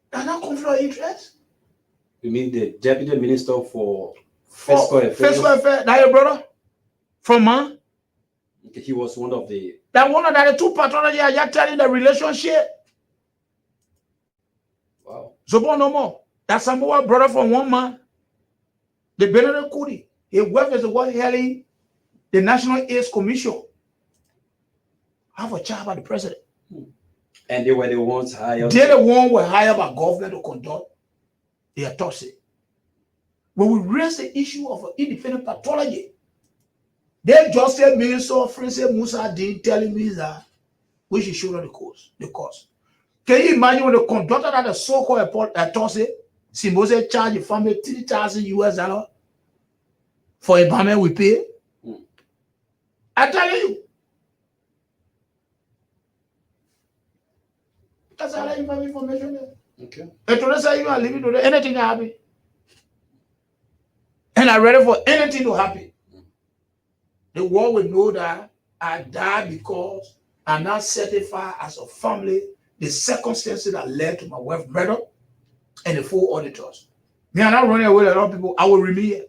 that's not conflict of interest. You mean the deputy minister for fiscal affairs? Fiscal affairs, that your brother from man. Okay, he was one of the. That one of the two pathology are just telling the relationship. Wow. So no more. That's Samoa brother from one man. The Benedict Kudi. His wife is the one heading the National AIDS Commission. Have a child by the president. And they were the ones hired. They're the one were hired by government to conduct the autopsy. When we raise the issue of independent pathology, they just said me so friends Musa did telling me that we should show the cause. Can you imagine when they conducted that the so-called autopsy Simbose charge the family $3,000 for a payment we pay. I tell you. That's all I have information there. Okay. And today say you are living today, anything happen. And I'm ready for anything to happen. The world will know that I died because I'm not certified as a family, the circumstances that led to my wife's murder and the full auditors. Me, I'm not running away with a lot of people. I will remain here.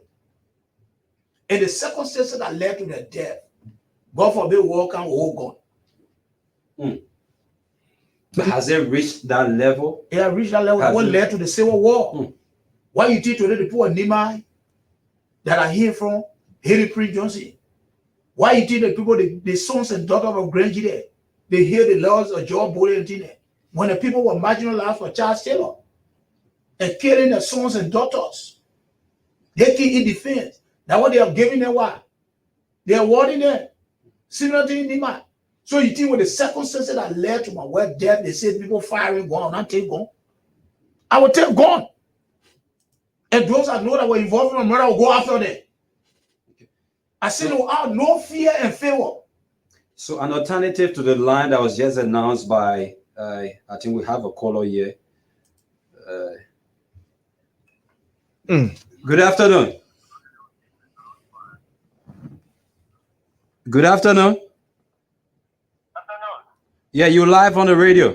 And the circumstances that led to their death, God forbid, war can hold God. But has it reached that level? It has reached that level. What led to the Civil War? Why you think today the people of Nimai that are here from Harry Prince Johnson? Why you think the people, the sons and daughters of Grand Gide, they hear the laws of George Bulley and Tina? When the people were marginalized for Charles Taylor and killing their sons and daughters, they kill in defense. That's what they are giving them. What? They are awarding them. Similar to Nimai. So you think with the circumstances that led to my wife's death, they said people firing gun, not take gun. I will take gun. And those I know that were involved in the murder will go after them. I said without no fear and favor. So an alternative to the line that was just announced by, I think we have a caller here. Good afternoon. Good afternoon. Yeah, you're live on the radio.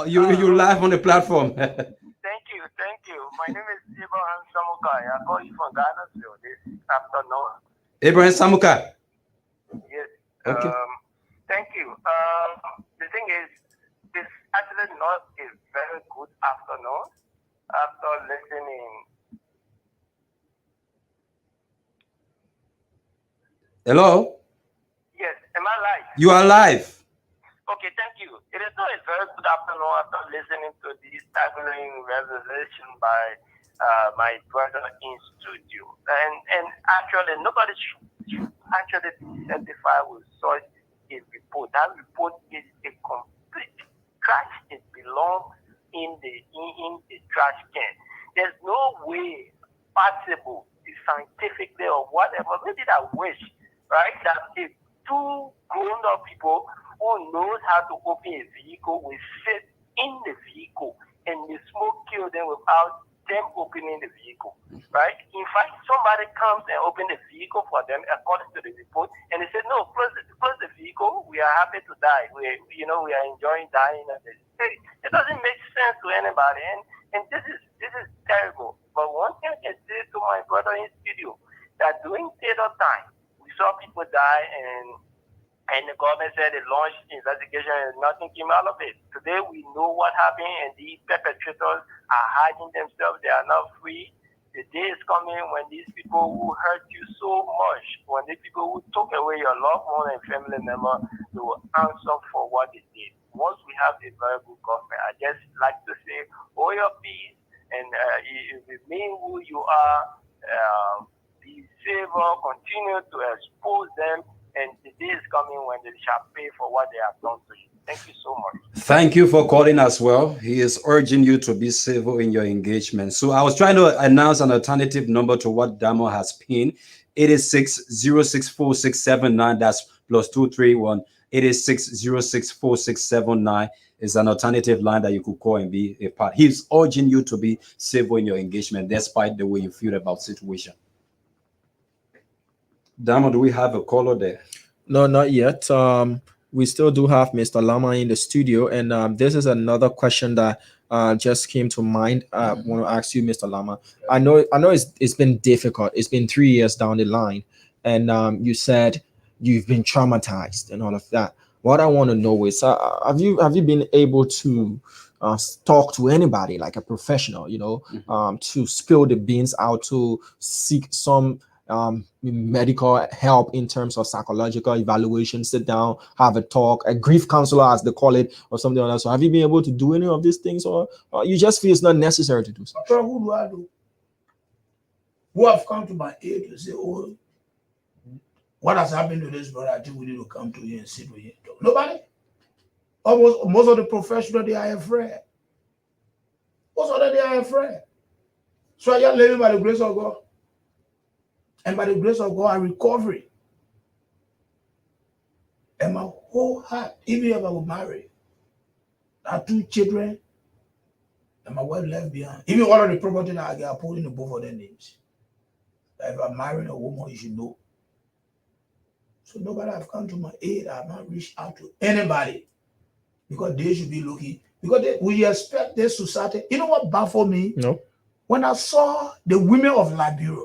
You're live on the platform. Thank you. My name is Abraham Samukai. I call you from Ghana this afternoon. Abraham Samukai. Yes. Okay. Thank you. The thing is, it's actually not a very good afternoon after listening. Hello? Yes. Am I live? You are live. Okay, thank you. It is not a very good afternoon after listening to this staggering revelation by my brother in studio. And actually, nobody should actually be certified with such a report. That report is a complete trash. It belongs in the trash can. There's no way possible, scientifically or whatever. Maybe that wish, right? That if two grown-up people who knows how to open a vehicle will sit in the vehicle and the smoke kill them without them opening the vehicle, right? In fact, somebody comes and opens the vehicle for them according to the report, and they said, no, close the vehicle. We are happy to die. We are enjoying dying. It doesn't make sense to anybody, and this is terrible. But one thing I can say to my brother in studio, that during theater time, we saw people die, and the government said they launched investigation and nothing came out of it. Today we know what happened, and the perpetrators are hiding themselves. They are not free. The day is coming when these people who hurt you so much, when these people who took away your loved one and family member, they will answer for what they did. Once we have a very good government, I just like to say, hold your peace, and remain who you are. Be favor, continue to expose them. And the day is coming when they shall pay for what they have done to you. Thank you so much. Thank you for calling as well. He is urging you to be civil in your engagement. So I was trying to announce an alternative number to what Damo has pinned. 86064679. That's +231. 86064679 is an alternative line that you could call and be a part. He's urging you to be civil in your engagement, despite the way you feel about the situation. Damo, do we have a caller there? No, not yet. We still do have Mr. Lama in the studio, and this is another question that just came to mind. I want to ask you, Mr. Lama. I know it's been difficult. It's been 3 years down the line, and you said you've been traumatized and all of that. What I want to know is, have you been able to talk to anybody, like a professional, to spill the beans out, to seek some medical help in terms of psychological evaluation, sit down, have a talk, a grief counselor as they call it, or something like that? So have you been able to do any of these things, or you just feel it's not necessary to do so? Who do I do? Who have come to my aid to say, oh, what has happened to this brother? I think we need to come to you and sit with you and talk. Nobody. Most of the professionals, they are afraid. Most of them, they are afraid. So I just living by the grace of God. And by the grace of God, I'm recovering. And my whole heart, even if I was married, I have 2 children, and my wife left behind. Even all of the property that I get, I put in the both of their names. If I'm marrying a woman, you should know. So nobody have come to my aid. I have not reached out to anybody because they should be looking. Because we expect this society. You know what baffled me? No. When I saw the women of Liberia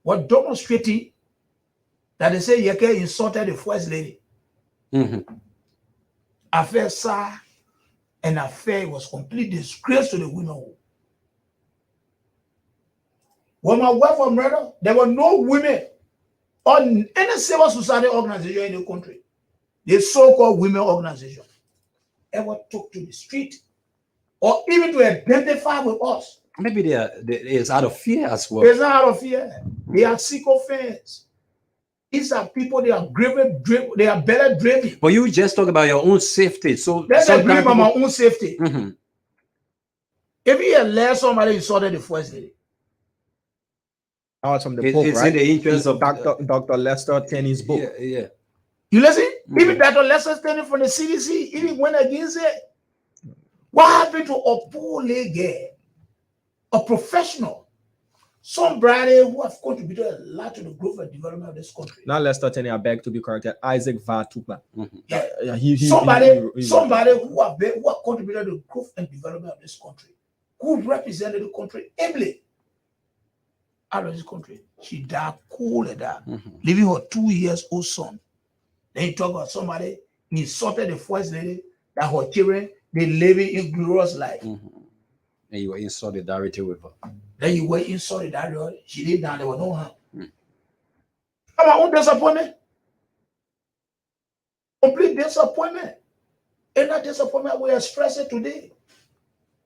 were demonstrating that they say Yeke insulted the first lady. Affair saw an affair was complete disgrace to the women. When my wife was murdered, there were no women on any civil society organization in the country, the so-called women organization, ever took to the street or even to identify with us. Maybe it's out of fear as well. It's not out of fear. They are sycophants. These are people, they are better driven. But you just talk about your own safety. So Let's agree about my own safety. Mhm. If you let somebody insulted the first lady, Out from the It's book, in right? the interest of Dr. Lester Tenney's book. Yeah. you listen? Even Dr. Lester standing from the CDC, even went against it. What happened to a poor lady, a professional, somebody who has contributed a lot to the growth and development of this country? Not Lester Tenney, I beg to be corrected. Isaac Vatupa. Yeah. Somebody who have contributed to the growth and development of this country, who represented the country ably out of this country. She died cool at that, leaving her 2 years old son. Then you talk about somebody insulted the first lady, that her children, they living in glorious life. And you were in solidarity with her. Then you were in solidarity. She didn't die, there was no harm. My own disappointment. Complete disappointment. And that disappointment, I will express it today.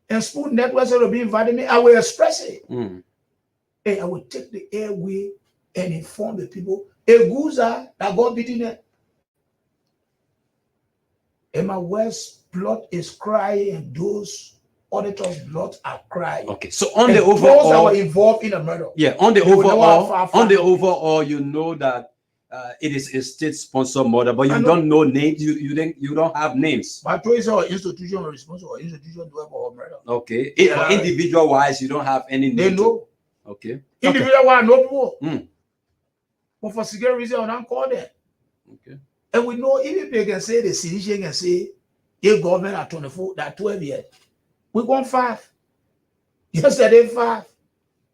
And Spoon Networks will be inviting me, I will express it. And I will take the airway and inform the people. A Guza that got beaten there. And my wife's blood is crying, and those auditors' blood are crying. Okay, so on And the those that overall, were involved in the murder. yeah, on the They will never have far overall, from it. you know that it is a state-sponsored murder, but I you know. don't know names. You don't have names. But choice our institution responsible for institution to for her murder. Okay, Yeah. individual wise, you don't have any They name. know. Okay. Individual one no people. But for security reason, I don't call them. Okay. And we know even if they can say the citizen can say the government at 24, that 12 years. We want 5. Yesterday 5.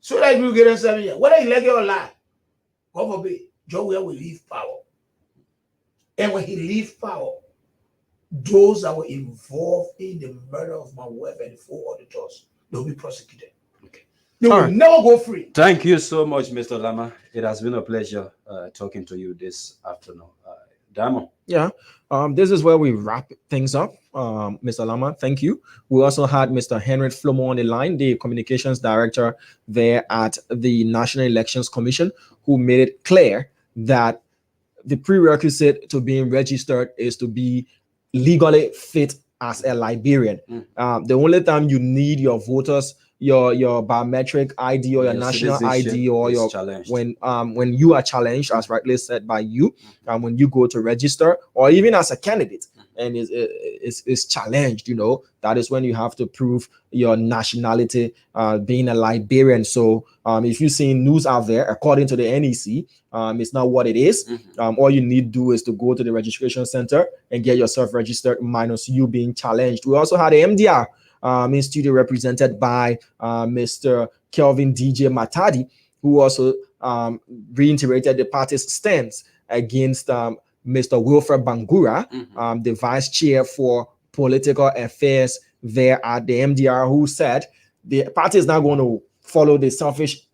So that you get 7 years. Whether you like it or not, God forbid, John will leave power. And when he leaves power, those that were involved in the murder of my wife and 4 auditors, they'll be prosecuted. Okay. They will never go free. Thank you so much, Mr. Lama. It has been a pleasure talking to you this afternoon. Diamond. Yeah. This is where we wrap things up. Mr. Lama, thank you. We also had Mr. Henry Flomo on the line, the communications director there at the National Elections Commission, who made it clear that the prerequisite to being registered is to be legally fit as a Liberian. The only time you need your voters, your biometric ID or your national ID or your challenged. when you are challenged, as rightly said by you, when you go to register, or even as a candidate and is challenged, that is when you have to prove your nationality, being a Liberian. So if you're seeing news out there, according to the NEC, it's not what it is. All you need to do is to go to the registration center and get yourself registered, minus you being challenged. We also had the MDR in studio represented by Mr. Kelvin DJ Matadi, who also reiterated the party's stance against Mr. Wilfred Bangura, the vice chair for political affairs there at the MDR, who said the party is not going to follow the selfish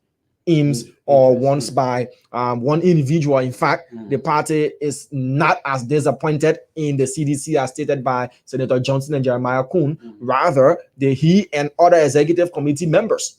aims or wants by one individual. In fact, the party is not as disappointed in the CDC as stated by Senator Johnson and Jeremiah Kuhn. Rather, he and other executive committee members,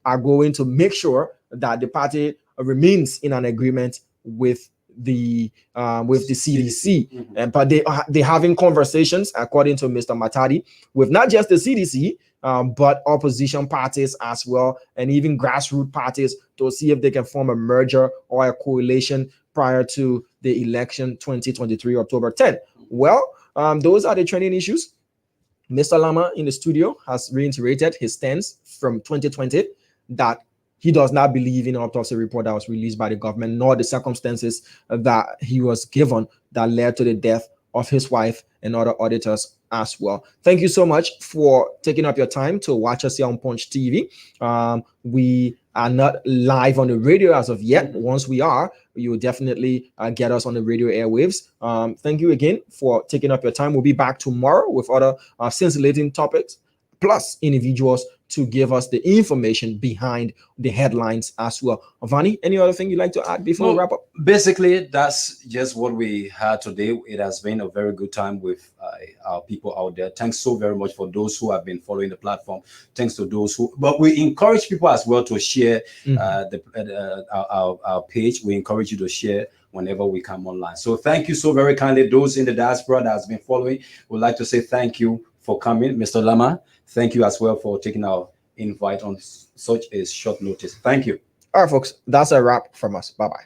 are going to make sure that the party remains in an agreement with the CDC. But they're having conversations, according to Mr. Matadi, with not just the CDC, but opposition parties as well, and even grassroots parties to see if they can form a merger or a coalition prior to the election 2023, October 10. Well, those are the trending issues. Mr. Lama in the studio has reiterated his stance from 2020 that he does not believe in an autopsy report that was released by the government, nor the circumstances that he was given that led to the death of his wife and other auditors as well. Thank you so much for taking up your time to watch us here on Punch TV. We are not live on the radio as of yet. Once we are, you will definitely get us on the radio airwaves. Thank you again for taking up your time. We'll be back tomorrow with other scintillating topics, plus individuals to give us the information behind the headlines as well. Vani, any other thing you'd like to add before we wrap up? Basically, that's just what we had today. It has been a very good time with our people out there. Thanks so very much for those who have been following the platform. Thanks to those who, but we encourage people as well to share our page. We encourage you to share whenever we come online. So thank you so very kindly. Those in the diaspora that has been following, would like to say thank you for coming. Mr. Lama, thank you as well for taking our invite on such a short notice. Thank you. All right, folks, that's a wrap from us. Bye-bye.